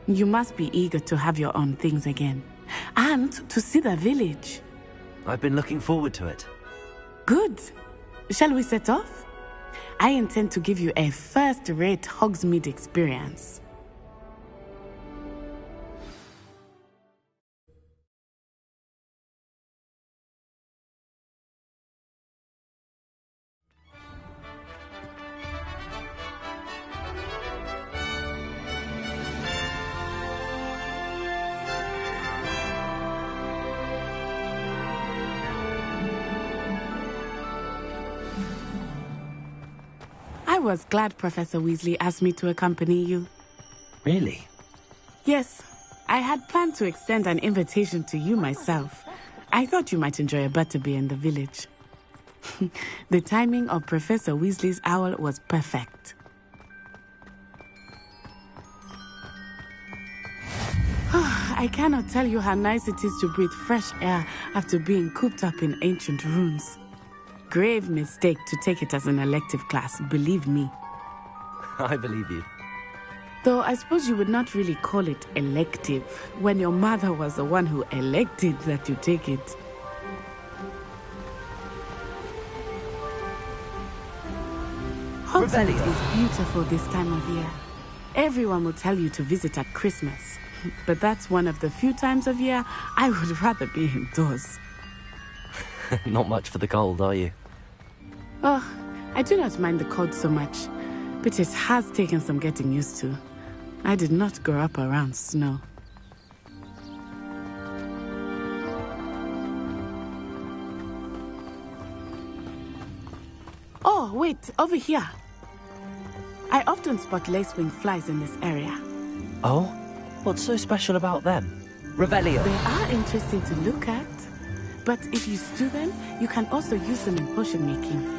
You must be eager to have your own things again. And to see the village. I've been looking forward to it. Good. Shall we set off? I intend to give you a first-rate Hogsmeade experience. I was glad Professor Weasley asked me to accompany you. Really? Yes. I had planned to extend an invitation to you myself. I thought you might enjoy a butterbeer in the village. The timing of Professor Weasley's owl was perfect. I cannot tell you how nice it is to breathe fresh air after being cooped up in ancient ruins. Grave mistake to take it as an elective class, believe me. I believe you. Though I suppose you would not really call it elective when your mother was the one who elected that you take it. Hogsmeade is beautiful this time of year. Everyone will tell you to visit at Christmas, but that's one of the few times of year I would rather be indoors. Not much for the cold, are you? Oh, I do not mind the cold so much, but it has taken some getting used to. I did not grow up around snow. Oh, wait, over here. I often spot lacewing flies in this area. Oh? What's so special about them? Revelio. They are interesting to look at. But if you stew them, you can also use them in potion making.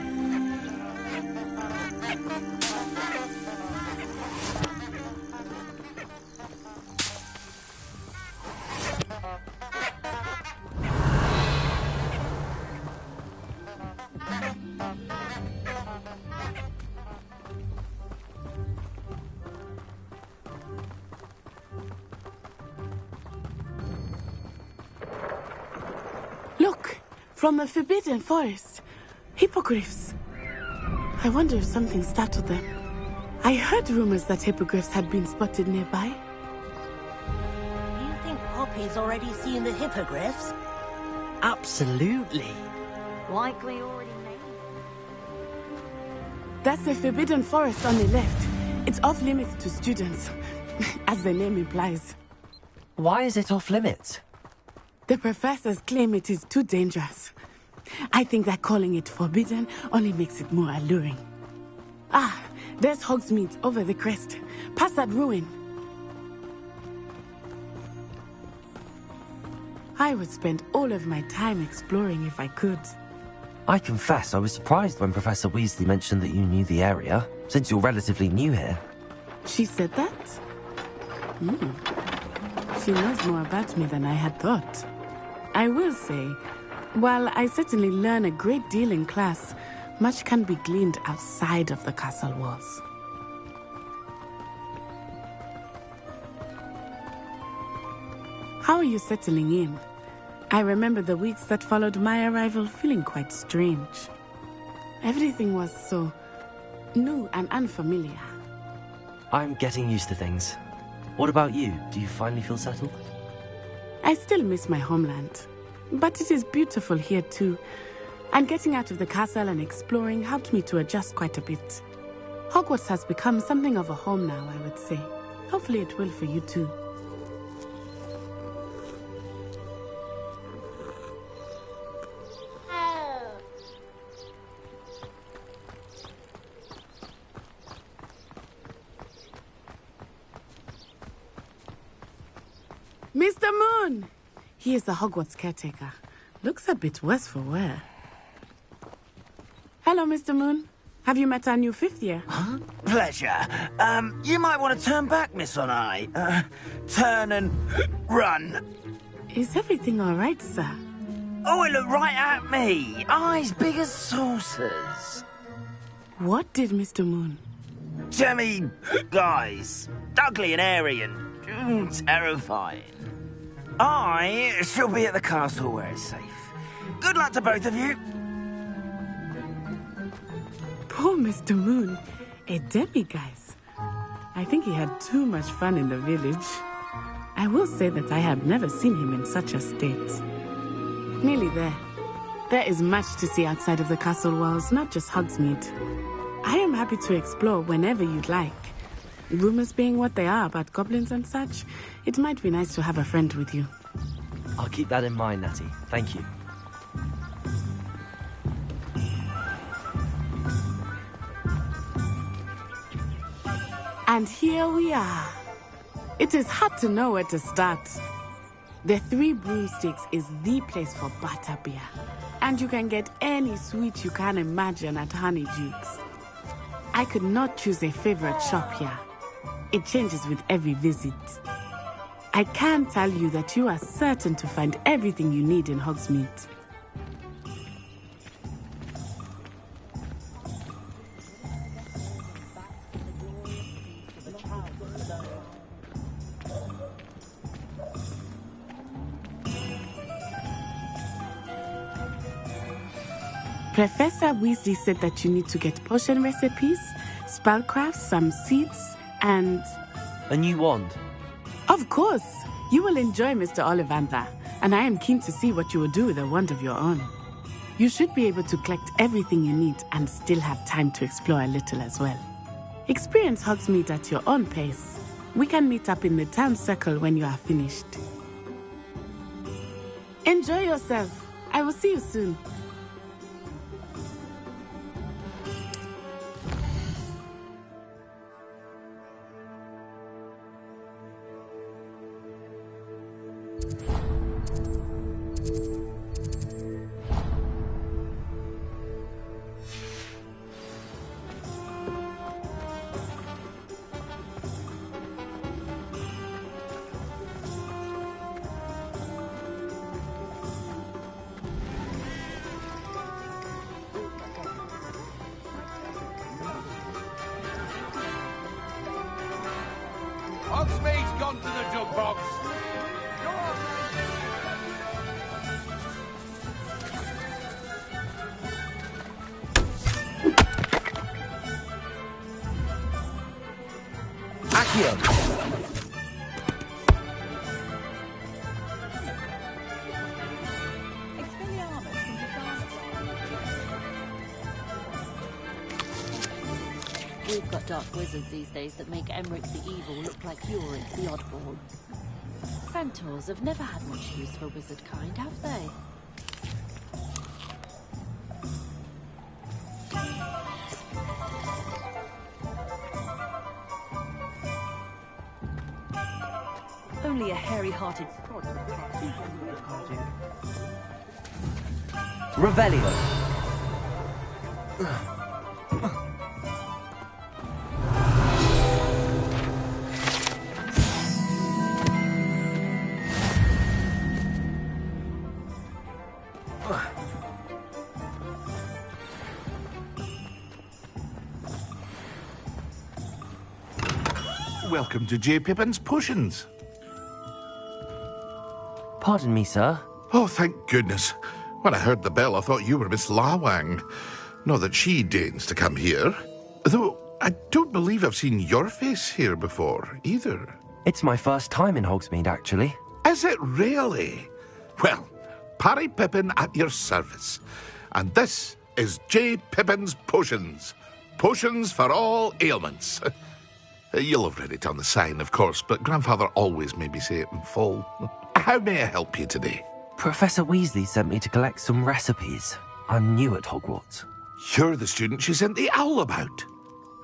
Look, from the Forbidden Forest. Hippogriffs. I wonder if something startled them. I heard rumors that hippogriffs had been spotted nearby. Do you think Poppy's already seen the hippogriffs? Absolutely. Likely already named. That's the Forbidden Forest on the left. It's off limits to students, as the name implies. Why is it off limits? The professors claim it is too dangerous. I think that calling it forbidden only makes it more alluring. Ah, there's Hogsmeade over the crest, past that ruin. I would spend all of my time exploring if I could. I confess I was surprised when Professor Weasley mentioned that you knew the area, since you're relatively new here. She said that? She knows more about me than I had thought. I will say, while I certainly learn a great deal in class, much can be gleaned outside of the castle walls. How are you settling in? I remember the weeks that followed my arrival feeling quite strange. Everything was so new and unfamiliar. I'm getting used to things. What about you? Do you finally feel settled? I still miss my homeland, but it is beautiful here too. And getting out of the castle and exploring helped me to adjust quite a bit. Hogwarts has become something of a home now, I would say. Hopefully it will for you too. Mr. Moon! He is the Hogwarts caretaker. Looks a bit worse for wear. Hello, Mr. Moon. Have you met our new fifth year? Huh? Pleasure. You might want to turn back, Miss On-Eye. Turn and run. Is everything all right, sir? Oh, it looked right at me. Eyes big as saucers. What did Mr. Moon? Jemmy guys. Ugly and airy and terrifying. I shall be at the castle where it's safe. Good luck to both of you. Poor Mr. Moon. A demiguise. I think he had too much fun in the village. I will say that I have never seen him in such a state. Nearly there. There is much to see outside of the castle walls, not just Hogsmeade. I am happy to explore whenever you'd like. Rumors being what they are about goblins and such, it might be nice to have a friend with you. I'll keep that in mind, Natty. Thank you. And here we are. It is hard to know where to start. The Three Broomsticks is the place for butterbeer. And you can get any sweet you can imagine at Honeyduke's. I could not choose a favorite shop here. It changes with every visit. I can tell you that you are certain to find everything you need in Hogsmeade. Professor Weasley said that you need to get potion recipes, spellcrafts, some seeds, and... A new wand? Of course! You will enjoy Mr. Ollivander, and I am keen to see what you will do with a wand of your own. You should be able to collect everything you need and still have time to explore a little as well. Experience Hogsmeade at your own pace. We can meet up in the town circle when you are finished. Enjoy yourself. I will see you soon. Hogsmeade's gone to the jug box. Accio! We've got dark wizards these days that make Emmerich the Evil look like Yorick the Oddball. Centaurs have never had much use for wizard kind, have they? Only a hairy-hearted prod. Revelio. Welcome to J. Pippin's Potions. Pardon me, sir. Oh, thank goodness. When I heard the bell, I thought you were Miss Lawang. Not that she deigns to come here. Though, I don't believe I've seen your face here before, either. It's my first time in Hogsmeade, actually. Is it really? Well, Parry Pippin at your service. And this is J. Pippin's Potions. Potions for all ailments. You'll have read it on the sign, of course, but Grandfather always made me say it in full. How may I help you today? Professor Weasley sent me to collect some recipes. I'm new at Hogwarts. You're the student she sent the owl about.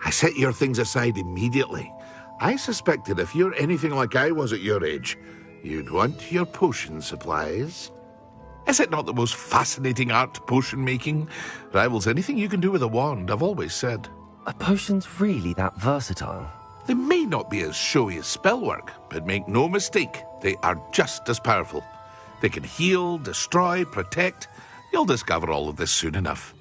I set your things aside immediately. I suspected if you're anything like I was at your age, you'd want your potion supplies. Is it not the most fascinating art, potion making? Rivals anything you can do with a wand, I've always said. Are potions really that versatile? They may not be as showy as spellwork, but make no mistake, they are just as powerful. They can heal, destroy, protect. You'll discover all of this soon enough.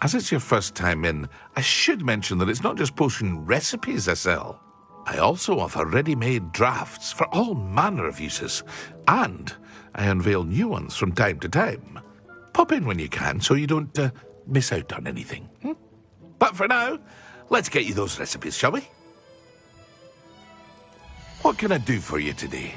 As it's your first time in, I should mention that it's not just potion recipes I sell. I also offer ready-made drafts for all manner of uses, and I unveil new ones from time to time. Pop in when you can so you don't miss out on anything. But for now, let's get you those recipes, shall we? What can I do for you today?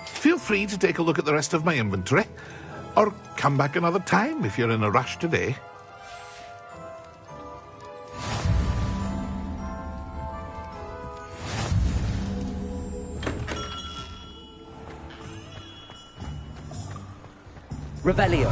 Feel free to take a look at the rest of my inventory, or come back another time if you're in a rush today. Revelio.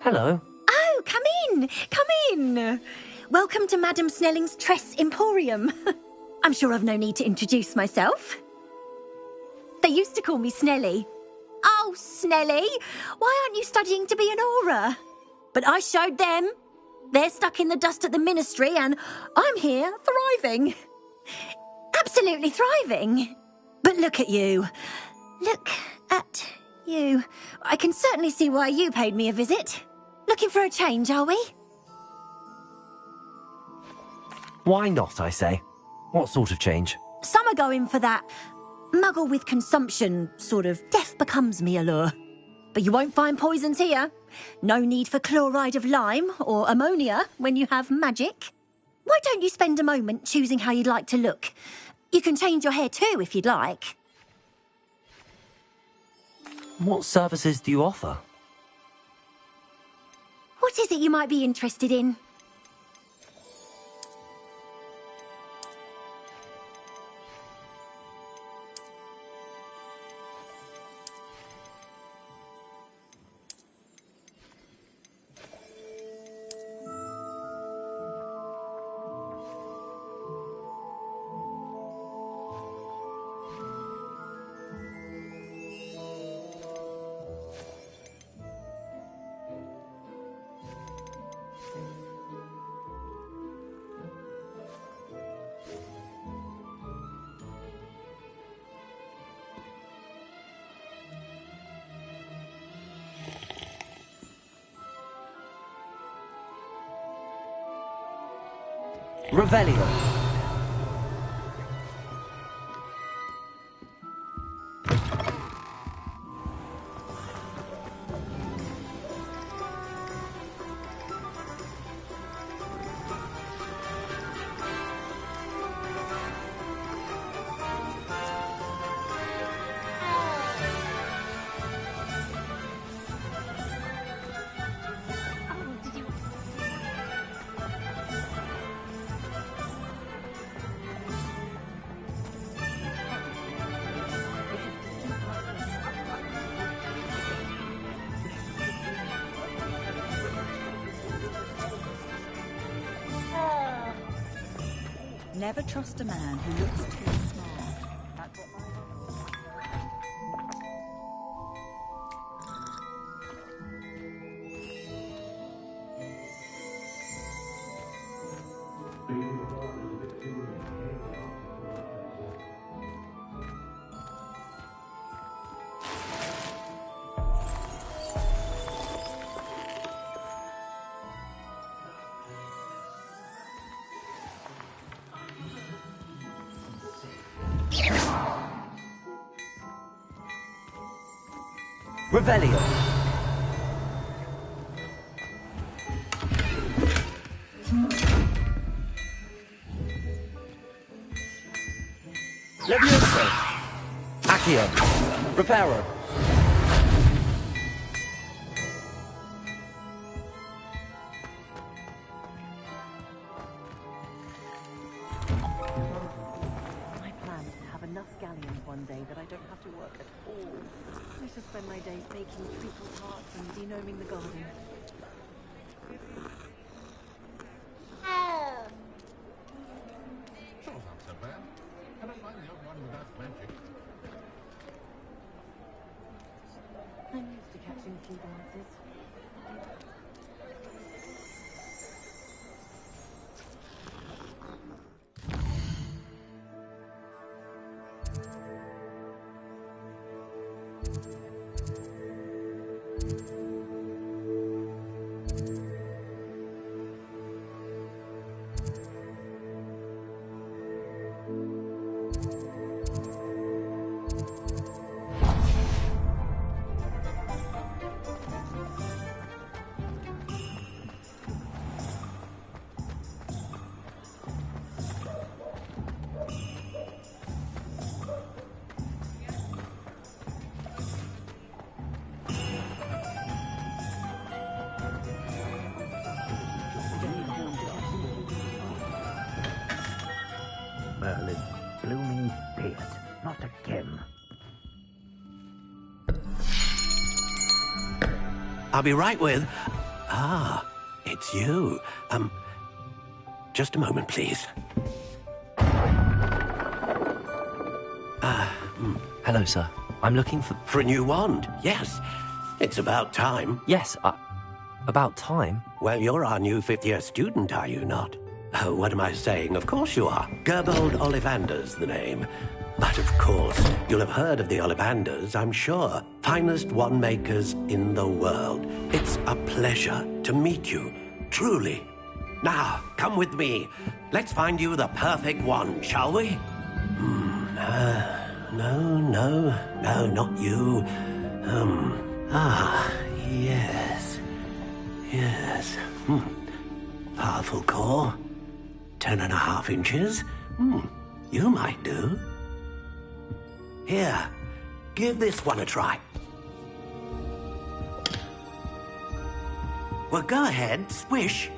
Hello. Oh, come in! Come in! Welcome to Madame Snelling's Tress Emporium. I'm sure I've no need to introduce myself. They used to call me Snelly. Oh, Snelly, why aren't you studying to be an aura? But I showed them. They're stuck in the dust at the Ministry, and I'm here, thriving. Absolutely thriving. But look at you. Look at you. I can certainly see why you paid me a visit. Looking for a change, are we? Why not, I say? What sort of change? Some are going for that muggle with consumption, sort of death becomes me allure. But you won't find poisons here. No need for chloride of lime or ammonia when you have magic. Why don't you spend a moment choosing how you'd like to look? You can change your hair too if you'd like. What services do you offer? What is it you might be interested in? Revelio. Never trust a man who looks too smart. That's what Revelio. Levioso. Accio. Reparo. My plan is to have enough galleons one day that I don't have to work at all. I shall spend my days baking treacle tarts and denoming the garden. Sure, not so bad. I don't mind the old one without magic. I'm used to catching a few dances. Merlin, blooming beard, not again. I'll be right with... Ah, it's you. Just a moment, please. Hello, sir. I'm looking for... For a new wand, yes. It's about time. Yes, about time? Well, you're our new fifth-year student, are you not? Oh, what am I saying? Of course you are. Gerbold Ollivander's the name. But of course, you'll have heard of the Ollivanders, I'm sure. Finest wand makers in the world. It's a pleasure to meet you, truly. Now, come with me. Let's find you the perfect wand, shall we? No, not you. Ah, yes. Yes. Powerful core. 10.5 inches. You might do. Here, give this one a try. Well, go ahead, swish.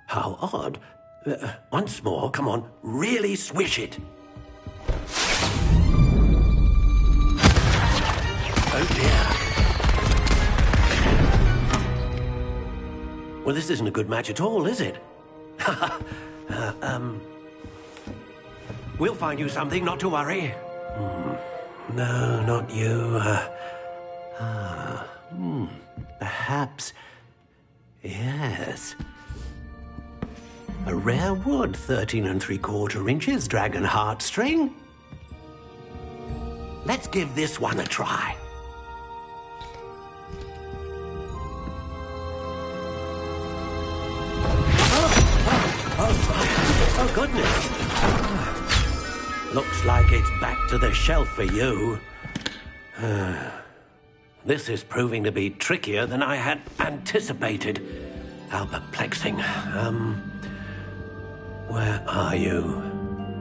How odd. Once more, come on, really swish it. Oh dear. Well, this isn't a good match at all, is it? We'll find you something, not to worry. No, not you. Perhaps. Yes. A rare wood, 13 3/4 inches, dragon heartstring. Let's give this one a try. Oh, goodness. Looks like it's back to the shelf for you. This is proving to be trickier than I had anticipated. How perplexing. Where are you?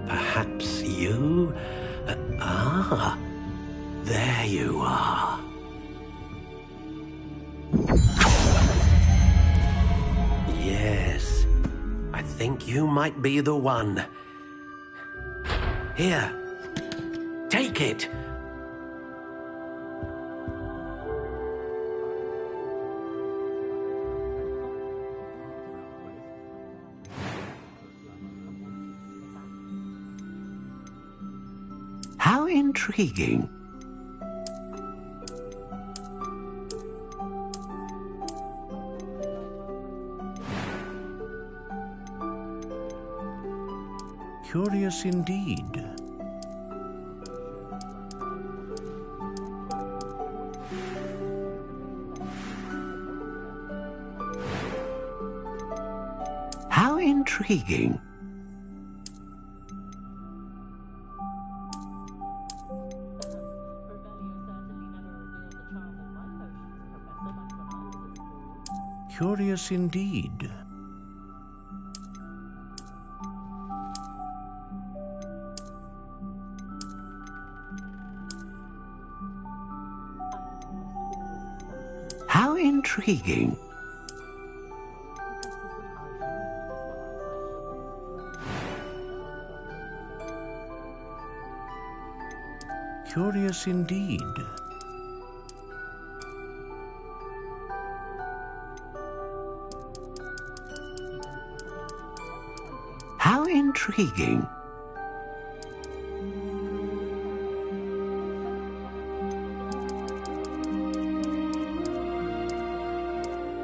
Perhaps you? There you are. Yes, I think you might be the one. Here, take it. How intriguing. Curious indeed. How intriguing. Curious indeed. How intriguing. Curious indeed. How intriguing.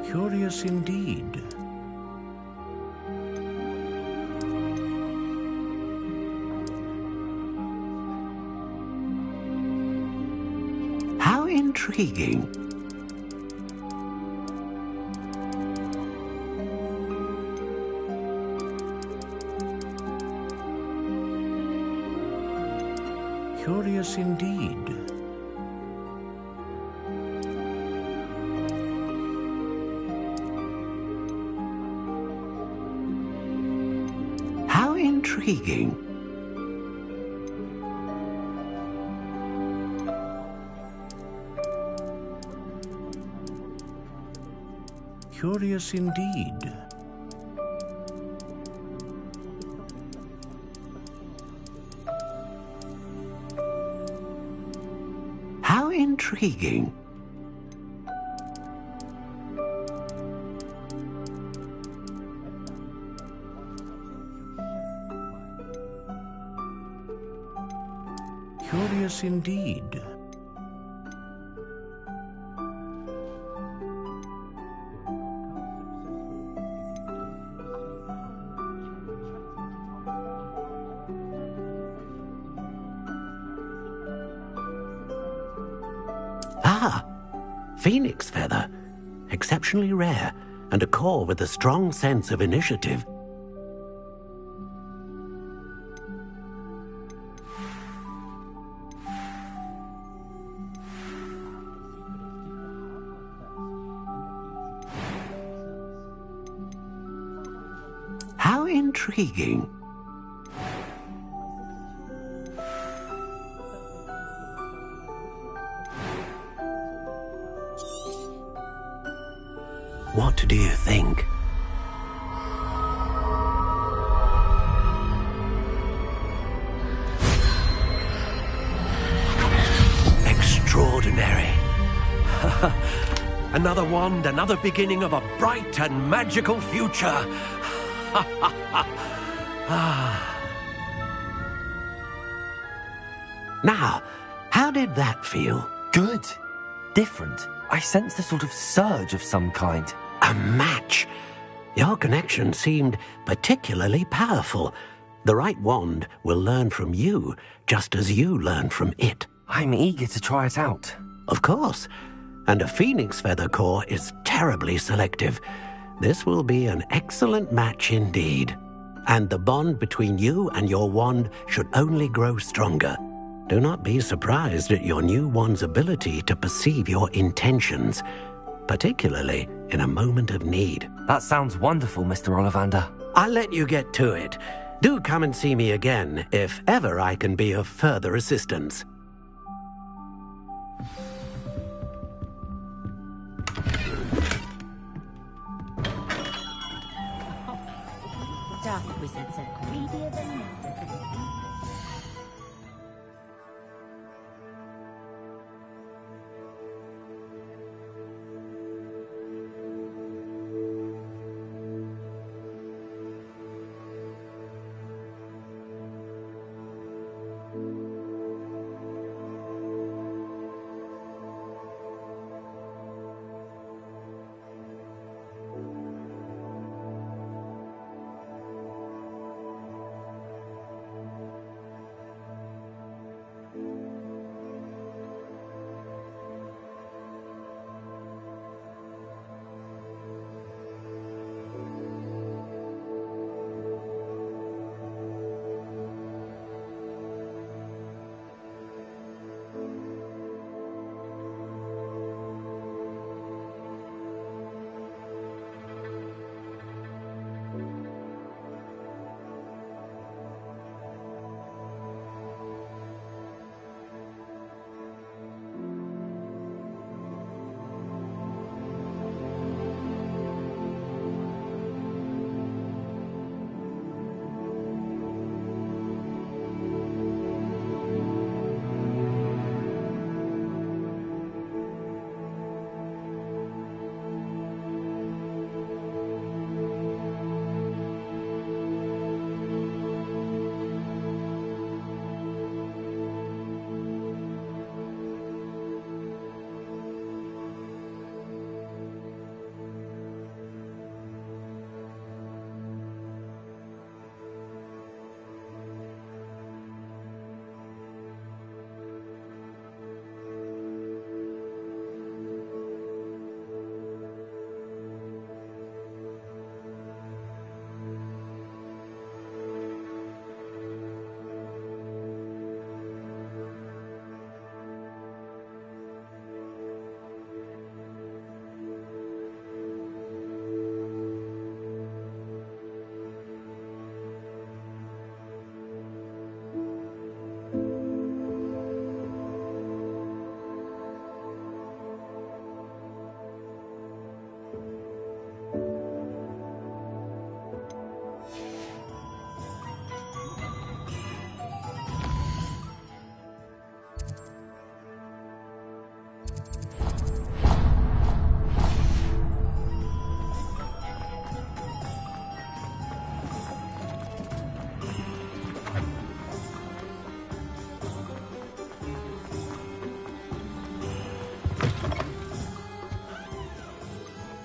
Curious indeed. How intriguing. Curious indeed. How intriguing. Curious indeed. How intriguing. Curious indeed. Ah, phoenix feather. Exceptionally rare, and a core with a strong sense of initiative. intriguing. What do you think? Extraordinary. Another wand, another beginning of a bright and magical future. Now, how did that feel? Good. Different. I sensed a sort of surge of some kind. A match. Your connection seemed particularly powerful. The right wand will learn from you, just as you learn from it. I'm eager to try it out. Of course. And a phoenix feather core is terribly selective. This will be an excellent match indeed. And the bond between you and your wand should only grow stronger. Do not be surprised at your new wand's ability to perceive your intentions, particularly in a moment of need. That sounds wonderful, Mr. Ollivander. I'll let you get to it. Do come and see me again if ever I can be of further assistance. Dark wizards are greedier than murder.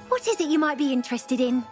What is it you might be interested in?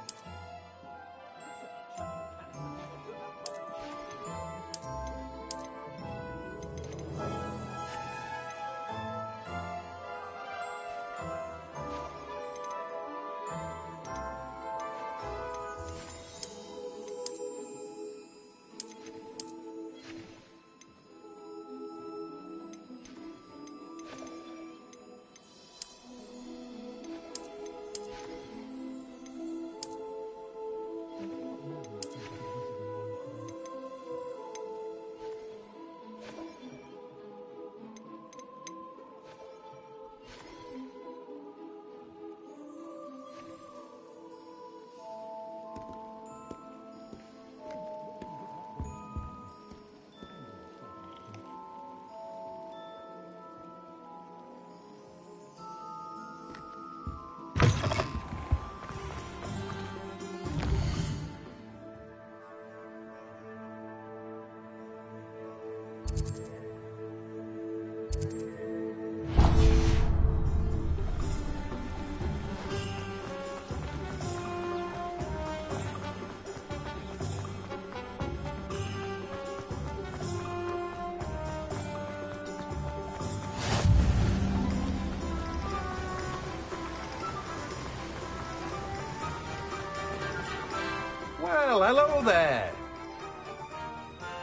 Hello there.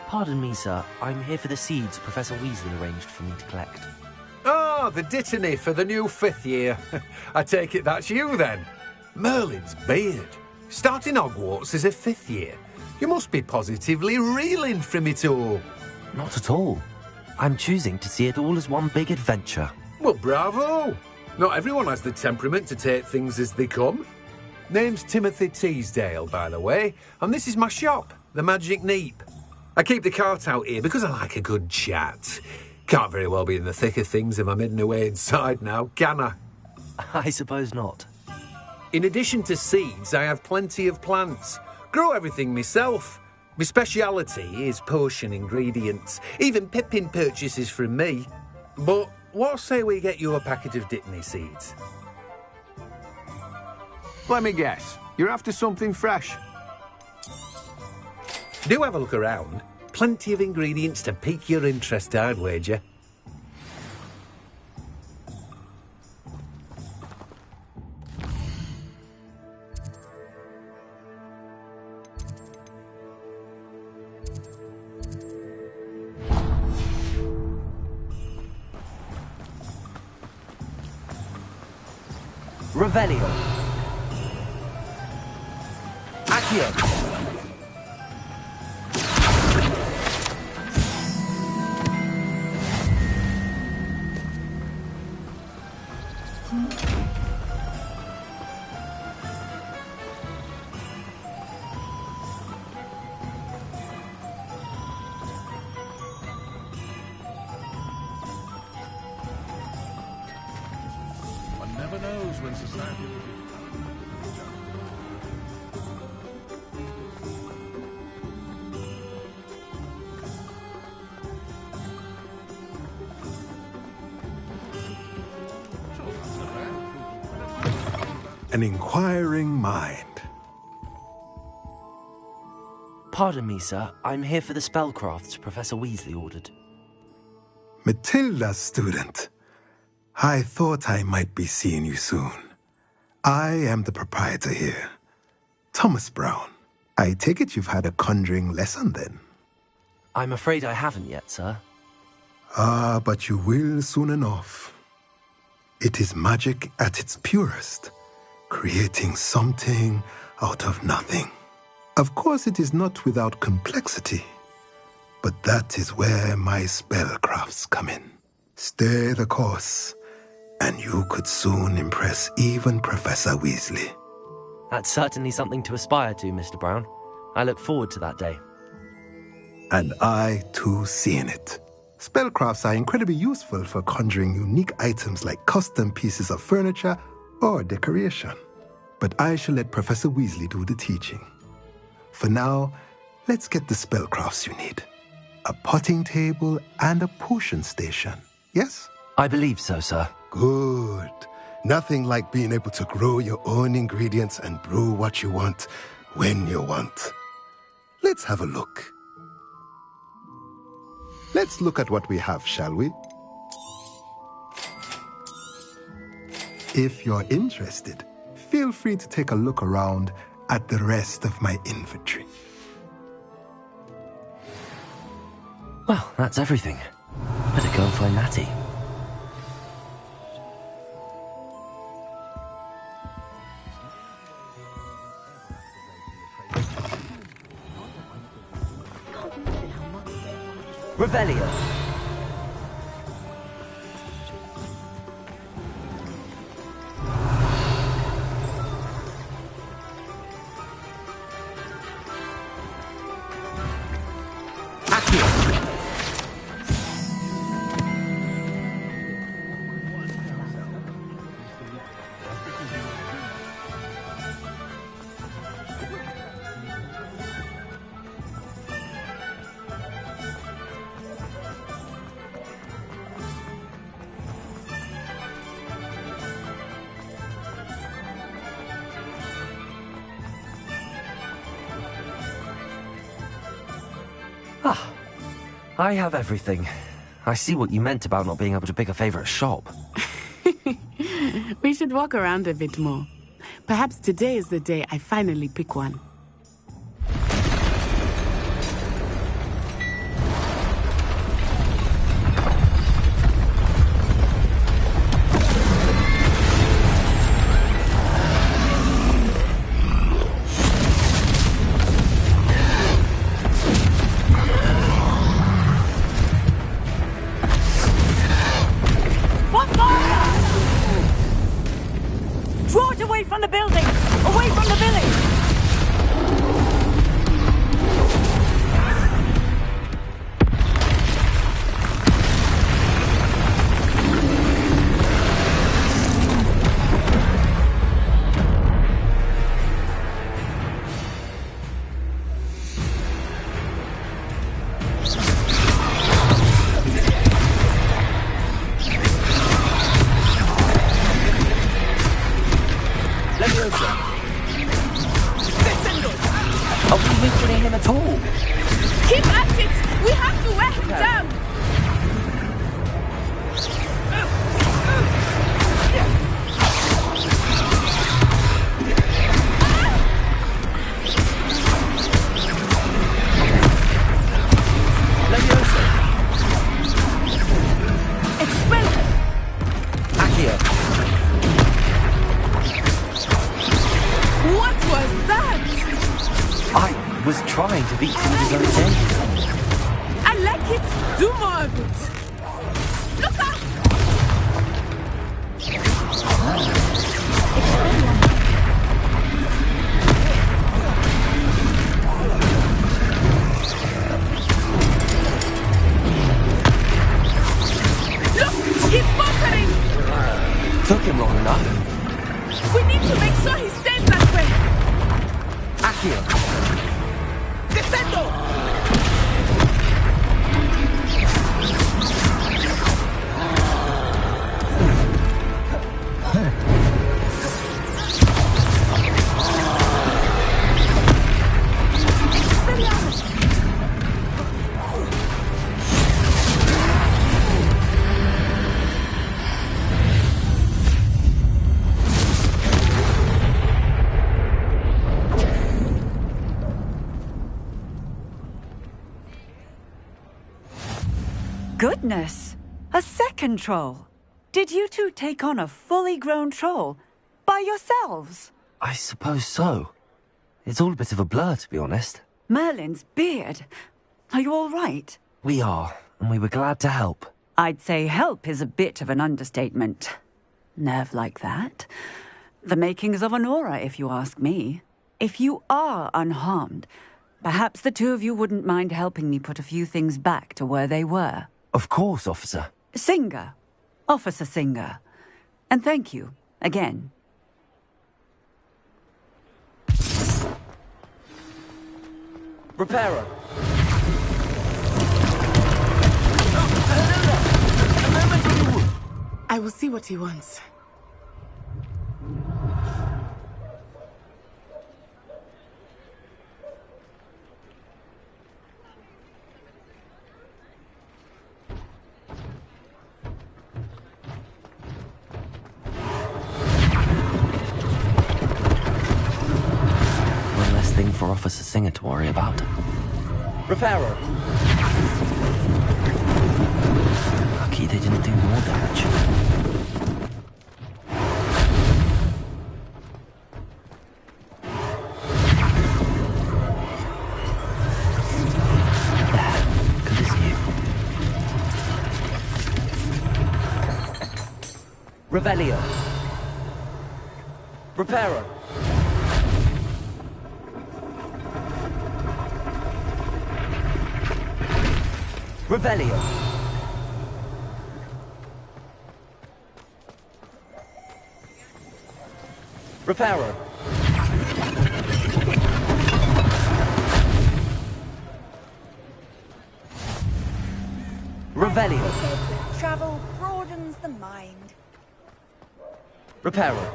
Pardon me, sir. I'm here for the seeds Professor Weasley arranged for me to collect. Oh, the dittany for the new 5th year. I take it that's you, then. Merlin's beard. Starting Hogwarts as a 5th year. You must be positively reeling from it all. Not at all. I'm choosing to see it all as one big adventure. Well, bravo. Not everyone has the temperament to take things as they come. Name's Timothy Teasdale, by the way, and this is my shop, the Magic Neep. I keep the cart out here because I like a good chat. Can't very well be in the thick of things if I'm hidden away inside now, can I? I suppose not. In addition to seeds, I have plenty of plants. Grow everything myself. My speciality is potion ingredients. Even Pippin purchases from me. But what say we get you a packet of Dittany seeds? Let me guess. You're after something fresh. Do have a look around. Plenty of ingredients to pique your interest, I'd wager. Revelio. Accio. One never knows when society will be. An inquiring mind. Pardon me, sir. I'm here for the spellcrafts Professor Weasley ordered. Matilda's student. I thought I might be seeing you soon. I am the proprietor here, Thomas Brown. I take it you've had a conjuring lesson then? I'm afraid I haven't yet, sir. Ah, but you will soon enough. It is magic at its purest, creating something out of nothing. Of course, it is not without complexity, but that is where my spellcrafts come in. Stay the course, and you could soon impress even Professor Weasley. That's certainly something to aspire to, Mr. Brown. I look forward to that day. And I, too, seeing it. Spellcrafts are incredibly useful for conjuring unique items like custom pieces of furniture or decoration. But I shall let Professor Weasley do the teaching. For now, let's get the spellcrafts you need. A potting table and a potion station, yes? I believe so, sir. Good. Nothing like being able to grow your own ingredients and brew what you want when you want. Let's have a look. Let's look at what we have, shall we? If you're interested, feel free to take a look around at the rest of my inventory. Well, that's everything. Better go and find Natty. Revelio. Ah, I have everything. I see what you meant about not being able to pick a favorite shop. We should walk around a bit more. Perhaps today is the day I finally pick one. Goodness! A second troll! Did you two take on a fully grown troll? By yourselves? I suppose so. It's all a bit of a blur, to be honest. Merlin's beard. Are you all right? We are, and we were glad to help. I'd say help is a bit of an understatement. Nerve like that. The makings of an aura, if you ask me. If you are unharmed, perhaps the two of you wouldn't mind helping me put a few things back to where they were. Of course, officer. Singer. Officer Singer. And thank you, again. Repairer. I will see what he wants. One less thing for Officer Singer to worry about. Repairer. Lucky they didn't do more damage. There, good as new. Revelio. Repairer. Revelio. Repairer. Revelio. Travel broadens the mind. Repairer.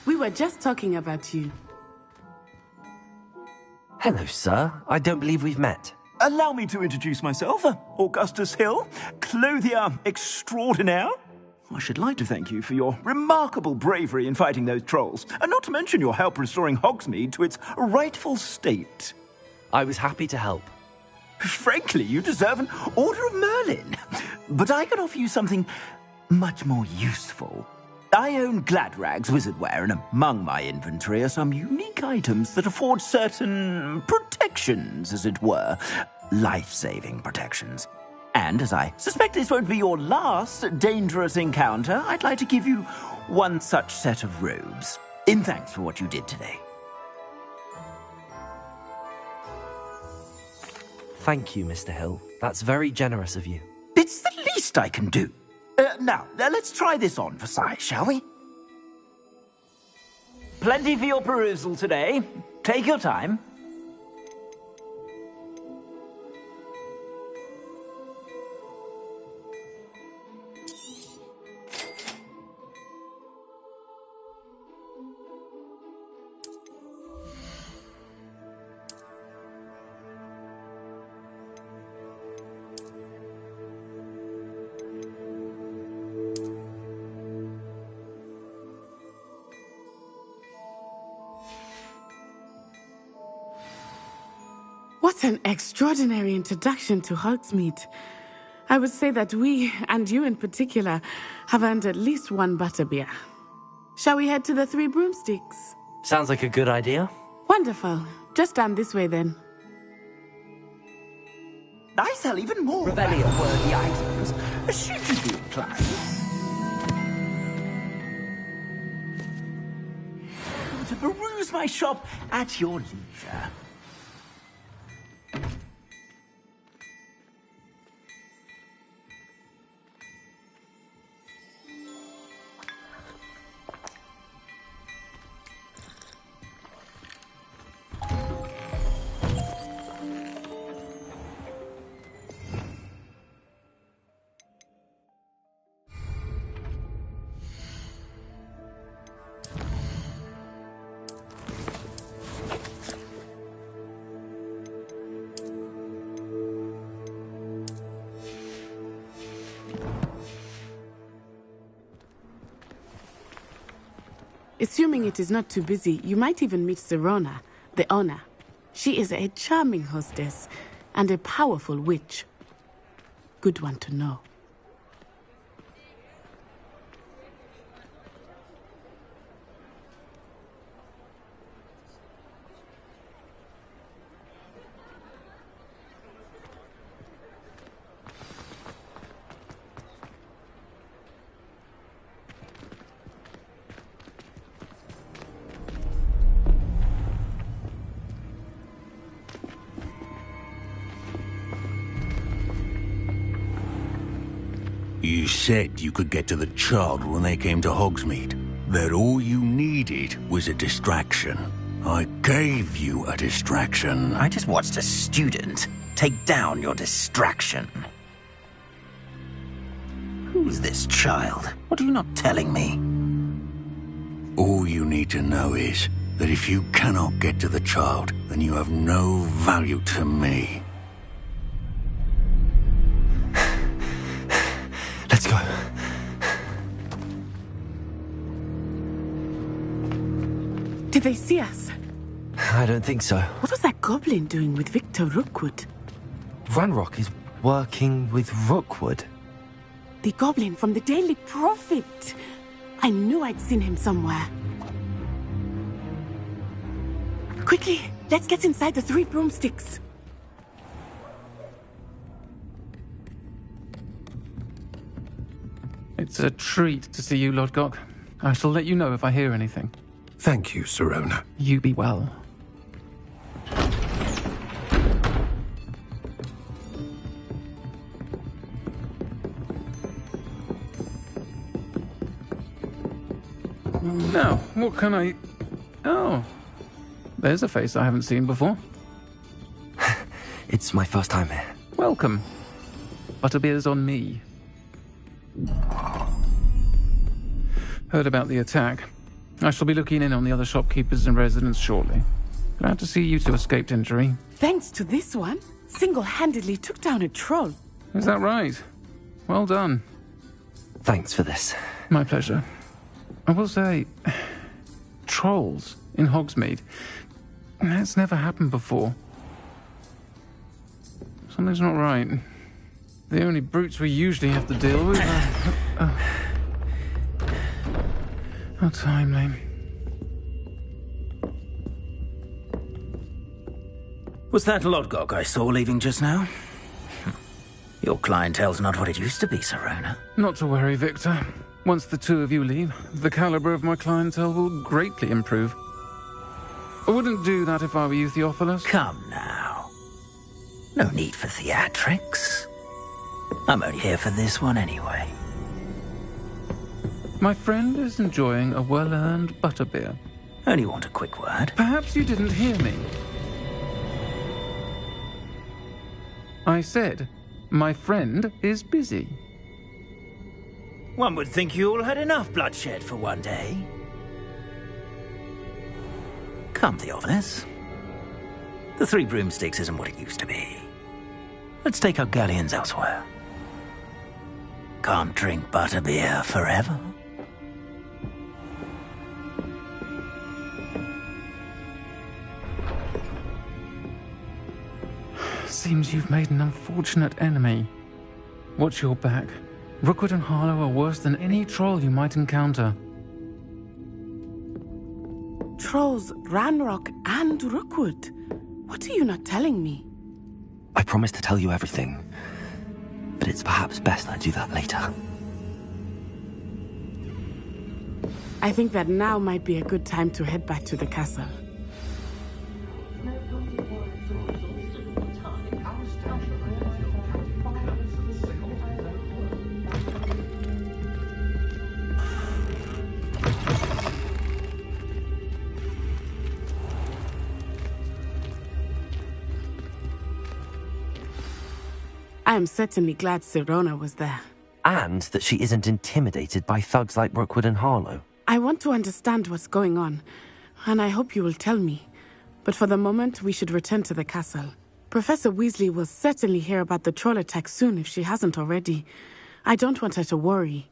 We were just talking about you. Hello, sir. I don't believe we've met. Allow me to introduce myself, Augustus Hill, clothier extraordinaire. I should like to thank you for your remarkable bravery in fighting those trolls, and not to mention your help restoring Hogsmeade to its rightful state. I was happy to help. Frankly, you deserve an Order of Merlin. But I can offer you something much more useful. I own Gladrag's wizardware, and among my inventory are some unique items that afford certain protections, as it were. Life-saving protections. And as I suspect this won't be your last dangerous encounter, I'd like to give you one such set of robes, in thanks for what you did today. Thank you, Mr. Hill. That's very generous of you. It's the least I can do. Now, let's try this on for size, shall we? Plenty for your perusal today. Take your time. What an extraordinary introduction to Hogsmeade. I would say that we, and you in particular, have earned at least one butterbeer. Shall we head to the Three Broomsticks? Sounds like a good idea. Wonderful. Just down this way then. I sell even more worthy items, should you be inclined. To peruse my shop at your leisure. Assuming it is not too busy, you might even meet Sirona, the owner. She is a charming hostess and a powerful witch. Good one to know. You said you could get to the child when they came to Hogsmeade. That all you needed was a distraction. I gave you a distraction. I just watched a student take down your distraction. Who's this child? What are you not telling me? All you need to know is that if you cannot get to the child, then you have no value to me. Let's go. Did they see us? I don't think so. What was that goblin doing with Victor Rookwood? Ranrock is working with Rookwood. The goblin from the Daily Prophet. I knew I'd seen him somewhere. Quickly, let's get inside the 3 broomsticks. It's a treat to see you, Lodgok. I shall let you know if I hear anything. Thank you, Sirona. You be well. Now, what can I... Oh, there's a face I haven't seen before. It's my first time here. Welcome. Butterbeer's on me. Heard about the attack. I shall be looking in on the other shopkeepers and residents shortly. Glad to see you two escaped injury. Thanks to this one, single-handedly took down a troll. Is that right? Well done. Thanks for this. My pleasure. I will say, trolls in Hogsmeade. That's never happened before. Something's not right. The only brutes we usually have to deal with are... How timely. Was that Lodgok I saw leaving just now? Your clientele's not what it used to be, Sirona. Not to worry, Victor. Once the two of you leave, the caliber of my clientele will greatly improve. I wouldn't do that if I were you, Theophilus. Come now. No need for theatrics. I'm only here for this one anyway. My friend is enjoying a well-earned butterbeer. Only want a quick word. Perhaps you didn't hear me. I said, my friend is busy. One would think you all had enough bloodshed for one day. Come, Theophilus. The 3 broomsticks isn't what it used to be. Let's take our galleons elsewhere. Can't drink butterbeer forever. Seems you've made an unfortunate enemy. Watch your back. Rookwood and Harlow are worse than any troll you might encounter. Trolls, Ranrock, and Rookwood. What are you not telling me? I promised to tell you everything, but it's perhaps best I do that later. I think that now might be a good time to head back to the castle. I am certainly glad Sirona was there. And that she isn't intimidated by thugs like Rookwood and Harlow. I want to understand what's going on, and I hope you will tell me. But for the moment, we should return to the castle. Professor Weasley will certainly hear about the troll attack soon if she hasn't already. I don't want her to worry.